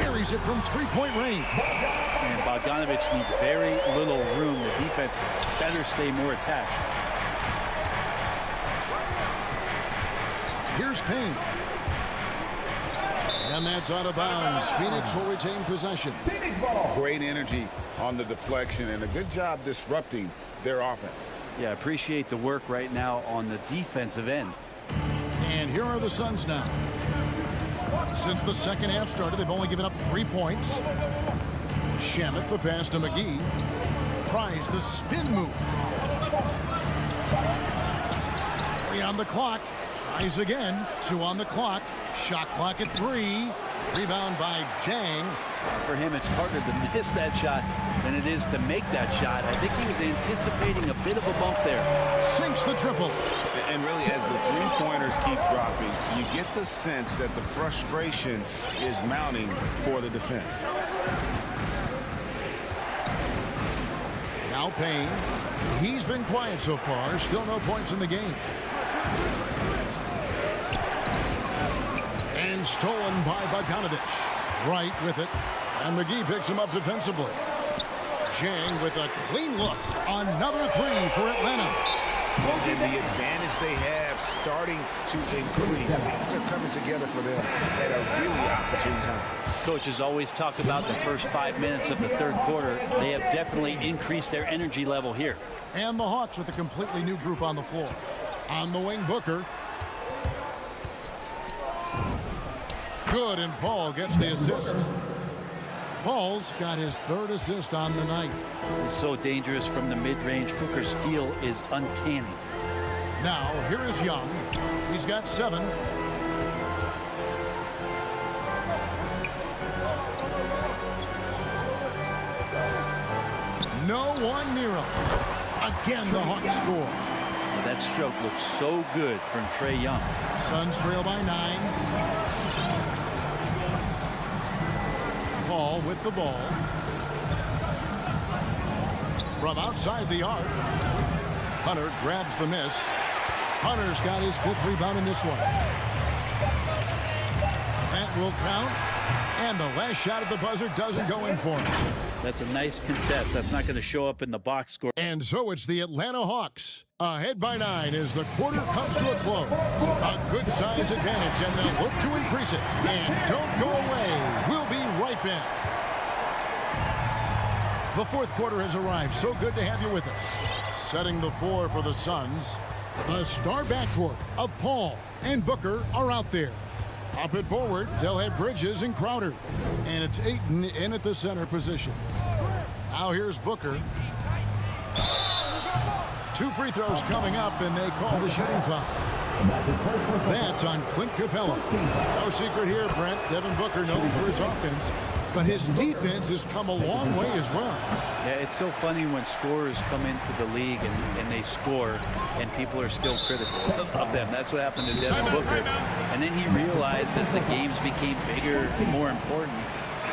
Buries it from three-point range. And Bogdanovic needs very little room. The defense better stay more attached. Here's Payne. And that's out of bounds. Phoenix will retain possession. Phoenix ball. Great energy on the deflection and a good job disrupting their offense. Yeah, appreciate the work right now on the defensive end. And here are the Suns now. Since the second half started, they've only given up 3 points. Shamet, the pass to Mcgee. Tries the spin move. 3 on the clock. Tries again. 2 on the clock. Shot clock at 3. Rebound by Jang. For him, it's harder to miss that shot than it is to make that shot. I think he was anticipating a bit of a bump there. Sinks the triple. And really, as the three-pointers keep dropping, you get the sense that the frustration is mounting for the defense. Now Payne. He's been quiet so far. Still no points in the game. And stolen by Bogdanovic. Right with it. And Mcgee picks him up defensively. Jang with a clean look. Another 3 for Atlanta. And the advantage they have starting to increase. Things are coming together for them at a really opportune time. Coaches always talk about the first 5 minutes of the third quarter. They have definitely increased their energy level here. And the Hawks with a completely new group on the floor. On the wing, Booker. Good, and Paul gets the assist. Paul's got his 3rd assist on the night. He's so dangerous from the mid-range. Booker's feel is uncanny. Now, here is Young. He's got 7. No one near him. Again, the Hawks score. That stroke looks so good from Trae Young. Suns trail by 9. Paul with the ball. From outside the arc. Hunter grabs the miss. Hunter's got his 5th rebound in this one. That will count. And the last shot at the buzzer doesn't go in for him. That's a nice contest. That's not going to show up in the box score. And so it's the Atlanta Hawks ahead by 9 as the quarter comes to a close. A good size advantage, and they'll look to increase it. And don't go away. We'll be right back. The fourth quarter has arrived. So good to have you with us. Setting the floor for the Suns. The star backcourt of Paul and Booker are out there. Pop it forward. They'll have Bridges and Crowder. And it's Ayton in at the center position. Now here's Booker. 2 free throws coming up, and they call the shooting foul. That's on Clint Capella. No secret here, Brent. Devin Booker known for his offense, but his defense has come a long way as well. Yeah, it's so funny when scorers come into the league and they score, and people are still critical of them. That's what happened to Devin Booker. And then he realized as the games became bigger and more important,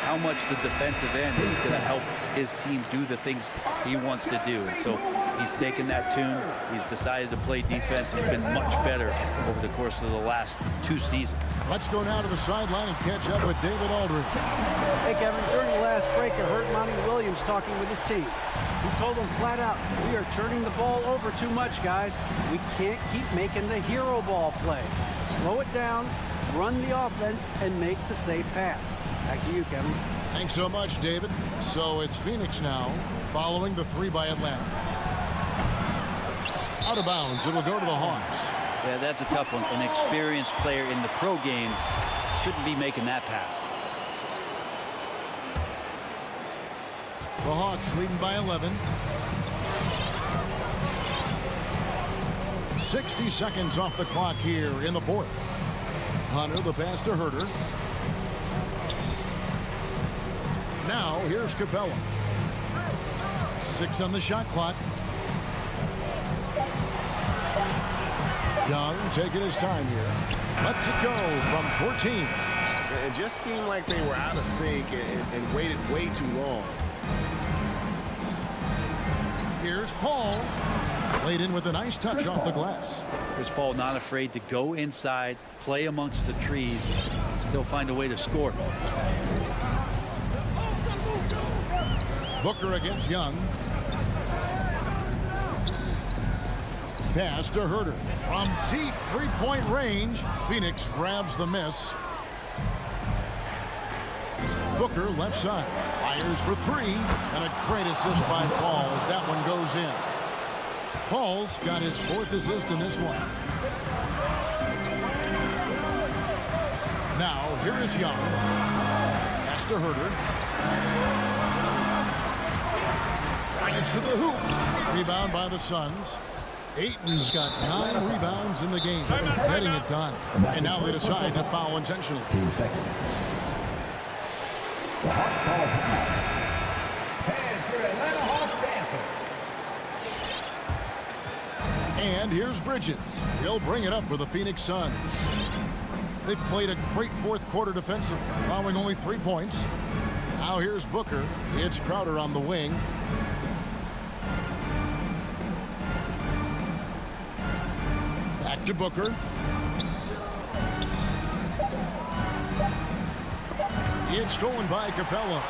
how much the defensive end is going to help his team do the things he wants to do. And so he's taken that tune. He's decided to play defense. He's been much better over the course of the last 2 seasons. Let's go now to the sideline and catch up with David Aldridge. Hey, Kevin, during the last break, I heard Monty Williams talking with his team. He told them flat out, we are turning the ball over too much, guys. We can't keep making the hero ball play. Slow it down, run the offense, and make the safe pass. Back to you, Kevin. Thanks so much, David. So it's Phoenix now, following the 3 by Atlanta. Out of bounds. It'll go to the Hawks. Yeah, that's a tough one. An experienced player in the pro game shouldn't be making that pass. The Hawks leading by 11. 60 seconds off the clock here in the fourth. Hunter, the pass to Herter. Now, here's Capella. 6 on the shot clock. Young taking his time here. Lets it go from 14. It just seemed like they were out of sync and waited way too long. Here's Paul. Played in with a nice touch off the glass. Chris Paul not afraid to go inside, play amongst the trees, and still find a way to score. Booker against Young. Pass to Herter. From deep three-point range, Phoenix grabs the miss. Booker left side. Fires for 3. And a great assist by Paul as that one goes in. Paul's got his 4th assist in this one. Now, here is Young. Pass to Herter. Drives to the hoop. Rebound by the Suns. Ayton's got 9 rebounds in the game, getting it done. And now they decide to foul intentionally. 2 seconds. The Hawks call it foul. And for Atlanta Hawks dancer. And here's Bridges. He'll bring it up for the Phoenix Suns. They played a great fourth quarter defensively, allowing only 3 points. Now here's Booker. It's Crowder on the wing. Back to Booker. It's stolen by Capella.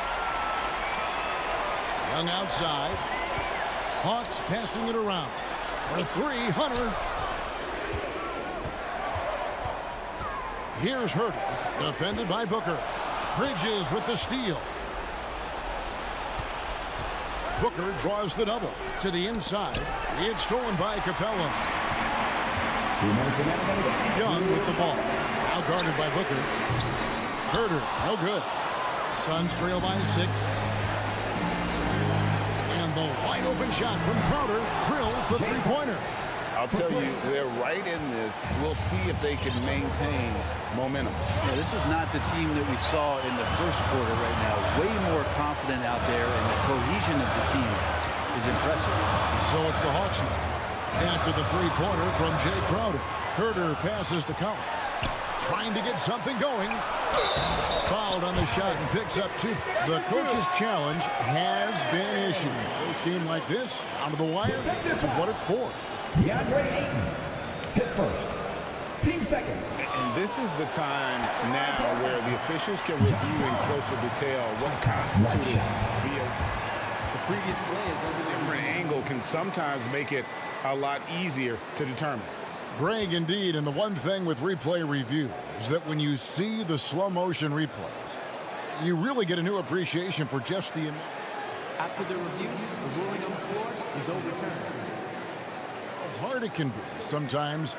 Young outside. Hawks passing it around. For 3, Hunter. Here's Herter. Defended by Booker. Bridges with the steal. Booker draws the double. To the inside. It's stolen by Capella. Young with the ball. Now guarded by Booker. Herter, no good. Suns trail by 6. And the wide open shot from Crowder drills the three-pointer. I'll tell you, they're right in this. We'll see if they can maintain momentum. Yeah, this is not the team that we saw in the first quarter right now. Way more confident out there, and the cohesion of the team is impressive. So it's the Hawks now. After the three-pointer from Jay Crowder. Herter passes to Collins. Trying to get something going. Fouled on the shot and picks up 2. The coach's challenge has been issued. First team like this, out of the wire, this is what it's for. Deandre Ayton, his first. Team second. And this is the time now where the officials can review in closer detail what constituted the previous play is under the different angle can sometimes make it a lot easier to determine. Greg, indeed, and the one thing with replay review is that when you see the slow motion replays, you really get a new appreciation for just the... After the review, the ruling on the floor is overturned. How hard it can be sometimes,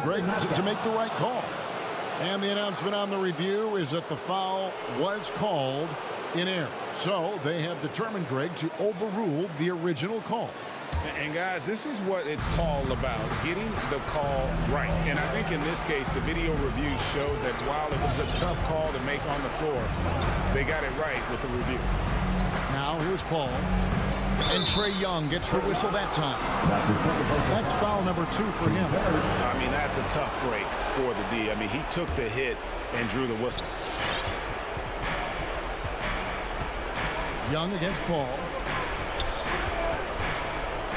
Greg, to make the right call. And the announcement on the review is that the foul was called in error. So they have determined, Greg, to overrule the original call. And guys, this is what it's all about, getting the call right. And I think in this case, the video review showed that while it was a tough call to make on the floor, they got it right with the review. Now here's Paul. And Trae Young gets the whistle that time. That's foul number 2 for him. I mean, that's a tough break for the D. I mean, he took the hit and drew the whistle. Young against Paul.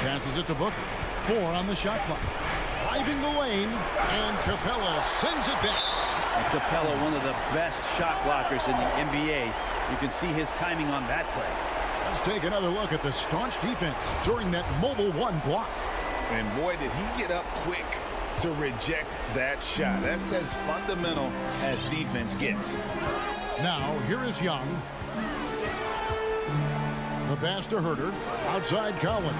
Passes it to Booker. 4 on the shot clock. Driving the lane, and Capella sends it back. And Capella, one of the best shot blockers in the NBA. You can see his timing on that play. Let's take another look at the staunch defense during that mobile 1 block. And boy, did he get up quick to reject that shot. That's as fundamental as defense gets. Now, here is Young. The pass to Herter. Outside Collins.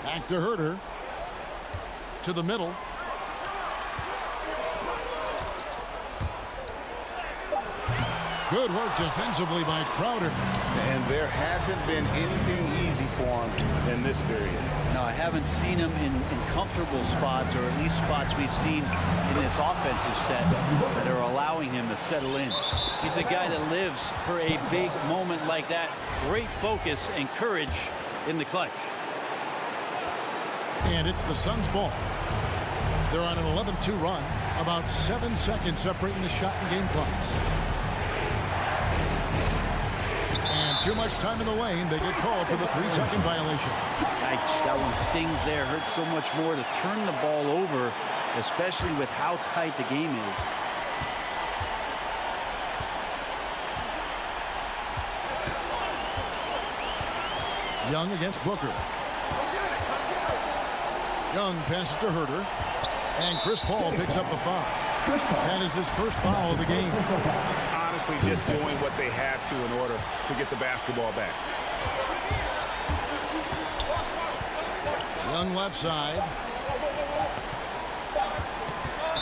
Back to Herder. To the middle. Good work defensively by Crowder. And there hasn't been anything easy for him in this period. No, I haven't seen him in comfortable spots, or at least spots we've seen in this offensive set that are allowing him to settle in. He's a guy that lives for a big moment like that. Great focus and courage in the clutch. And it's the Suns' ball. They're on an 11-2 run. About 7 seconds separating the shot and game clocks. And too much time in the lane. They get called for the 3-second violation. That one stings there. Hurts so much more to turn the ball over, especially with how tight the game is. Young against Booker. Young passes to Herder. And Chris Paul picks up the foul. That is his first foul of the game. Honestly, just doing what they have to in order to get the basketball back. Young left side.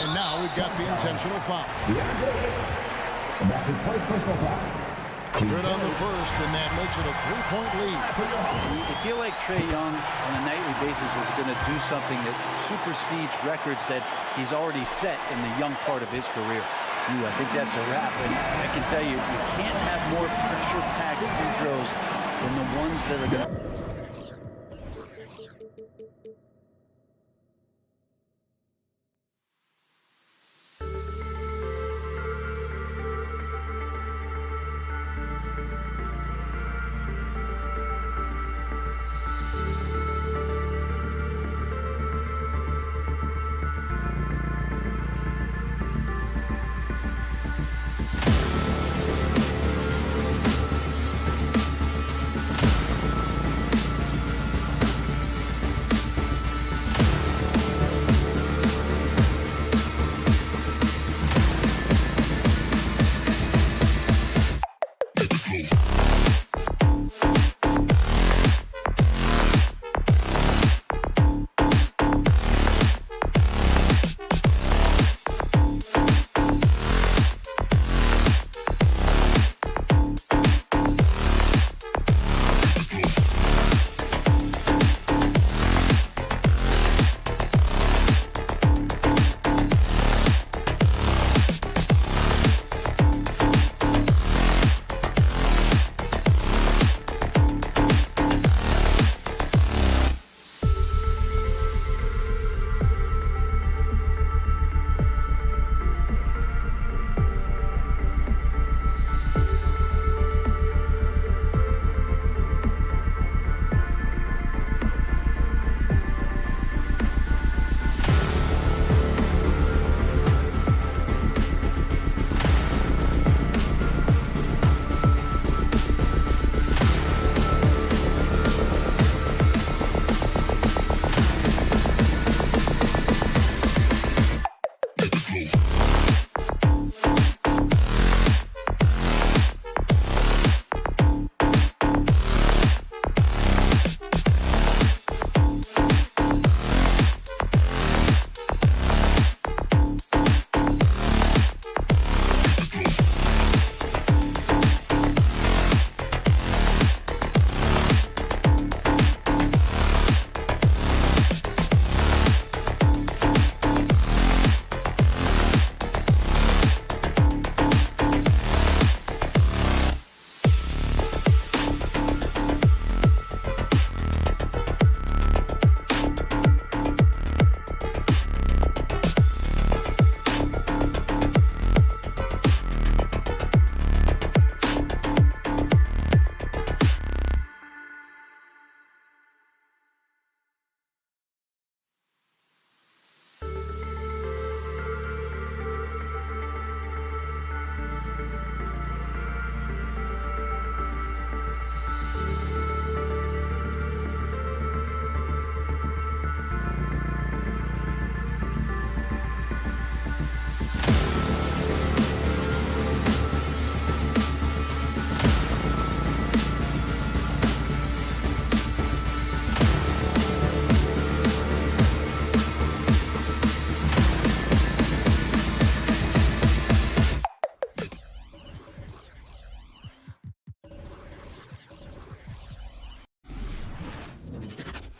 And now we've got the intentional foul. And that's his first personal foul. Good on the first, and that makes it a 3-point lead. You feel like Trae Young on a nightly basis is going to do something that supersedes records that he's already set in the young part of his career. I think that's a wrap, and I can tell you, you can't have more pressure-packed free throws than the ones that are going to...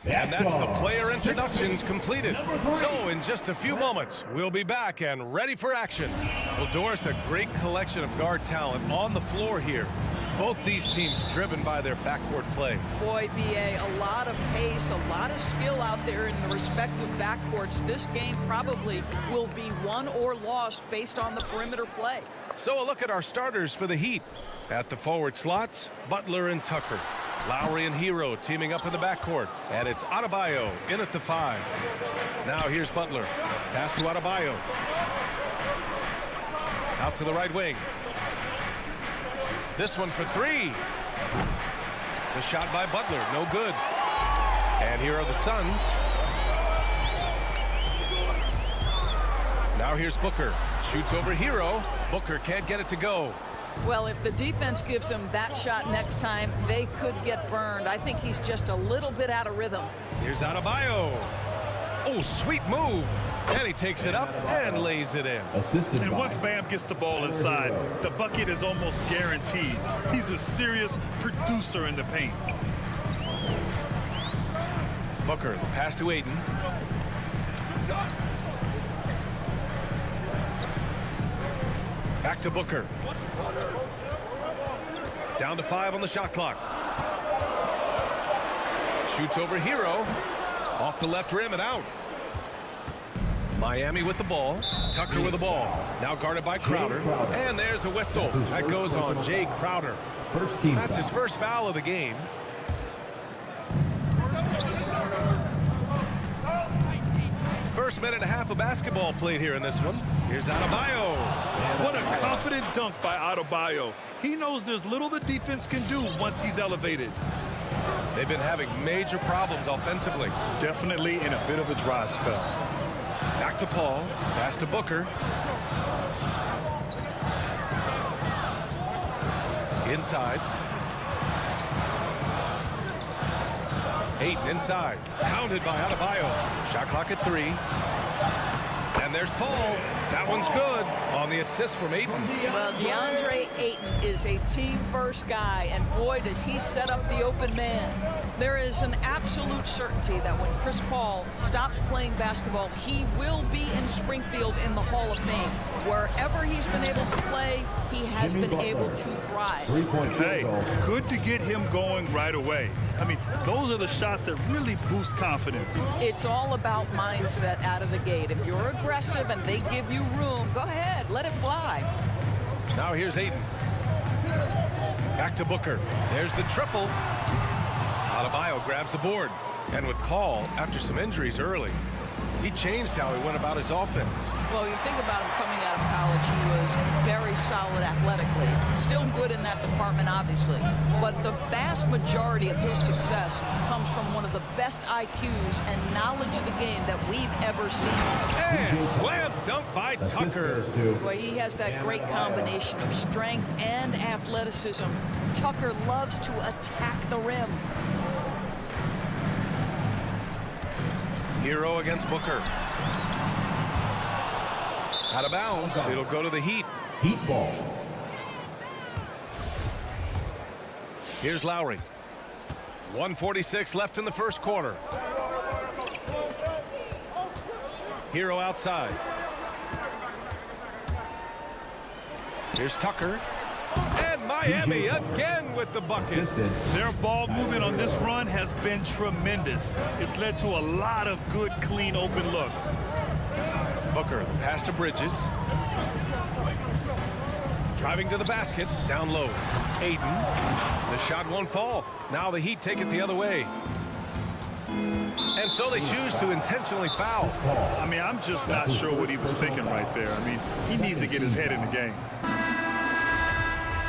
And that's the player introductions completed. So in just a few moments, we'll be back and ready for action. Well, Doris, a great collection of guard talent on the floor here. Both these teams driven by their backcourt play. Boy, B.A., a lot of pace, a lot of skill out there in the respective backcourts. This game probably will be won or lost based on the perimeter play. So a look at our starters for the Heat. At the forward slots, Butler and Tucker. Lowry and Hero teaming up in the backcourt. And it's Adebayo in at the 5. Now here's Butler. Pass to Adebayo. Out to the right wing. This one for 3. The shot by Butler, no good. And here are the Suns. Now here's Booker. Shoots over Hero. Booker can't get it to go. Well, if the defense gives him that shot next time, they could get burned. I think he's just a little bit out of rhythm. Here's Adebayo. Oh, sweet move. And he takes it up and lays it in. And once Bam gets the ball inside, the bucket is almost guaranteed. He's a serious producer in the paint. Booker, the pass to Ayton. Back to Booker. Down to 5 on the shot clock. Shoots over Hero. Off the left rim and out. Miami with the ball. Tucker with the ball. Now guarded by Crowder. And there's a whistle. That goes on Jay Crowder. That's his first foul of the game. First minute and a half of basketball played here in this one. Here's Adebayo. What a confident dunk by Adebayo. He knows there's little the defense can do once he's elevated. They've been having major problems offensively. Definitely in a bit of a dry spell. Back to Paul. Pass to Booker. Inside. Ayton inside. Pounded by Adebayo. Shot clock at 3. And there's Paul. That one's good on the assist from Ayton. Well, Deandre Ayton is a team-first guy, and boy, does he set up the open man. There is an absolute certainty that when Chris Paul stops playing basketball, he will be in Springfield in the Hall of Fame. Wherever he's been able to play, he has been able to thrive. Hey, good to get him going right away. I mean, those are the shots that really boost confidence. It's all about mindset out of the gate. If you're aggressive and they give you room, go ahead, let it fly. Now here's Ayton. Back to Booker. There's the triple. Adebayo grabs the board. And with Paul, after some injuries early, he changed how he went about his offense. Well, you think about him coming out of college, he was very solid athletically. Still good in that department, obviously. But the vast majority of his success comes from one of the best IQs and knowledge of the game that we've ever seen. And slam dunk by Tucker. Boy, he has that great combination of strength and athleticism. Tucker loves to attack the rim. Hero against Booker. Out of bounds. It'll go to the Heat. Heat ball. Here's Lowry. 1:46 left in the first quarter. Hero outside. Here's Tucker. And Miami again with the bucket. Their ball movement on this run has been tremendous. It's led to a lot of good, clean, open looks. Booker, the pass to Bridges. Driving to the basket, down low. Ayton. The shot won't fall. Now the Heat take it the other way. And so they choose to intentionally foul. I mean, I'm just not sure what he was thinking right there. I mean, he needs to get his head in the game.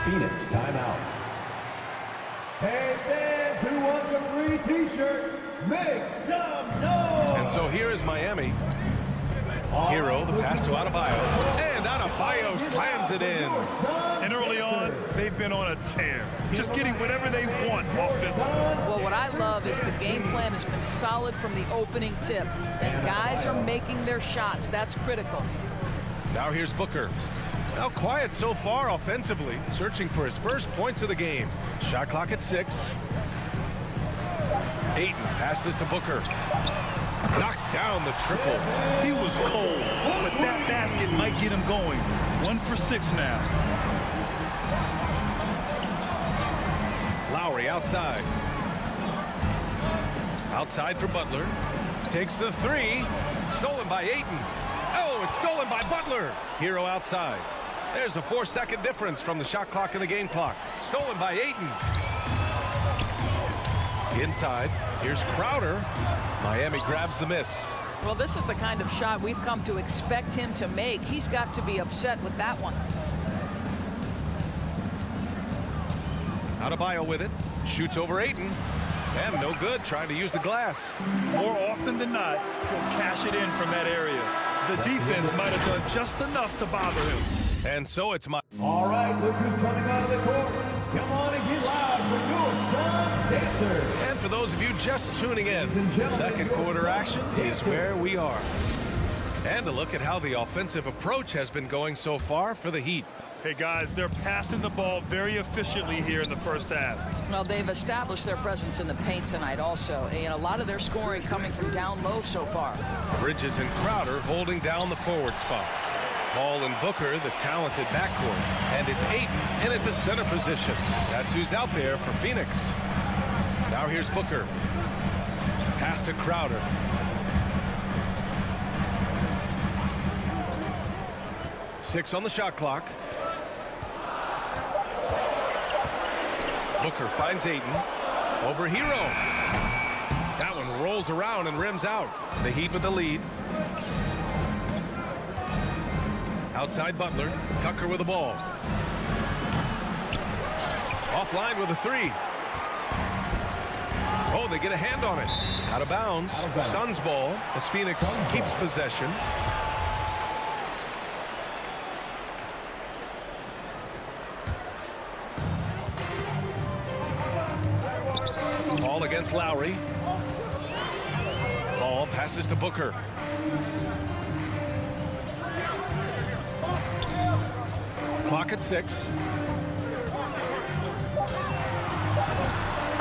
Phoenix timeout. Hey fans, who wants a free t-shirt? Make some noise! And so here is Miami. Hero, the pass to Adebayo. And Adebayo slams it in. And early on, they've been on a tear. Just getting whatever they want offensively. Well, what I love is the game plan has been solid from the opening tip. And guys are making their shots. That's critical. Now here's Booker. Now quiet so far offensively, searching for his first points of the game. Shot clock at 6. Ayton passes to Booker. Knocks down the triple. He was cold, but that basket might get him going. 1 for 6 now. Lowry outside. Outside for Butler. Takes the three. Stolen by Ayton. Oh, it's stolen by Butler. Hero outside. There's a 4-second difference from the shot clock and the game clock. Stolen by Ayton. Inside. Here's Crowder. Miami grabs the miss. Well, this is the kind of shot we've come to expect him to make. He's got to be upset with that one. Adebayo with it. Shoots over Ayton. And no good, trying to use the glass. More often than not, he'll cash it in from that area. The defense might have done just enough to bother him. And so it's my... All right, look who's coming out of the court. Come on and get loud for your son, Dexter. And for those of you just tuning in, second quarter action is where we are. And a look at how the offensive approach has been going so far for the Heat. Hey, guys, they're passing the ball very efficiently here in the first half. Well, they've established their presence in the paint tonight also, and a lot of their scoring coming from down low so far. Bridges and Crowder holding down the forward spots. Paul and Booker, the talented backcourt. And it's Ayton in at the center position. That's who's out there for Phoenix. Now here's Booker. Pass to Crowder. Six on the shot clock. Booker finds Ayton. Over Hero. That one rolls around and rims out. The Heat with the lead. Outside Butler. Tucker with the ball. Offline with a three. Oh, they get a hand on it. Out of bounds. Suns ball as Phoenix keeps possession. Ball against Lowry. Ball passes to Booker. Clock at 6.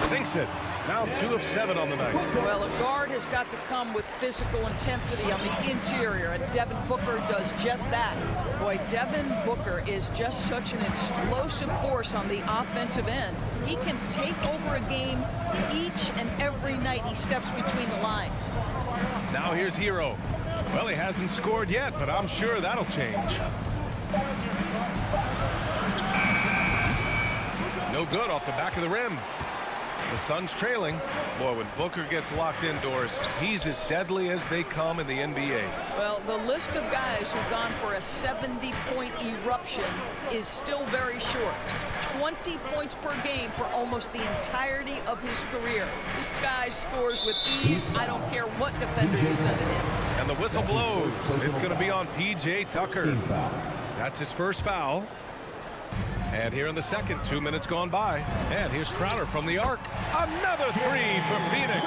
Sinks it. Now 2 of 7 on the night. Well, a guard has got to come with physical intensity on the interior, and Devin Booker does just that. Boy, Devin Booker is just such an explosive force on the offensive end. He can take over a game each and every night he steps between the lines. Now here's Hero. Well, he hasn't scored yet, but I'm sure that'll change. No good off the back of the rim. The Suns trailing. Boy, when Booker gets locked indoors, he's as deadly as they come in the NBA. Well, the list of guys who've gone for a 70-point eruption is still very short. 20 points per game for almost the entirety of his career. This guy scores with ease. I don't care what defender you send it in. And the whistle blows. It's going to be on P.J. Tucker. That's his first foul. And here in the second, 2 minutes gone by. And here's Crowder from the arc. Another three for Phoenix.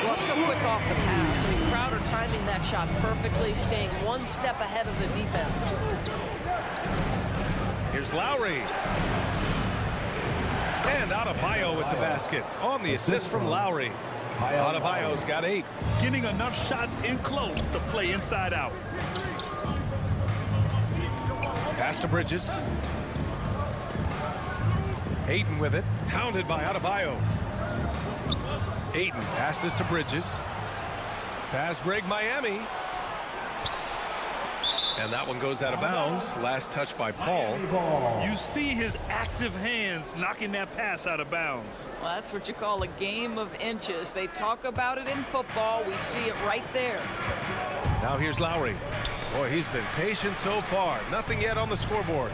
Well, so quick off the pass. I mean, Crowder timing that shot perfectly, staying one step ahead of the defense. Here's Lowry. And Adebayo with the basket. On the assist from Lowry. Adebayo's got 8. Getting enough shots in close to play inside out. Pass to Bridges. Ayton with it, hounded by Adebayo. Ayton passes to Bridges. Fast break Miami. And that one goes out of bounds. Last touch by Paul. You see his active hands knocking that pass out of bounds. Well, that's what you call a game of inches. They talk about it in football. We see it right there. Now here's Lowry. Boy, he's been patient so far. Nothing yet on the scoreboard.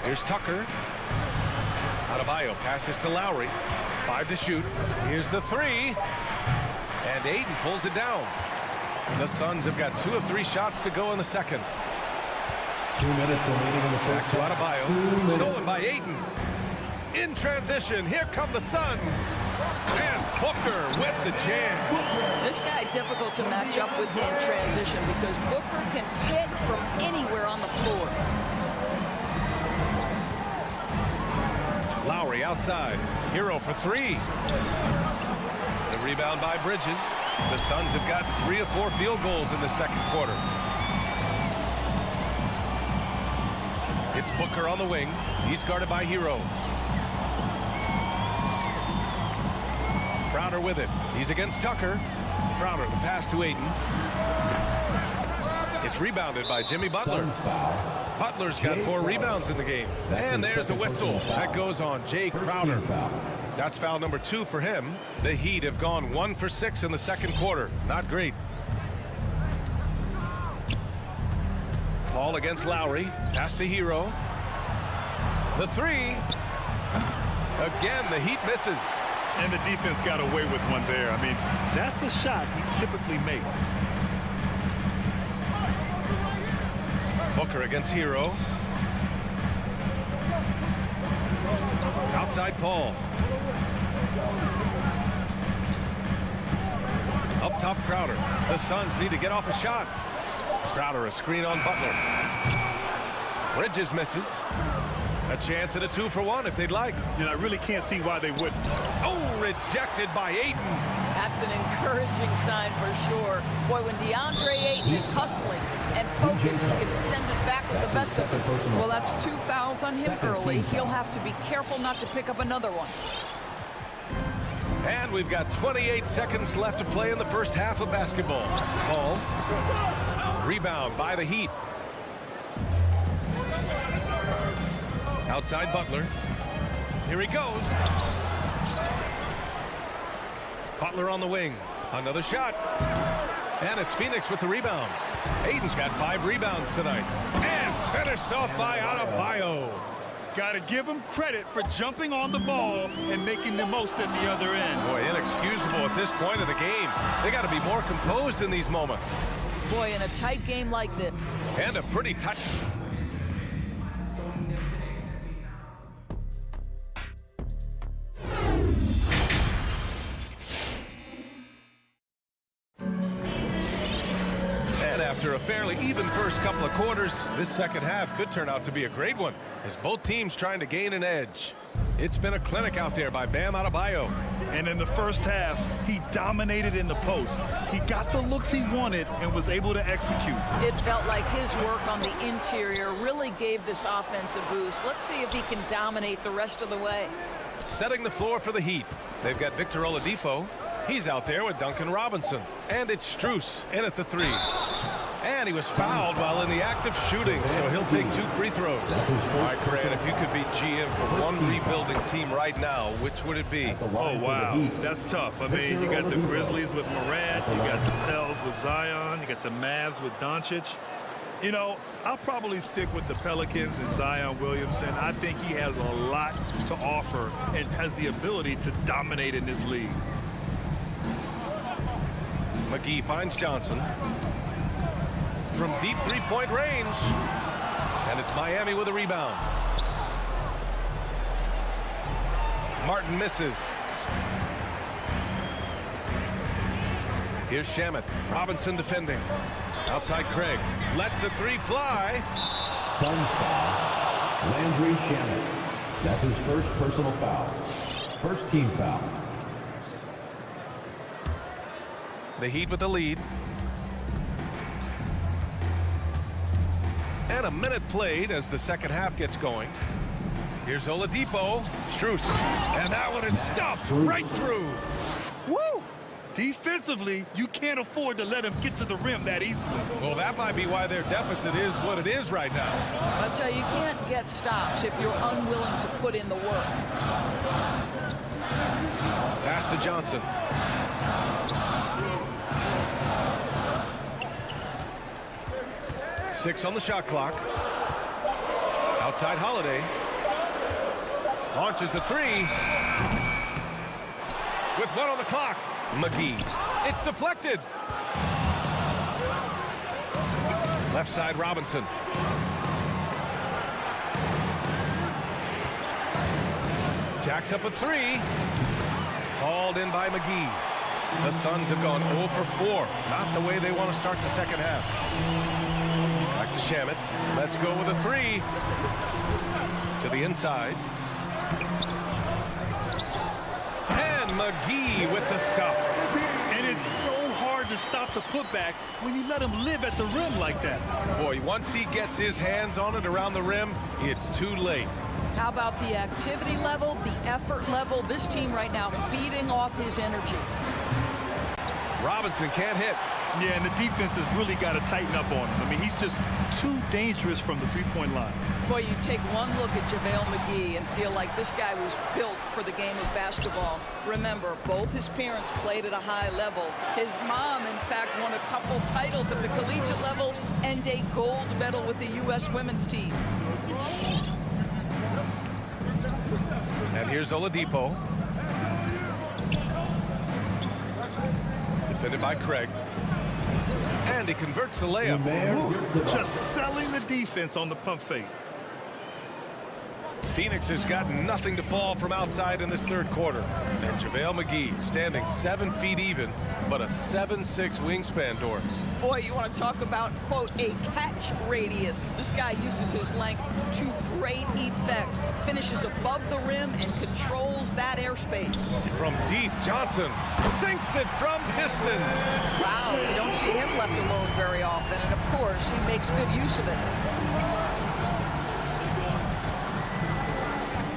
Here's Tucker. Adebayo passes to Lowry. 5 to shoot. Here's the three. And Ayton pulls it down. The Suns have got 2 of 3 shots to go in the second. 2 minutes remaining in the Back first to half. Adebayo. Stolen by Ayton. In transition, here come the Suns. And Booker with the jam. This guy difficult to match up with in transition because Booker can hit from anywhere on the floor. Lowry outside. Hero for 3. Rebound by Bridges. The Suns have gotten 3 of 4 field goals in the second quarter. It's Booker on the wing. He's guarded by Hero. Crowder with it. He's against Tucker. Crowder, the pass to Ayton. It's rebounded by Jimmy Butler. Butler's got 4 rebounds in the game. And there's a whistle. That goes on Jay Crowder. That's foul number 2 for him. The Heat have gone 1 for 6 in the second quarter. Not great. Paul against Lowry. Pass to Hero. The 3. Again, the Heat misses. And the defense got away with one there. I mean, that's a shot he typically makes. Booker against Hero. Outside Paul. Up top Crowder. The Suns need to get off a shot. Crowder a screen on Butler. Bridges misses. A chance at a 2-for-1 if they'd like. You know, I really can't see why they wouldn't. Oh, rejected by Ayton. That's an encouraging sign for sure. Boy, when Deandre Ayton is hustling and focused, he can send it back with the best of them. Well, that's 2 fouls on him early. He'll have to be careful not to pick up another one. And we've got 28 seconds left to play in the first half of basketball. Paul. Rebound by the Heat. Outside Butler. Here he goes. Butler on the wing. Another shot. And it's Phoenix with the rebound. Ayton's got 5 rebounds tonight. And finished off by Adebayo. Got to give him credit for jumping on the ball and making the most at the other end. Boy, inexcusable at this point of the game. They got to be more composed in these moments. Boy, in a tight game like this. And a pretty tight. After a fairly even first couple of quarters, this second half could turn out to be a great one as both teams trying to gain an edge. It's been a clinic out there by Bam Adebayo. And in the first half, he dominated in the post. He got the looks he wanted and was able to execute. It felt like his work on the interior really gave this offense a boost. Let's see if he can dominate the rest of the way. Setting the floor for the Heat. They've got Victor Oladipo. He's out there with Duncan Robinson. And it's Strus in at the 3. And he was fouled while in the act of shooting, so he'll take 2 free throws. All right, Grant, if you could be GM for one rebuilding team right now, which would it be? Oh, wow. That's tough. I mean, you got the Grizzlies with Morant, you got the Pels with Zion, you got the Mavs with Doncic. You know, I'll probably stick with the Pelicans and Zion Williamson. I think he has a lot to offer and has the ability to dominate in this league. McGee finds Johnson. From deep 3-point range. And it's Miami with a rebound. Martin misses. Here's Shamet. Robinson defending. Outside Craig. Lets the 3 fly. Suns foul. Landry Shamet. That's his first personal foul. First team foul. The Heat with the lead. And a minute played as the second half gets going. Here's Oladipo. Strus. And that one is stuffed right through. Woo! Defensively, you can't afford to let him get to the rim that easily. Well, that might be why their deficit is what it is right now. I'll tell you, you can't get stops if you're unwilling to put in the work. Pass to Johnson. Six on the shot clock. Outside Holiday. Launches the 3. With 1 on the clock. McGee. It's deflected. Left side Robinson. Jacks up a 3. Hauled in by McGee. The Suns have gone 0 for 4. Not the way they want to start the second half. Back to Shamet. Let's go with a 3. To the inside. And Mcgee with the stuff. And it's so hard to stop the putback when you let him live at the rim like that. Boy, once he gets his hands on it around the rim, it's too late. How about the activity level, the effort level? This team right now feeding off his energy. Robinson can't hit. Yeah, and the defense has really got to tighten up on him. I mean, he's just too dangerous from the three-point line. Boy, you take one look at Javale Mcgee and feel like this guy was built for the game of basketball. Remember, both his parents played at a high level. His mom, in fact, won a couple titles at the collegiate level and a gold medal with the U.S. women's team. And here's Oladipo. Defended by Craig. And he converts the layup. Ooh, just selling the defense on the pump fake. Phoenix has got nothing to fall from outside in this third quarter. And Javale Mcgee standing 7 feet even, but a 7'6" wingspan, Doris. Boy, you want to talk about, quote, a catch radius. This guy uses his length to great effect. Finishes above the rim and controls that airspace. From deep, Johnson sinks it from distance. Wow, you don't see him left alone very often. And, of course, he makes good use of it.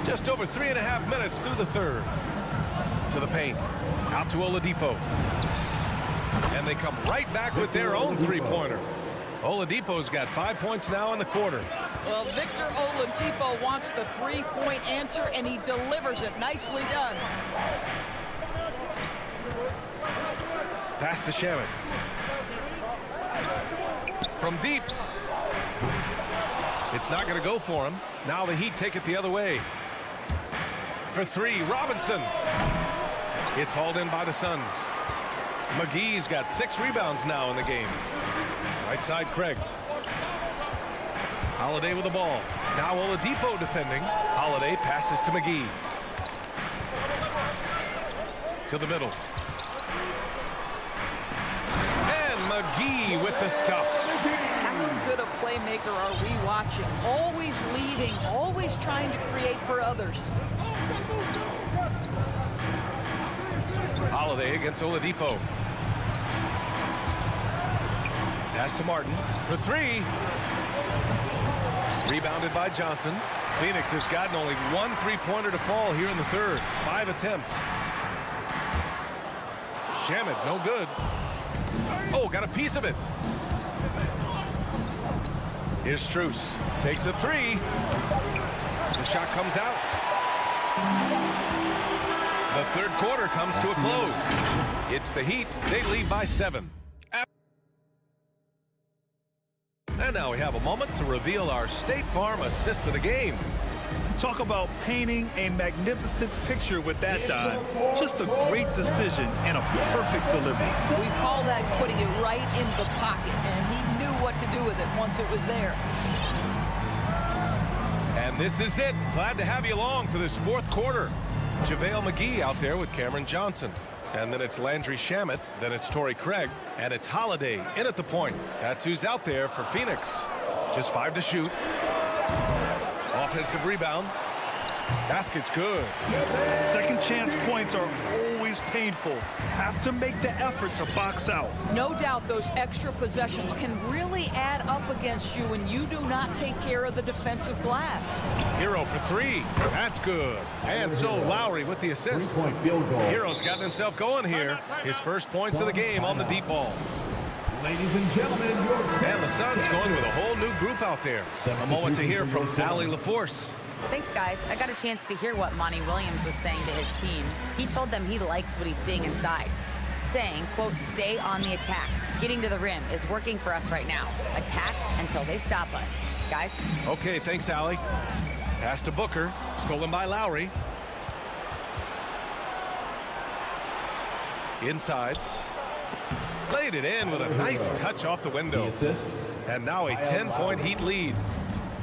Just over 3.5 minutes through the third. To the paint. Out to Oladipo. And they come right back with their own three-pointer. Oladipo's got 5 points now in the quarter. Well, Victor Oladipo wants the three-point answer, and he delivers it. Nicely done. Pass to Shaman. From deep. It's not going to go for him. Now the Heat take it the other way. For three, Robinson. It's hauled in by the Suns. McGee's got 6 rebounds now in the game. Right side, Craig. Holiday with the ball. Now Oladipo defending. Holiday passes to McGee. To the middle. And McGee with the stuff. How good a playmaker are we watching? Always leading, always trying to create for others. Holiday against Oladipo. Pass to Martin for three. Rebounded by Johnson. Phoenix has gotten only 1 three-pointer to fall here in the third. 5 attempts. Shaman, no good. Oh, got a piece of it. Here's Strus. Takes a three. The shot comes out. The third quarter comes to a close. It's the Heat. They lead by 7. And now we have a moment to reveal our State Farm assist of the game. Talk about painting a magnificent picture with that dive. Just a great decision and a perfect delivery. We call that putting it right in the pocket, and he knew what to do with it once it was there. And this is it. Glad to have you along for this fourth quarter. Javale Mcgee out there with Cameron Johnson. And then it's Landry Shamet. Then it's Torrey Craig. And it's Holiday in at the point. That's who's out there for Phoenix. Just 5 to shoot. Offensive rebound. Basket's good. Second chance points are always painful. Have to make the effort to box out. No doubt those extra possessions can really add up against you when you do not take care of the defensive glass. Hero for 3. That's good. And so Lowry with the assist. 3-point field goal. Hero's gotten himself going here. His first points of the game on the deep ball. Ladies and gentlemen, and the Suns going with a whole new group out there. A moment to hear from Allie LaForce. Thanks, guys. I got a chance to hear what Monty Williams was saying to his team. He told them he likes what he's seeing inside, saying, quote, stay on the attack. Getting to the rim is working for us right now. Attack until they stop us. Guys? Okay, thanks, Allie. Pass to Booker. Stolen by Lowry. Inside. Played it in with a nice touch off the window. And now a 10-point Heat lead.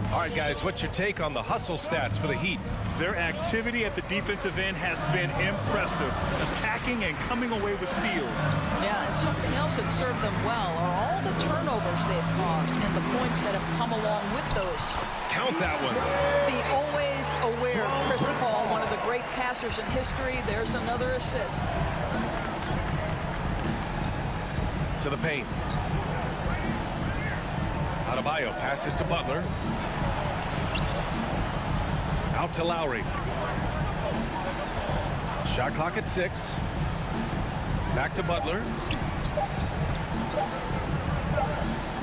All right, guys, what's your take on the hustle stats for the Heat? Their activity at the defensive end has been impressive, attacking and coming away with steals. Yeah, and something else that served them well are all the turnovers they've caused and the points that have come along with those. Count that one. The always aware Chris Paul, one of the great passers in history. There's another assist. To the paint. Adebayo passes to Butler. Out to Lowry. Shot clock at 6. Back to Butler.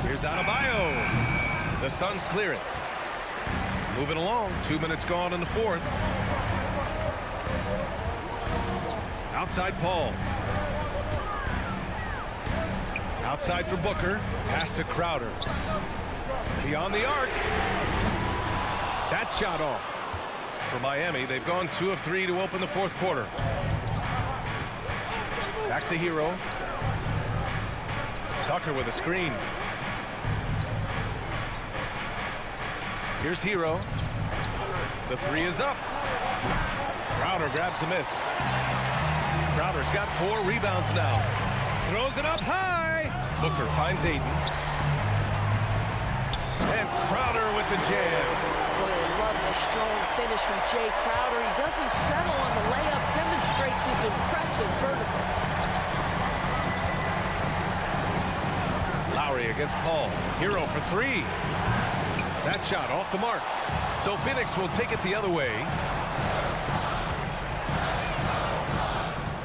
Here's Adebayo. The Suns clear it. Moving along. 2 minutes gone in the fourth. Outside Paul. Outside for Booker. Pass to Crowder. Beyond the arc. That shot off. For Miami, they've gone 2 of 3 to open the fourth quarter. Back to Hero. Tucker with a screen. Here's Hero. The 3 is up. Crowder grabs the miss. Crowder's got 4 rebounds now. Throws it up high. Booker finds Ayton. And Crowder with the jam. Love the strong finish from Jay Crowder. He doesn't settle on the layup, demonstrates his impressive vertical. Lowry against Paul. Hero for 3. That shot off the mark. So Phoenix will take it the other way.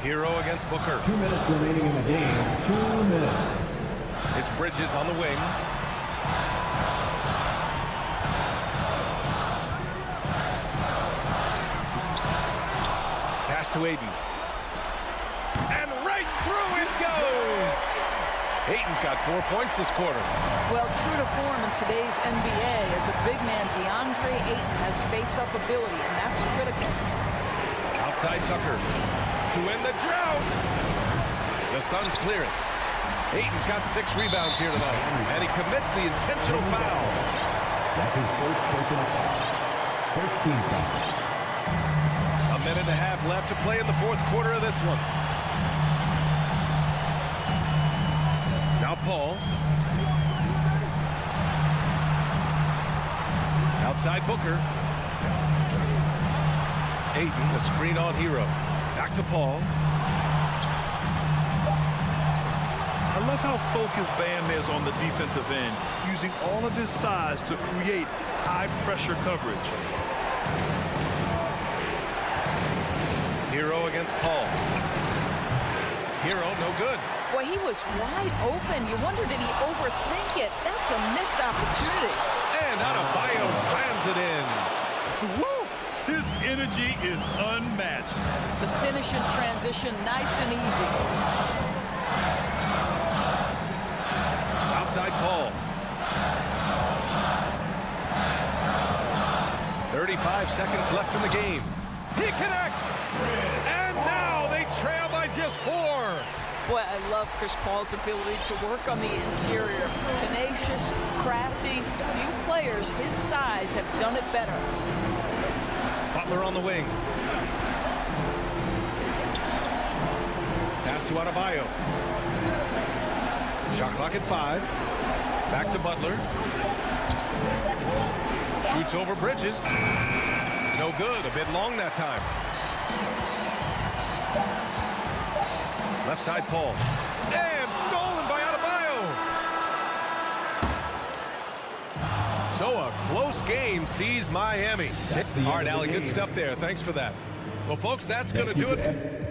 Hero against Booker. 2 minutes remaining in the game. 2 minutes. It's Bridges on the wing. To Ayton. And right through it goes. Ayton's got 4 points this quarter. Well, true to form in today's NBA, as a big man, Deandre Ayton has face-up ability, and that's critical. Outside Tucker to end the drought. The Suns clear it. Ayton's got 6 rebounds here tonight, and he commits the intentional foul. That's his first personal foul. First team foul. A minute and a half left to play in the fourth quarter of this one. Now Paul. Outside Booker. Ayton, a screen on Hero. Back to Paul. I love how focused Bam is on the defensive end, using all of his size to create high-pressure coverage. Hero against Paul. Hero, no good. Boy, he was wide open. You wonder, did he overthink it? That's a missed opportunity. And Adebayo slams it in. Woo! His energy is unmatched. The finish in transition, nice and easy. Outside Paul. 35 seconds left in the game. He connects! And now they trail by just 4. Boy, I love Chris Paul's ability to work on the interior. Tenacious, crafty. Few players his size have done it better. Butler on the wing. Pass to Adebayo. Shot clock at 5. Back to Butler. Shoots over Bridges. No good. A bit long that time. Left side Paul. And stolen by Adebayo. So a close game sees Miami. All right, Allie, good stuff there. Thanks for that. Well, folks, that's going to do it.